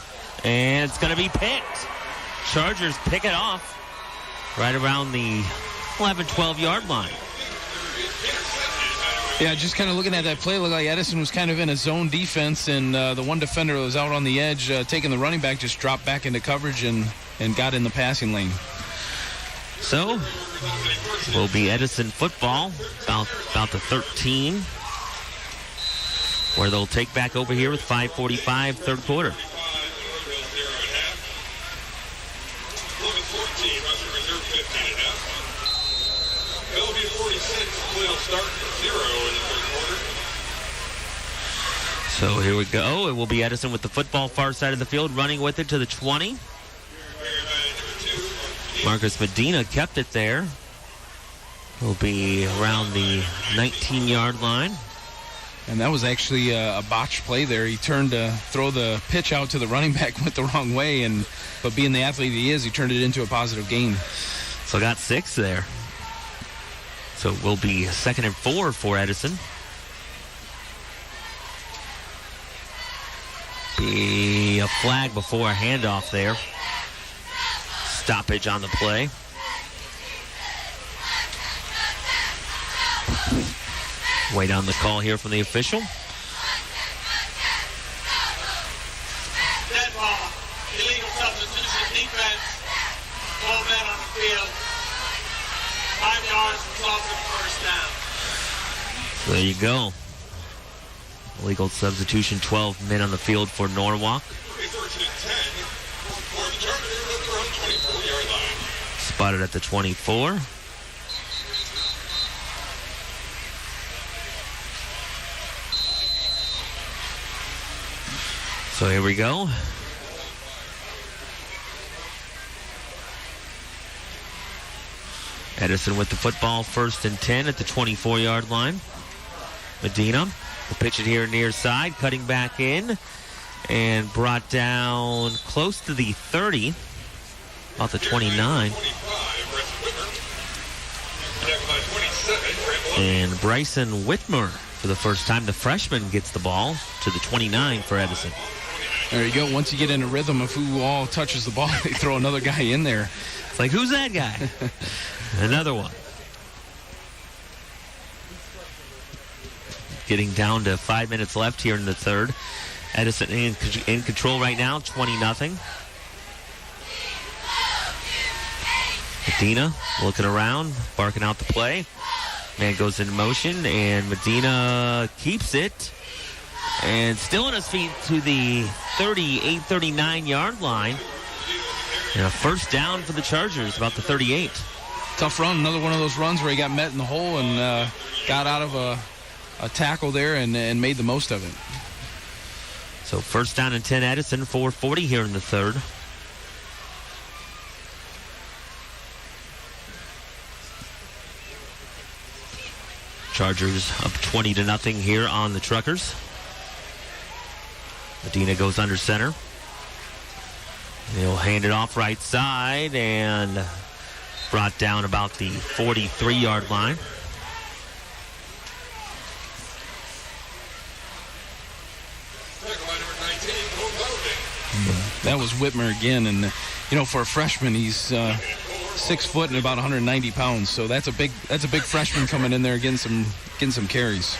and it's going to be picked. Chargers pick it off right around the 11, 12-yard line. Yeah, just kind of looking at that play, looked like Edison was kind of in a zone defense, and the one defender that was out on the edge taking the running back just dropped back into coverage and got in the passing lane. So, will be Edison football, about the 13, where they'll take back over here with 5:45, third quarter. Bellevue 46, will start 0 in the third quarter. So here we go. It will be Edison with the football far side of the field, running with it to the 20. Marcus Medina kept it there. He'll be around the 19-yard line. And that was actually a botched play there. He turned to throw the pitch out to the running back, went the wrong way, but being the athlete he is, he turned it into a positive gain. So got 6 there. So it will be 2nd and 4 for Edison. Be a flag before a handoff there. Stoppage on the play. Wait on the call here from the official. Dead ball. Illegal substitution defense. 12 men on the field. 5 yards resulting in first down. So there you go. Illegal substitution, 12 men on the field for Norwalk. Spotted at the 24. So here we go. Edison with the football, 1st and 10 at the 24-yard line. Medina will pitch it here near side, cutting back in, and brought down close to the 30, about the 29. And Bryson Whitmer, for the first time, the freshman, gets the ball to the 29 for Edison. There you go. Once you get in a rhythm of who all touches the ball, they throw another guy in there. It's like, who's that guy? Another one. Getting down to 5 minutes left here in the third. Edison in control right now, 20-0. Medina looking around, barking out the play. Man goes into motion, and Medina keeps it. And still on his feet to the 38-39-yard line. And a first down for the Chargers, about the 38. Tough run, another one of those runs where he got met in the hole and got out of a tackle there and made the most of it. So first down and 10 Edison, 4:40 here in the third. Chargers up 20-0 here on the Truckers. Medina goes under center. He'll hand it off right side and brought down about the 43-yard line. That was Whitmer again, and for a freshman, he's 6 foot and about 190 pounds. So that's a big freshman coming in there getting some carries.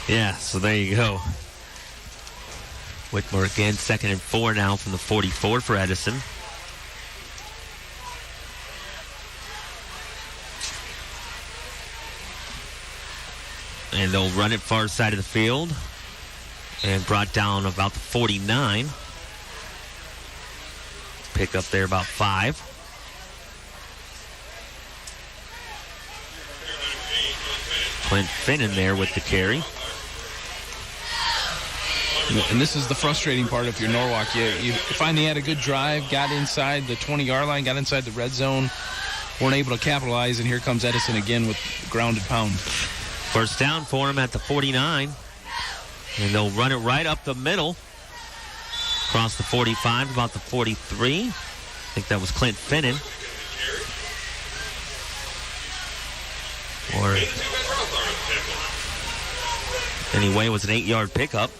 Yeah, so there you go. Whitmer again, 2nd and 4 now from the 44 for Edison. And they'll run it far side of the field. And brought down about the 49. Pick up there about 5. Clint Finnan there with the carry. And this is the frustrating part if you're Norwalk. You finally had a good drive, got inside the 20-yard line, got inside the red zone, weren't able to capitalize, and here comes Edison again with grounded pound. First down for him at the 49. And they'll run it right up the middle. Across the 45, about the 43. I think that was Clint Finnan. Or anyway, it was an 8-yard pickup.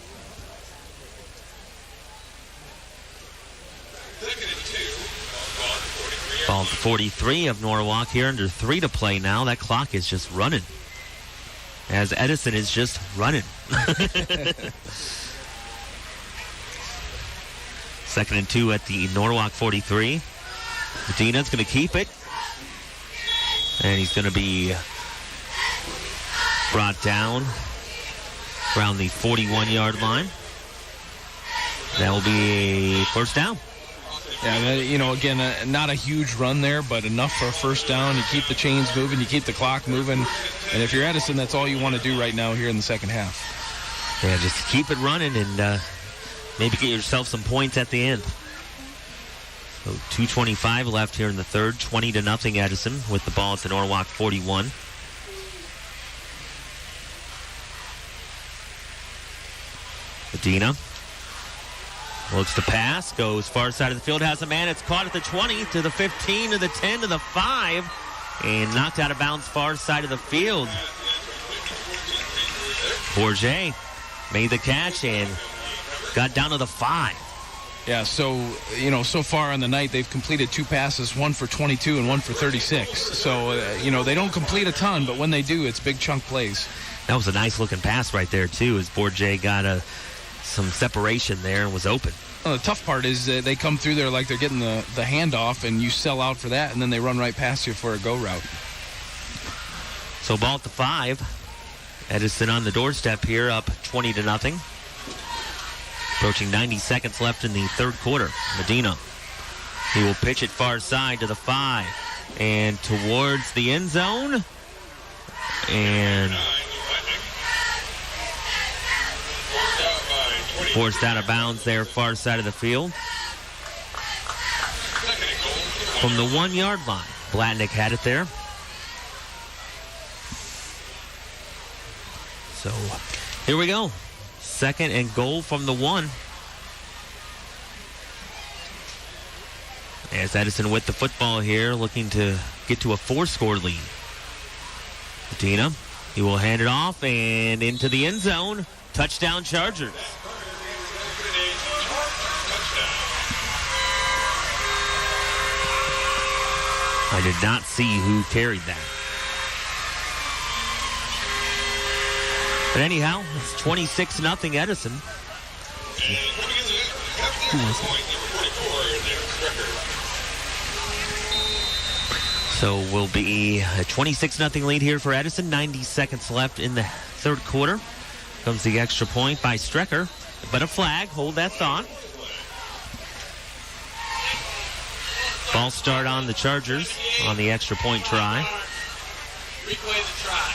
Ball 43 of Norwalk here, under 3 to play now. That clock is just running. As Edison is just running. 2nd and 2 at the Norwalk 43. Medina's going to keep it. And he's going to be brought down around the 41-yard line. That will be a first down. Yeah, again, not a huge run there, but enough for a first down. You keep the chains moving, you keep the clock moving. And if you're Edison, that's all you want to do right now here in the second half. Yeah, just keep it running and maybe get yourself some points at the end. So 2:25 left here in the third. 20-0 Edison with the ball at the Norwalk 41. Medina looks to pass, goes far side of the field, has a man. It's caught at the 20, to the 15, to the 10, to the 5, and knocked out of bounds far side of the field. Bourget made the catch and got down to the 5. Yeah, so, so far on the night, they've completed 2 passes, one for 22 and one for 36. So, they don't complete a ton, but when they do, it's big chunk plays. That was a nice-looking pass right there, too, as Bourget got some separation there and was open. Well, the tough part is they come through there like they're getting the handoff, and you sell out for that, and then they run right past you for a go route. So ball at the 5. Edison on the doorstep here, up 20-0. Approaching 90 seconds left in the third quarter. Medina. He will pitch it far side to the 5. And towards the end zone. And forced out of bounds there, far side of the field. From the 1-yard line. Blatnick had it there. So here we go. 2nd and goal from the 1. As Edison with the football here, looking to get to a 4-score lead. Medina, he will hand it off and into the end zone. Touchdown Chargers. I did not see who carried that. But anyhow, it's 26-0 Edison. So will be a 26-0 lead here for Edison. 90 seconds left in the third quarter. Comes the extra point by Strecker. But a flag. Hold that thought. Ball start on the Chargers on the extra point try. Replay the try.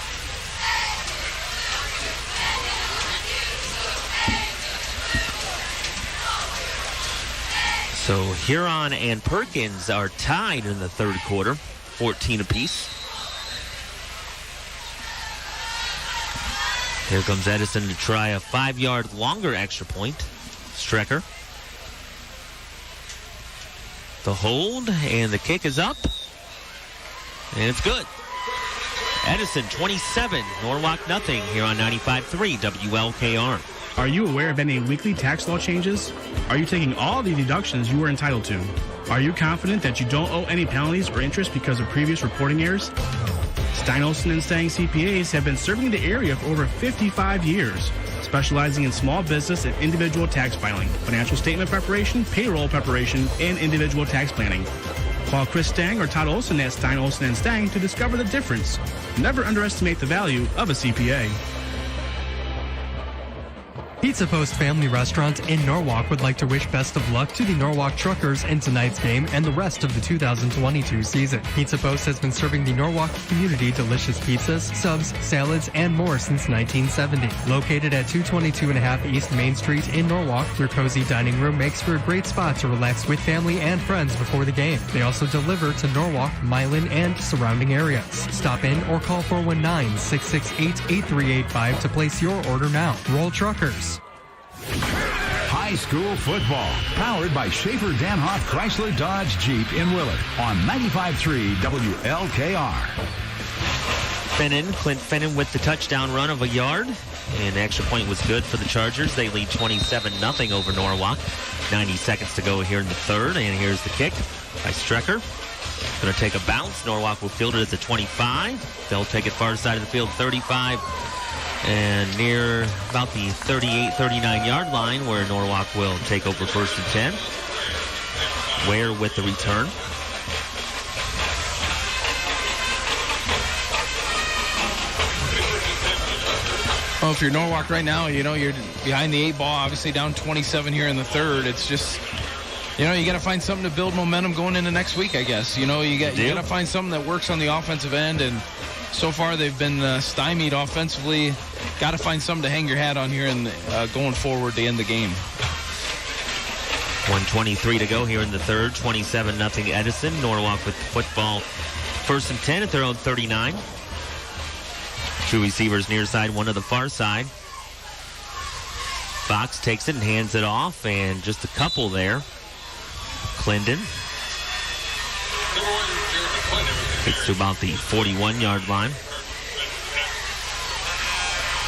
So Huron and Perkins are tied in the third quarter, 14 apiece. Here comes Edison to try a 5-yard longer extra point. Strecker. The hold, and the kick is up. And it's good. Edison 27, Norwalk nothing here on 95.3 WLKR. Are you aware of any weekly tax law changes? Are you taking all the deductions you are entitled to? Are you confident that you don't owe any penalties or interest because of previous reporting errors? Stein, Olson & Stang CPAs have been serving the area for over 55 years, specializing in small business and individual tax filing, financial statement preparation, payroll preparation, and individual tax planning. Call Chris Stang or Todd Olson at Stein, Olson & Stang to discover the difference. Never underestimate the value of a CPA. Pizza Post Family Restaurant in Norwalk would like to wish best of luck to the Norwalk Truckers in tonight's game and the rest of the 2022 season. Pizza Post has been serving the Norwalk community delicious pizzas, subs, salads, and more since 1970. Located at 222.5 East Main Street in Norwalk, their cozy dining room makes for a great spot to relax with family and friends before the game. They also deliver to Norwalk, Milan, and surrounding areas. Stop in or call 419-668-8385 to place your order now. Roll Truckers. High school football, powered by Schaefer Danhoff Chrysler Dodge Jeep in Willard on 95.3 WLKR. Clint Finnan with the touchdown run of a yard. And the extra point was good for the Chargers. They lead 27-0 over Norwalk. 90 seconds to go here in the third. And here's the kick by Strecker. Going to take a bounce. Norwalk will field it at the 25. They'll take it far side of the field, 35. And near about the 38-39 yard line where Norwalk will take over 1st and 10. Ware with the return. Well, if you're Norwalk right now, you're behind the 8 ball, obviously down 27 here in the third. It's just, you got to find something to build momentum going into next week, I guess. You got to find something that works on the offensive end, and so far they've been stymied offensively. Got to find something to hang your hat on here and going forward to end the game. 1:23 to go here in the third. 27-0 Edison. Norwalk with the football. 1st and 10 at their own 39. Two receivers near side, one to the far side. Fox takes it and hands it off, and just a couple there. Clendon gets to about the 41-yard line.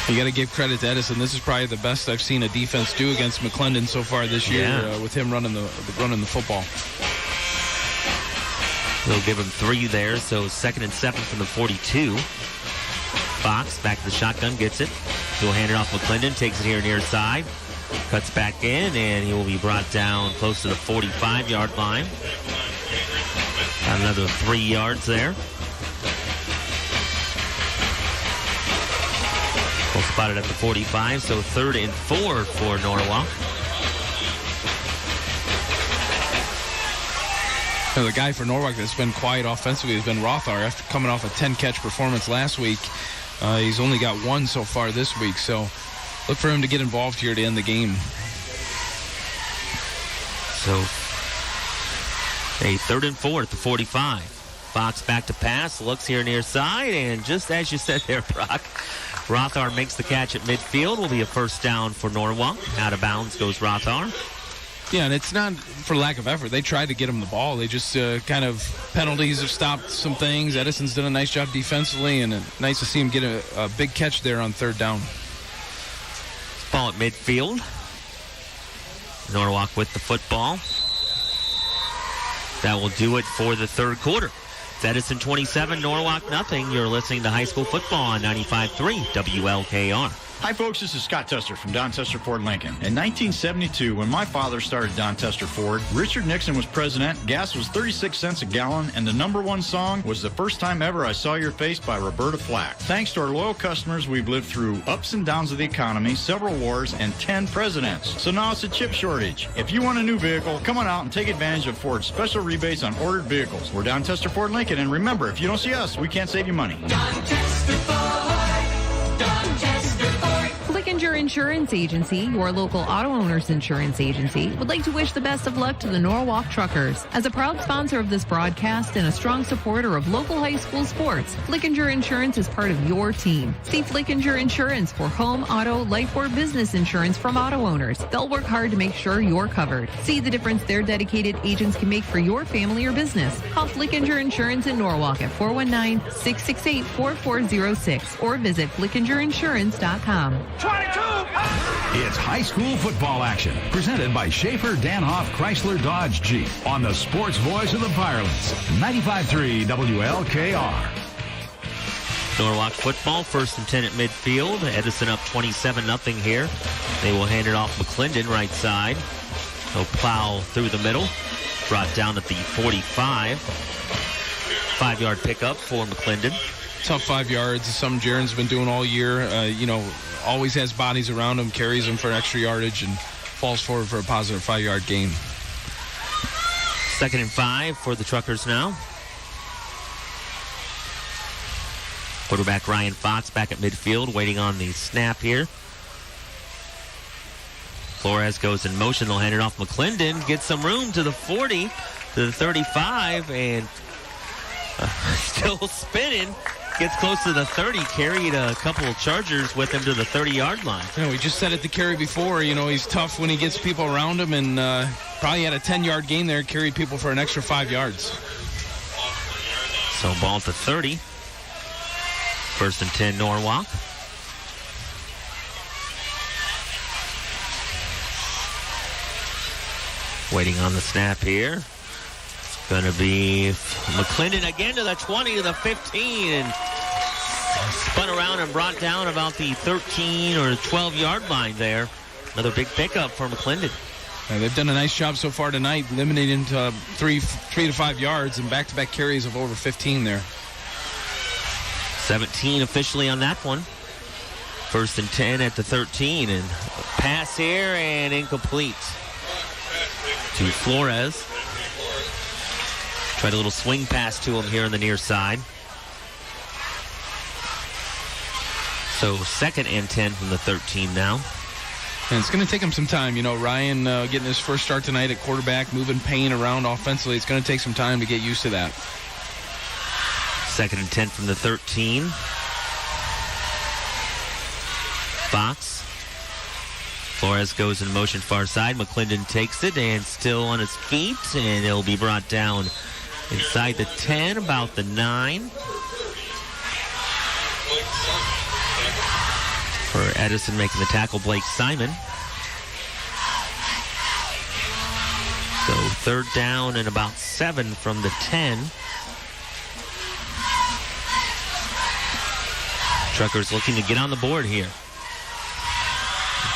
You got to give credit to Edison. This is probably the best I've seen a defense do against McClendon so far this year with him running the football. They'll give him 3 there, so 2nd and 7 from the 42. Fox back to the shotgun, gets it. He'll hand it off McClendon, takes it here near side. Cuts back in, and he will be brought down close to the 45-yard line. Got another 3 yards there. We'll spot it at the 45, so 3rd and 4 for Norwalk. The guy for Norwalk that's been quiet offensively has been Rothar. After coming off a 10-catch performance last week, he's only got 1 so far this week, so look for him to get involved here to end the game. So, a 3rd and 4 at the 45. Fox back to pass, looks here near side, and just as you said there, Brock, Rothar makes the catch at midfield. Will be a first down for Norwalk. Out of bounds goes Rothar. Yeah, and it's not for lack of effort. They tried to get him the ball. They just kind of penalties have stopped some things. Edison's done a nice job defensively, and nice to see him get a big catch there on 3rd down. Ball at midfield. Norwalk with the football. That will do it for the 3rd quarter. It's Edison 27, Norwalk nothing. You're listening to high school football on 95.3 WLKR. Hi, folks. This is Scott Tester from Don Tester Ford Lincoln. In 1972, when my father started Don Tester Ford, Richard Nixon was president, gas was 36 cents a gallon, and the #1 song was The First Time Ever I Saw Your Face by Roberta Flack. Thanks to our loyal customers, we've lived through ups and downs of the economy, several wars, and 10 presidents. So now it's a chip shortage. If you want a new vehicle, come on out and take advantage of Ford's special rebates on ordered vehicles. We're Don Tester Ford Lincoln, and remember, if you don't see us, we can't save you money. Don Tester Ford. Don Tester Ford. Flickinger Insurance Agency, your local auto owners insurance agency, would like to wish the best of luck to the Norwalk Truckers. As a proud sponsor of this broadcast and a strong supporter of local high school sports, Flickinger Insurance is part of your team. See Flickinger Insurance for home, auto, life, or business insurance from auto owners. They'll work hard to make sure you're covered. See the difference their dedicated agents can make for your family or business. Call Flickinger Insurance in Norwalk at 419-668-4406 or visit flickingerinsurance.com. It's high school football action, presented by Schaefer Danhoff Chrysler Dodge Jeep on the sports voice of the Firelands, 95.3 WLKR. Norwalk football, 1st and 10 at midfield. Edison up 27-0 here. They will hand it off McClendon right side. He'll plow through the middle. Brought down at the 45. 5-yard pickup for McClendon. Tough 5 yards. Something Jaron's been doing all year. Always has bodies around him, carries him for extra yardage, and falls forward for a positive 5-yard gain. 2nd and 5 for the Truckers now. Quarterback Ryan Fox back at midfield, waiting on the snap here. Flores goes in motion. They'll hand it off McClendon. Gets some room to the 40, to the 35, and still spinning. Gets close to the 30, carried a couple of Chargers with him to the 30-yard line. We just said it to Carey before. He's tough when he gets people around him, and probably had a 10-yard gain there, carried people for an extra 5 yards. So ball at the 30. 1st and 10, Norwalk. Waiting on the snap here. Going to be McClendon again to the 20, to the 15, and spun around and brought down about the 13 or 12-yard line there. Another big pickup for McClendon. They've done a nice job so far tonight, limiting into 3 to 5 yards and back-to-back carries of over 15 there. 17 officially on that one. 1st and 10 at the 13, and pass here and incomplete to Flores. Tried a little swing pass to him here on the near side. So 2nd and 10 from the 13 now. And it's going to take him some time. Ryan getting his first start tonight at quarterback, moving Payne around offensively. It's going to take some time to get used to that. 2nd and 10 from the 13. Fox. Flores goes in motion far side. McClendon takes it and still on his feet, and it'll be brought down inside the 10, about the 9. For Edison making the tackle, Blake Simon. So 3rd down and about 7 from the 10. Truckers looking to get on the board here.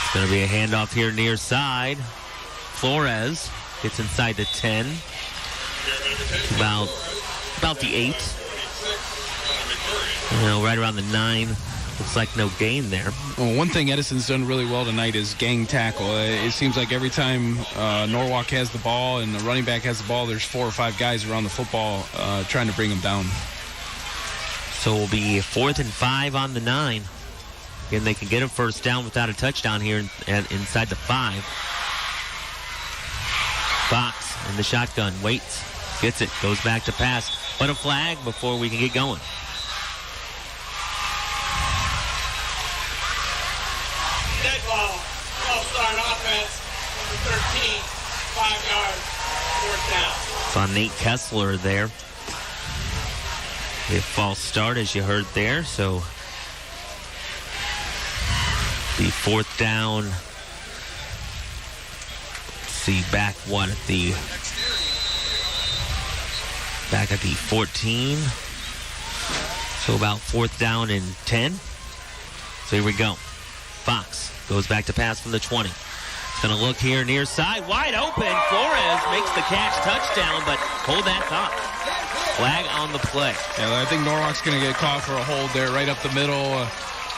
It's going to be a handoff here near side. Flores gets inside the 10. About the 8. Right around the 9. Looks like no gain there. Well, one thing Edison's done really well tonight is gang tackle. It seems like every time Norwalk has the ball and the running back has the ball, there's 4 or 5 guys around the football trying to bring him down. So it will be 4th and 5 on the 9. Again, they can get a first down without a touchdown here inside the 5. Fox in the shotgun, waits, gets it, goes back to pass, but a flag before we can get going. Dead ball. False start offense. Number 13. 5 yards. 4th down. It's on Nate Kessler there. A false start, as you heard there. So the 4th down. Let's see, back at the 14. So about 4th down and 10. So here we go. Fox goes back to pass from the 20. It's going to look here near side. Wide open. Flores makes the catch, touchdown, but hold that thought. Flag on the play. Yeah, I think Norwalk's going to get caught for a hold there right up the middle.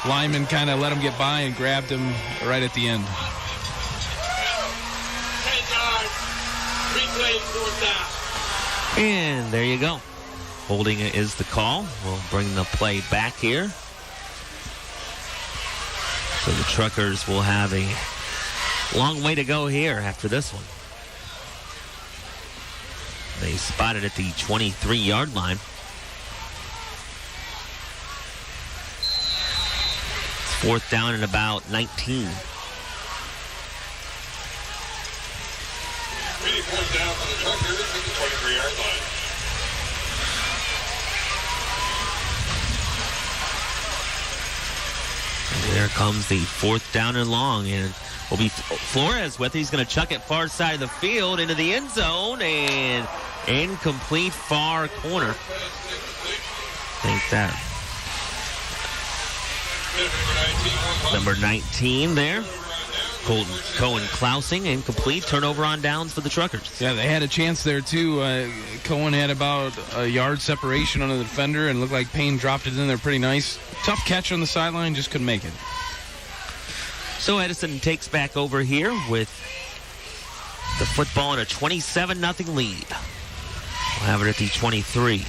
Lyman kind of let him get by and grabbed him right at the end. 10 yards. Replay, 4th down. And there you go. Holding is the call. We'll bring the play back here. So the Truckers will have a long way to go here after this one. They spotted at the 23-yard line. It's 4th down and about 19. Really 4th down for the Truckers at the 23-yard line. There comes the 4th down and long, and will be Flores with it. He's going to chuck it far side of the field into the end zone, and incomplete far corner. Think that. Number 19 there. Colton Cohen-Klausing, incomplete. Turnover on downs for the Truckers. Yeah, they had a chance there, too. Cohen had about a yard separation on the defender, and looked like Payne dropped it in there pretty nice. Tough catch on the sideline, just couldn't make it. So Edison takes back over here with the football in a 27-0 lead. We'll have it at the 23.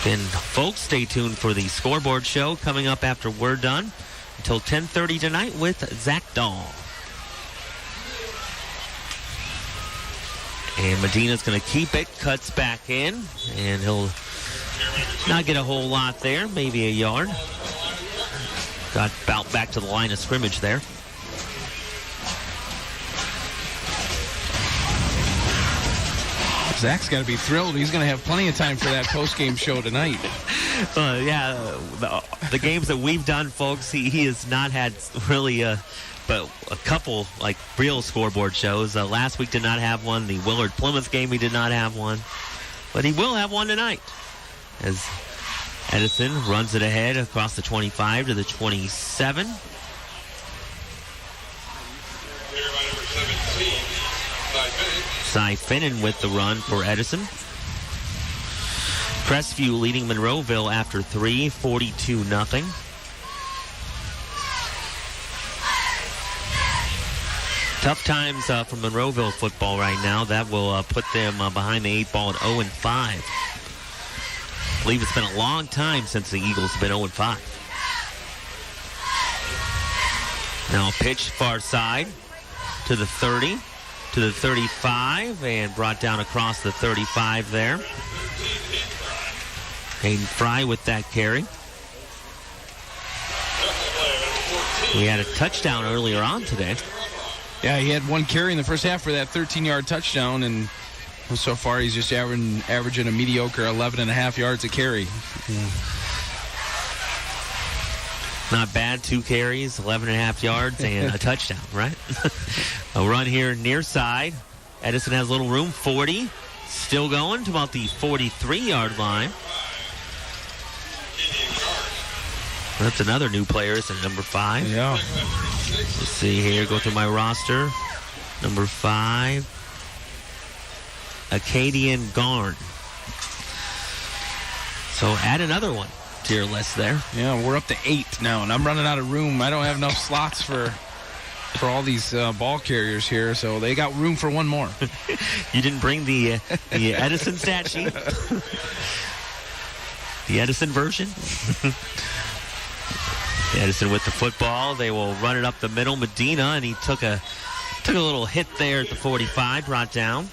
And folks, stay tuned for the scoreboard show coming up after we're done until 10:30 tonight with Zach Dahl. And Medina's going to keep it, cuts back in, and he'll not get a whole lot there, maybe a yard. Got about back to the line of scrimmage there. Zach's got to be thrilled. He's going to have plenty of time for that post-game show tonight. Yeah, the games that we've done, folks, he has not had really but a couple like real scoreboard shows. Last week did not have one. The Willard Plymouth game, he did not have one. But he will have one tonight as Edison runs it ahead across the 25 to the 27. Cy Finnan with the run for Edison. Crestview leading Monroeville after 3, 42-0. Tough times for Monroeville football right now. That will put them behind the 8 ball at 0-5. I believe it's been a long time since the Eagles have been 0-5. Now a pitch far side to the 30. To the 35 and brought down across the 35 there. Hayden Fry with that carry. We had a touchdown earlier on today. Yeah, he had one carry in the first half for that 13-yard touchdown, and So far, he's just averaging a mediocre 11.5 yards a carry. Not bad, 2 carries, 11.5 yards, and a touchdown, right? A run here near side. Edison has a little room, 40. Still going to about the 43-yard line. That's another new player, isn't it? Number 5. Yeah. Let's see here, go through my roster. Number 5, Acadian Garn. So add another one to your list there. Yeah, we're up to 8 now, and I'm running out of room. I don't have enough slots for all these ball carriers here, so they got room for one more. You didn't bring the Edison stat sheet? The Edison version? Edison with the football. They will run it up the middle. Medina, and he took a little hit there at the 45, brought down.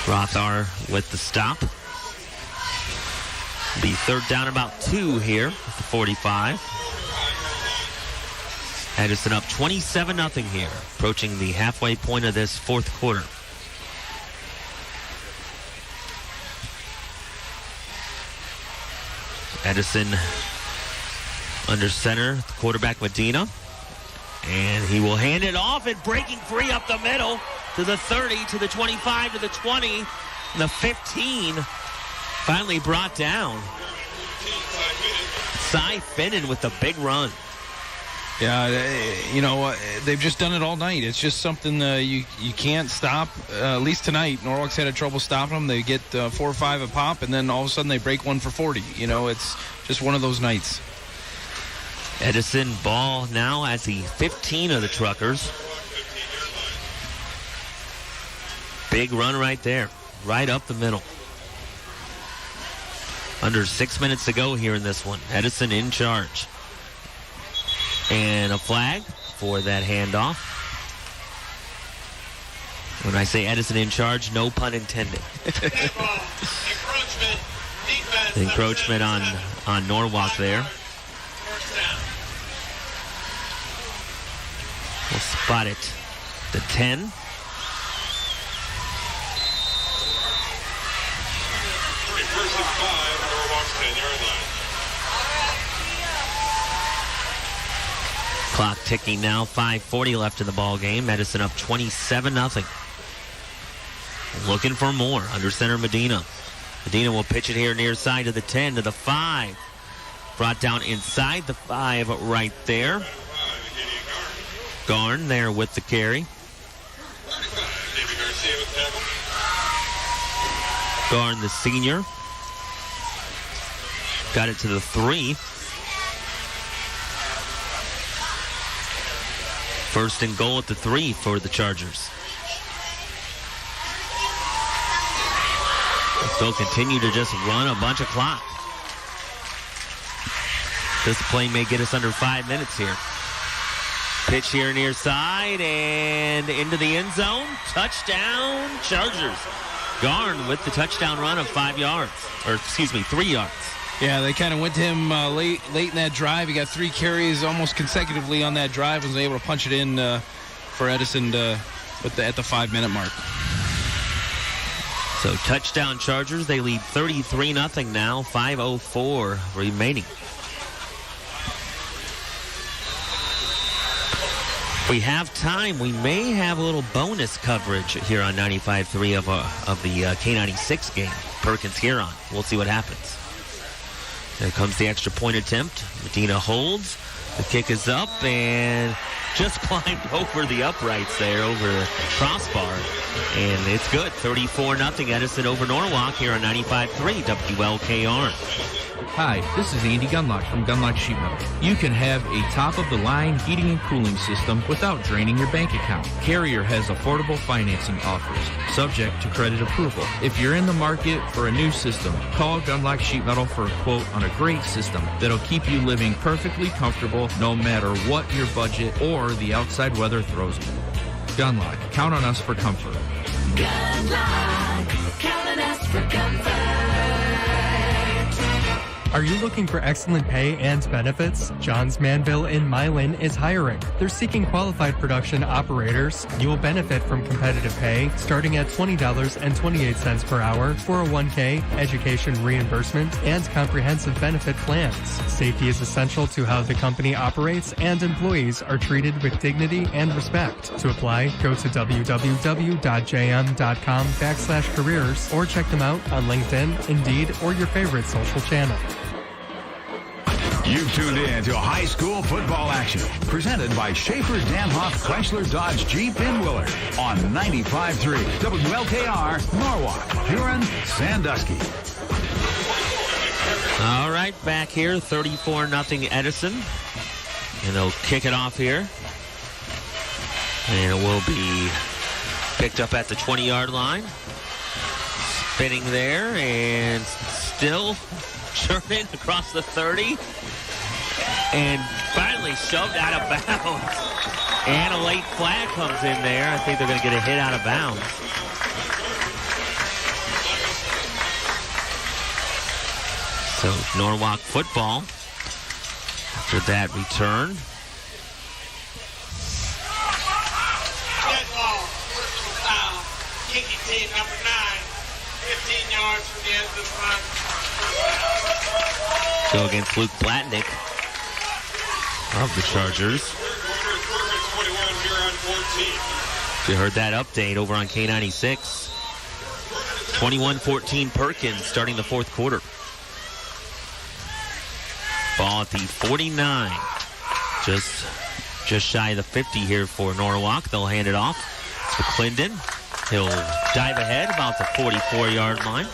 Rothar with the stop. Be third down, about 2 here at the 45. Edison up 27-0 here, approaching the halfway point of this fourth quarter. Edison under center, the quarterback Medina. And he will hand it off and breaking free up the middle to the 30, to the 25, to the 20, the 15. Finally brought down. Cy Finnan with the big run. Yeah, you know, they've just done it all night. It's just something you can't stop. At least tonight, Norwalk's had trouble stopping them. They get 4 or 5 a pop, and then all of a sudden they break one for 40. You know, it's just one of those nights. Edison ball now as the 15 of the Truckers. Big run right there, right up the middle. Under 6 minutes to go here in this one. Edison in charge. And a flag for that handoff. When I say Edison in charge, no pun intended. Encroachment on Norwalk there. We'll spot it. The 10. First and 5, Norwalk's 10-yard line. Clock ticking now, 5:40 left in the ball game. Edison up 27-0. Looking for more. Under center, Medina. Medina will pitch it here near side to the 10, to the 5. Brought down inside the 5 right there. Garn there with the carry. Garn, the senior. Got it to the 3. First and goal at the 3 for the Chargers. They'll continue to just run a bunch of clock. This play may get us under 5 minutes here. Pitch here near side and into the end zone. Touchdown, Chargers. Garn with the touchdown run of 5 yards. Or, 3 yards. Yeah, they kind of went to him late in that drive. He got 3 carries almost consecutively on that drive. Was able to punch it in for Edison at the 5-minute mark. So touchdown Chargers. They lead 33-0 now. 5:04 remaining. We have time. We may have a little bonus coverage here on 95.3 of the K96 game. Perkins-Huron. We'll see what happens. There comes the extra point attempt. Medina holds. The kick is up and just climbed over the uprights there, over the crossbar. And it's good. 34-0 Edison over Norwalk here on 95.3 WLKR. Hi, this is Andy Gunlock from Gunlock Sheet Metal. You can have a top-of-the-line heating and cooling system without draining your bank account. Carrier has affordable financing offers, subject to credit approval. If you're in the market for a new system, call Gunlock Sheet Metal for a quote on a great system that'll keep you living perfectly comfortable no matter what your budget or the outside weather throws at you. Gunlock, count on us for comfort. Gunlock, count on us for comfort. Are you looking for excellent pay and benefits? John's Manville in Milan is hiring. They're seeking qualified production operators. You will benefit from competitive pay starting at $20.28 per hour, 401k, education reimbursement, and comprehensive benefit plans. Safety is essential to how the company operates, and employees are treated with dignity and respect. To apply, go to www.jm.com/careers or check them out on LinkedIn, Indeed, or your favorite social channel. You've tuned in to high school football action, presented by Schaefer Danhoff Chrysler Dodge Jeep in Willard on 95.3 WLKR, Norwalk, Huron, Sandusky. All right, back here, 34-0 Edison. And they'll kick it off here. And it will be picked up at the 20-yard line. Spinning there, and still churning across the 30. And finally shoved out of bounds. And a late flag comes in there. I think they're going to get a hit out of bounds. So Norwalk football after that return. Dead ball, personal foul. Kicking team number 9, 15 yards from the end of the run. Go against Luke Blatnick of the Chargers. You heard that update over on K96. 21-14 Perkins starting the fourth quarter. Ball at the 49. Just shy of the 50 here for Norwalk. They'll hand it off to Clinton. He'll dive ahead about the 44-yard line.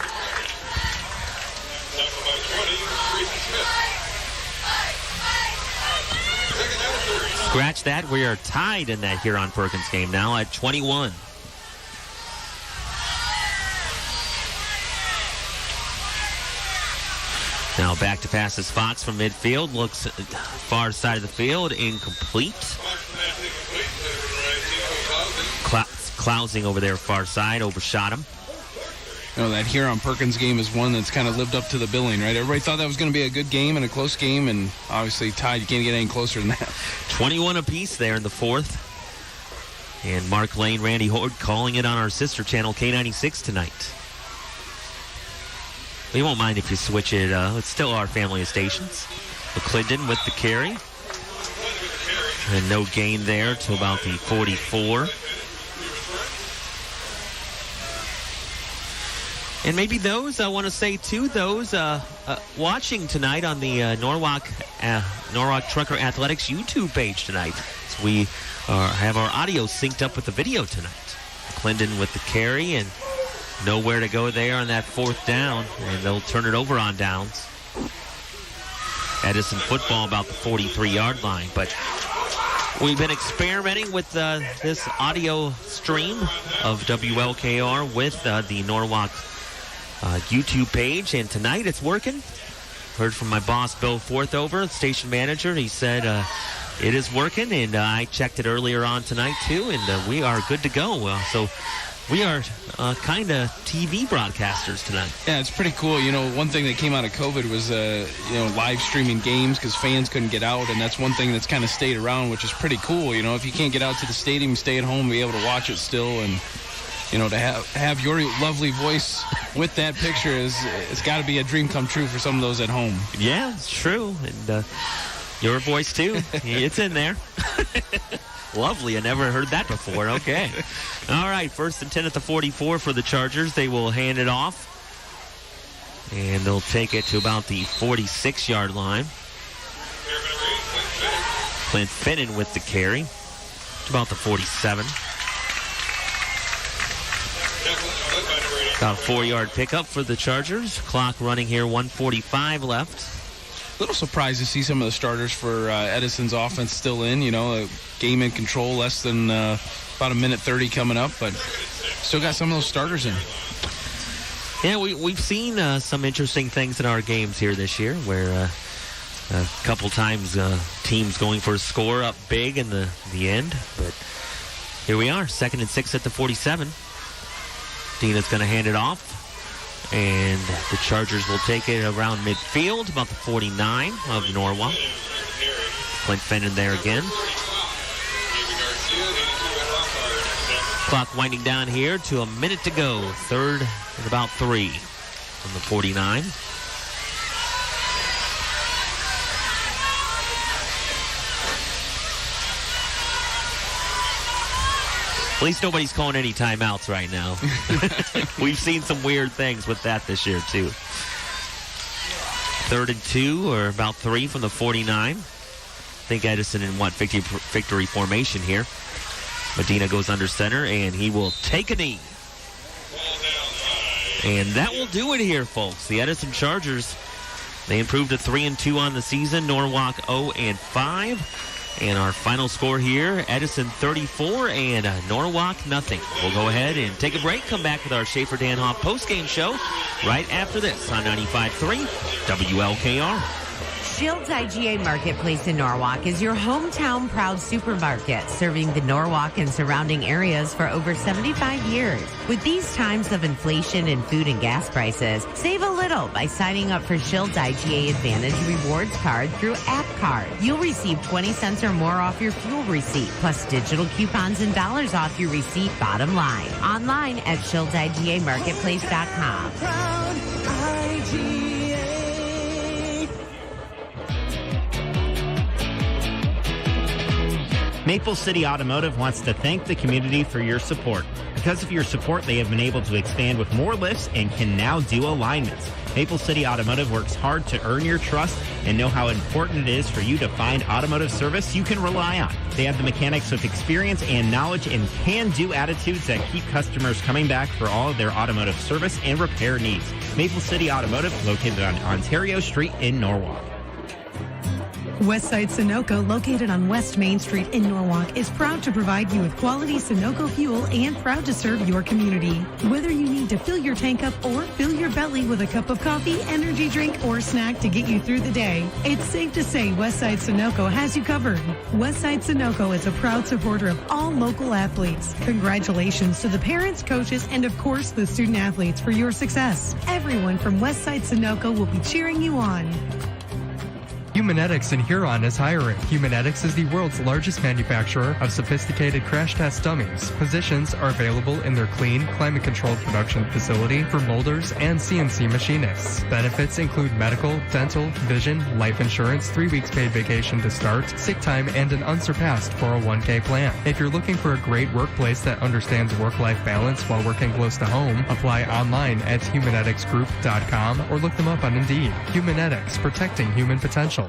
Scratch that. We are tied in that Huron Perkins game now at 21. Now back to pass is Fox from midfield. Looks far side of the field. Incomplete. Clousing over there far side. Overshot him. You know, that Huron Perkins game is one that's kind of lived up to the billing, right? Everybody thought that was going to be a good game and a close game, and obviously tied. You can't get any closer than that. 21 apiece there in the fourth. And Mark Lane, Randy Horde calling it on our sister channel, K96 tonight. We won't mind if you switch it. It's still our family of stations. McClendon with the carry. And no gain there to about the 44. And maybe those, I want to say too, those watching tonight on the Norwalk Trucker Athletics YouTube page tonight. So we have our audio synced up with the video tonight. Clinton with the carry and nowhere to go there on that fourth down, and they'll turn it over on downs. Edison football about the 43-yard line, but we've been experimenting with this audio stream of WLKR with the Norwalk YouTube page, and tonight it's working. Heard from my boss, Bill Forthover, station manager. He said it is working, and I checked it earlier on tonight too, and we are good to go. So we are kind of TV broadcasters tonight. Yeah, it's pretty cool. You know, one thing that came out of COVID was, live streaming games because fans couldn't get out, and that's one thing that's kind of stayed around, which is pretty cool. You know, if you can't get out to the stadium, stay at home, be able to watch it still, and you know, to have your lovely voice with that picture it's got to be a dream come true for some of those at home. Yeah, it's true, and your voice too. It's in there. Lovely. I never heard that before. Okay. All right. 1st and 10 at the 44 for the Chargers. They will hand it off. And they'll take it to about the 46-yard line. Clint Finnan with the carry. To about the 47. About a 4-yard pickup for the Chargers. Clock running here, 1:45 left. A little surprised to see some of the starters for Edison's offense still in. You know, a game in control, less than about a minute 30 coming up, but still got some of those starters in. Yeah, we've seen some interesting things in our games here this year, where a couple times teams going for a score up big in the end. But here we are, 2nd and 6 at the 47. Dina's going to hand it off. And the Chargers will take it around midfield, about the 49 of Norwalk. Clint Fenton there again. Clock winding down here to a minute to go. Third and about 3 from the 49. At least nobody's calling any timeouts right now. We've seen some weird things with that this year, too. 3rd and 2, or about 3 from the 49. I think Edison in victory formation here. Medina goes under center, and he will take a knee. And that will do it here, folks. The Edison Chargers, they improved to 3-2 on the season. Norwalk 0-5. And our final score here, Edison 34 and Norwalk nothing. We'll go ahead and take a break, come back with our Schaefer Danhoff postgame show right after this on 95.3 WLKR. Shields IGA Marketplace in Norwalk is your hometown proud supermarket, serving the Norwalk and surrounding areas for over 75 years. With these times of inflation in food and gas prices, save a little by signing up for Shields IGA Advantage Rewards Card through App Card. You'll receive 20 cents or more off your fuel receipt, plus digital coupons and dollars off your receipt bottom line. Online at ShieldsIGAMarketplace.com. Proud IGA. Maple City Automotive wants to thank the community for your support. Because of your support, they have been able to expand with more lifts and can now do alignments. Maple City Automotive works hard to earn your trust and know how important it is for you to find automotive service you can rely on. They have the mechanics with experience and knowledge and can-do attitudes that keep customers coming back for all of their automotive service and repair needs. Maple City Automotive, located on Ontario Street in Norwalk. Westside Sunoco, located on West Main Street in Norwalk, is proud to provide you with quality Sunoco fuel and proud to serve your community. Whether you need to fill your tank up or fill your belly with a cup of coffee, energy drink, or snack to get you through the day, it's safe to say Westside Sunoco has you covered. Westside Sunoco is a proud supporter of all local athletes. Congratulations to the parents, coaches, and of course the student athletes for your success. Everyone from Westside Sunoco will be cheering you on. Humanetics in Huron is hiring. Humanetics is the world's largest manufacturer of sophisticated crash test dummies. Positions are available in their clean, climate-controlled production facility for molders and CNC machinists. Benefits include medical, dental, vision, life insurance, 3 weeks paid vacation to start, sick time, and an unsurpassed 401k plan. If you're looking for a great workplace that understands work-life balance while working close to home, apply online at humaneticsgroup.com or look them up on Indeed. Humanetics, protecting human potential.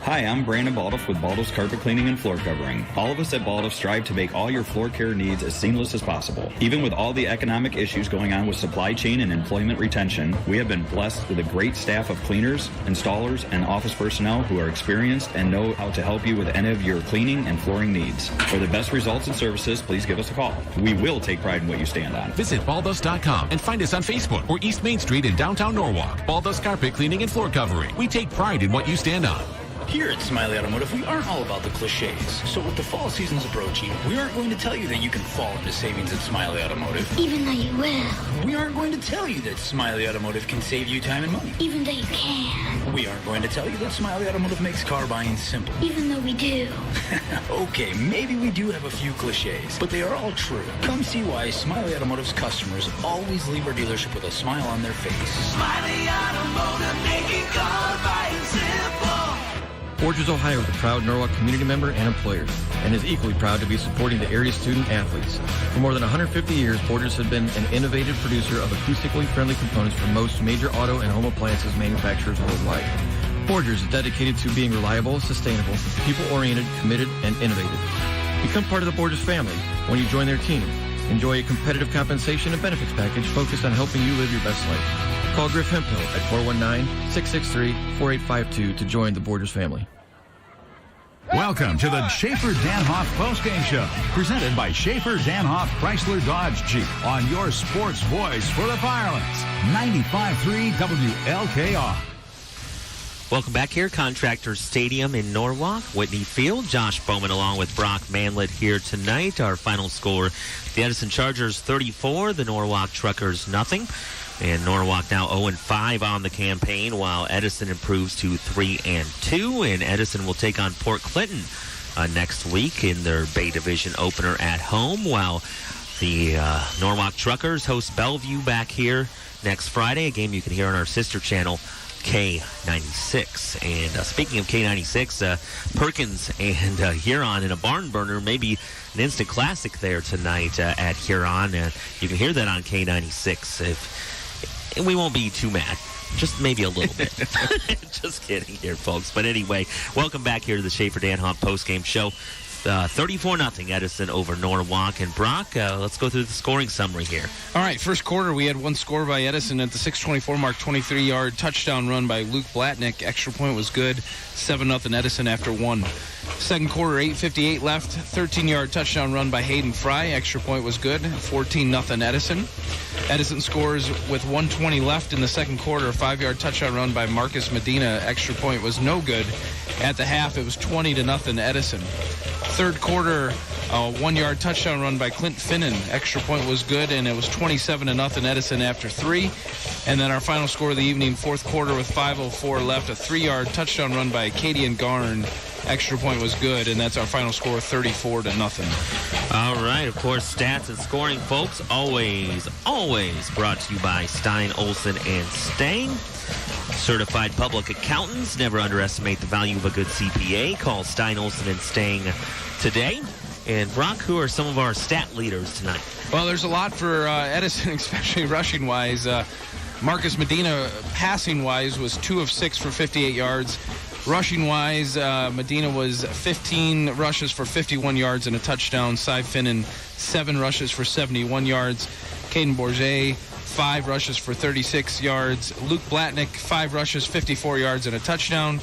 Hi, I'm Brandon Baldoff with Baldoff's Carpet Cleaning and Floor Covering. All of us at Baldoff strive to make all your floor care needs as seamless as possible. Even with all the economic issues going on with supply chain and employment retention, we have been blessed with a great staff of cleaners, installers, and office personnel who are experienced and know how to help you with any of your cleaning and flooring needs. For the best results and services, please give us a call. We will take pride in what you stand on. Visit baldoffs.com and find us on Facebook or East Main Street in downtown Norwalk. Baldoff's Carpet Cleaning and Floor Covering. We take pride in what you stand on. Here at Smiley Automotive, we aren't all about the cliches. So with the fall season's approaching, we aren't going to tell you that you can fall into savings at Smiley Automotive. Even though you will. We aren't going to tell you that Smiley Automotive can save you time and money. Even though you can. We aren't going to tell you that Smiley Automotive makes car buying simple. Even though we do. Okay, maybe we do have a few cliches, but they are all true. Come see why Smiley Automotive's customers always leave our dealership with a smile on their face. Smiley Automotive, making car buying simple. Forgers, Ohio is a proud Norwalk community member and employer, and is equally proud to be supporting the area's student athletes. For more than 150 years, Forgers has been an innovative producer of acoustically friendly components for most major auto and home appliances manufacturers worldwide. Forgers is dedicated to being reliable, sustainable, people-oriented, committed, and innovative. Become part of the Forgers family when you join their team. Enjoy a competitive compensation and benefits package focused on helping you live your best life. Call Griff Hemphill at 419-663-4852 to join the Borders family. Welcome to the Schaefer Danhoff postgame show, presented by Schaefer Danhoff Chrysler Dodge Jeep on your sports voice for the Firelands, 95.3 WLKR. Welcome back here, Contractors Stadium in Norwalk, Whitney Field. Josh Bowman along with Brock Manlett here tonight. Our final score, the Edison Chargers 34, the Norwalk Truckers nothing. And Norwalk now 0-5 on the campaign, while Edison improves to 3-2. And Edison will take on Port Clinton next week in their Bay Division opener at home, while the Norwalk Truckers host Bellevue back here next Friday, a game you can hear on our sister channel, K96. And speaking of K96, Perkins and Huron in a barn burner, maybe an instant classic there tonight at Huron. You can hear that on K96. And we won't be too mad. Just maybe a little bit. Just kidding here, folks. But anyway, welcome back here to the Schaefer-Danhoff postgame show. 34-0 Edison over Norwalk. And Brock, let's go through the scoring summary here. All right, first quarter, we had one score by Edison at the 6:24 mark, 23-yard touchdown run by Luke Blatnick. Extra point was good, 7-0 Edison after one. Second quarter, 8:58 left, 13-yard touchdown run by Hayden Fry. Extra point was good, 14-0 Edison. Edison scores with 1:20 left in the second quarter, a 5-yard touchdown run by Marcus Medina. Extra point was no good. At the half, it was 20-0 Edison. Third quarter, a 1-yard touchdown run by Clint Finnan. Extra point was good, and it was 27-0 Edison after three. And then our final score of the evening, fourth quarter with 5:04 left, a 3-yard touchdown run by Acadian Garn. Extra point was good, and that's our final score, 34-0. All right, of course, stats and scoring, folks, always brought to you by Stein, Olson, and Stang. Certified public accountants. Never underestimate the value of a good CPA. Call Stein, Olson, and Stang today. And Brock, who are some of our stat leaders tonight? Well, there's a lot for Edison, especially rushing-wise. Marcus Medina, passing-wise, was 2 of 6 for 58 yards. Rushing-wise, Medina was 15 rushes for 51 yards and a touchdown. Cy Finnan, 7 rushes for 71 yards. Caden Bourget, 5 rushes for 36 yards. Luke Blatnick, 5 rushes, 54 yards and a touchdown.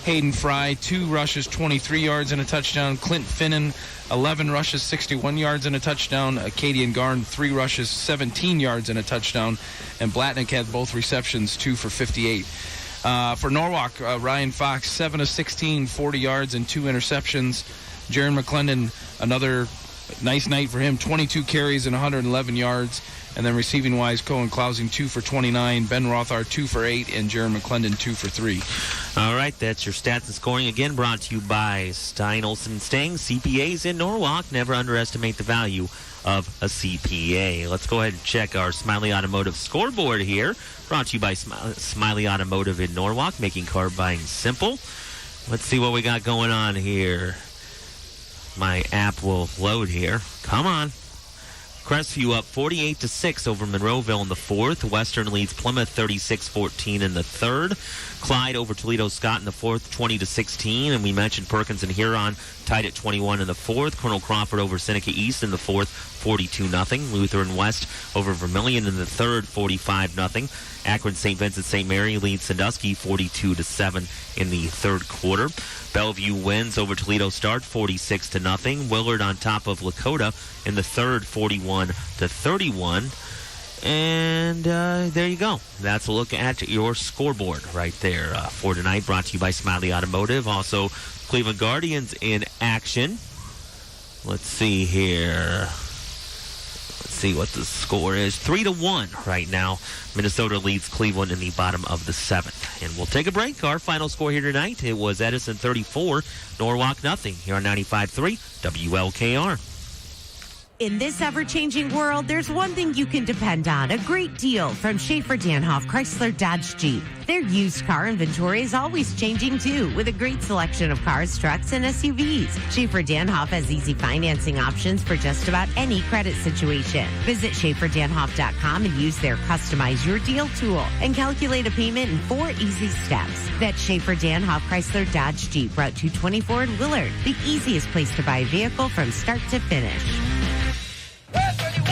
Hayden Fry, 2 rushes, 23 yards and a touchdown. Clint Finnan, 11 rushes, 61 yards and a touchdown. Acadian Garn, 3 rushes, 17 yards and a touchdown. And Blatnick had both receptions, 2 for 58. For Norwalk, Ryan Fox, 7 of 16, 40 yards and 2 interceptions. Jaron McClendon, another nice night for him, 22 carries and 111 yards. And then receiving-wise, Cohen Clausing, 2 for 29, Ben Rothar, 2 for 8, and Jaron McClendon, 2 for 3. All right, that's your stats and scoring. Again, brought to you by Stein, Olson, and Stang, CPAs in Norwalk. Never underestimate the value of a CPA. Let's go ahead and check our Smiley Automotive scoreboard here. Brought to you by Smiley Automotive in Norwalk, making car buying simple. Let's see what we got going on here. My app will load here. Come on. Crestview up 48-6 over Monroeville in the fourth. Western leads Plymouth 36-14 in the third. Clyde over Toledo Scott in the fourth, 20-16. And we mentioned Perkins and Huron tied at 21 in the fourth. Colonel Crawford over Seneca East in the fourth, 42-0. Lutheran West over Vermilion in the third, 45-0. Akron St. Vincent St. Mary leads Sandusky 42-7 in the third quarter. Bellevue wins over Toledo Start 46-0. Willard on top of Lakota in the third, 41-31. And there you go. That's a look at your scoreboard right there for tonight. Brought to you by Smiley Automotive. Also, Cleveland Guardians in action. Let's see here. Let's see what the score is. 3-1 right now. Minnesota leads Cleveland in the bottom of the seventh. And we'll take a break. Our final score here tonight, it was Edison 34, Norwalk nothing. Here on 95.3 WLKR. In this ever-changing world, there's one thing you can depend on, a great deal from Schaefer-Danhoff Chrysler Dodge Jeep. Their used car inventory is always changing, too, with a great selection of cars, trucks, and SUVs. Schaefer-Danhoff has easy financing options for just about any credit situation. Visit SchaeferDanhoff.com and use their Customize Your Deal tool and calculate a payment in 4 easy steps. That's Schaefer-Danhoff Chrysler Dodge Jeep, Route 224 in Willard, the easiest place to buy a vehicle from start to finish.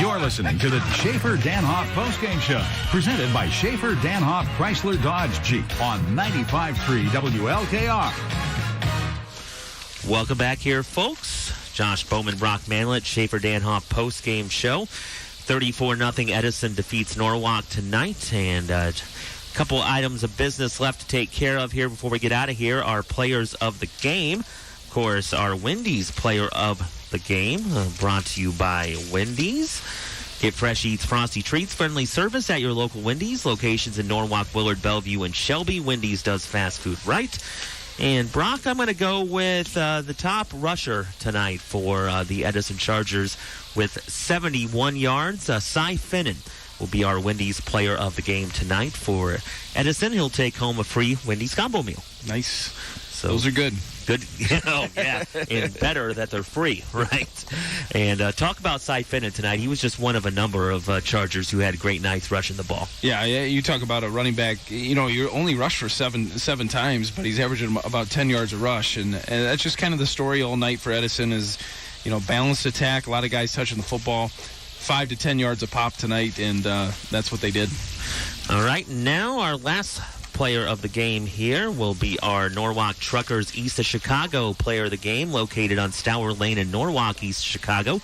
You're listening to the Schaefer-Danhoff postgame show, presented by Schaefer-Danhoff Chrysler Dodge Jeep on 95.3 WLKR. Welcome back here, folks. Josh Bowman, Brock Manlett, Schaefer-Danhoff postgame show. 34-0 Edison defeats Norwalk tonight. And a couple items of business left to take care of here before we get out of here. Our players of the game. Of course, our Wendy's player of the game, brought to you by Wendy's. Get fresh eats, frosty treats, friendly service at your local Wendy's. Locations in Norwalk, Willard, Bellevue, and Shelby. Wendy's does fast food right. And Brock, I'm going to go with the top rusher tonight for the Edison Chargers with 71 yards. Cy Finnan will be our Wendy's player of the game tonight for Edison. He'll take home a free Wendy's combo meal. Nice. So those are good. Good. Oh, yeah. And better that they're free, right? And talk about Cy Finnan tonight. He was just one of a number of Chargers who had great nights rushing the ball. Yeah, you talk about a running back. You only rushed for seven times, but he's averaging about 10 yards a rush. And that's just kind of the story all night for Edison is, balanced attack, a lot of guys touching the football, 5 to 10 yards a pop tonight, and that's what they did. All right, now our last player of the game here will be our Norwalk Truckers East of Chicago player of the game, located on Stour Lane in Norwalk, East Chicago.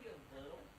a little.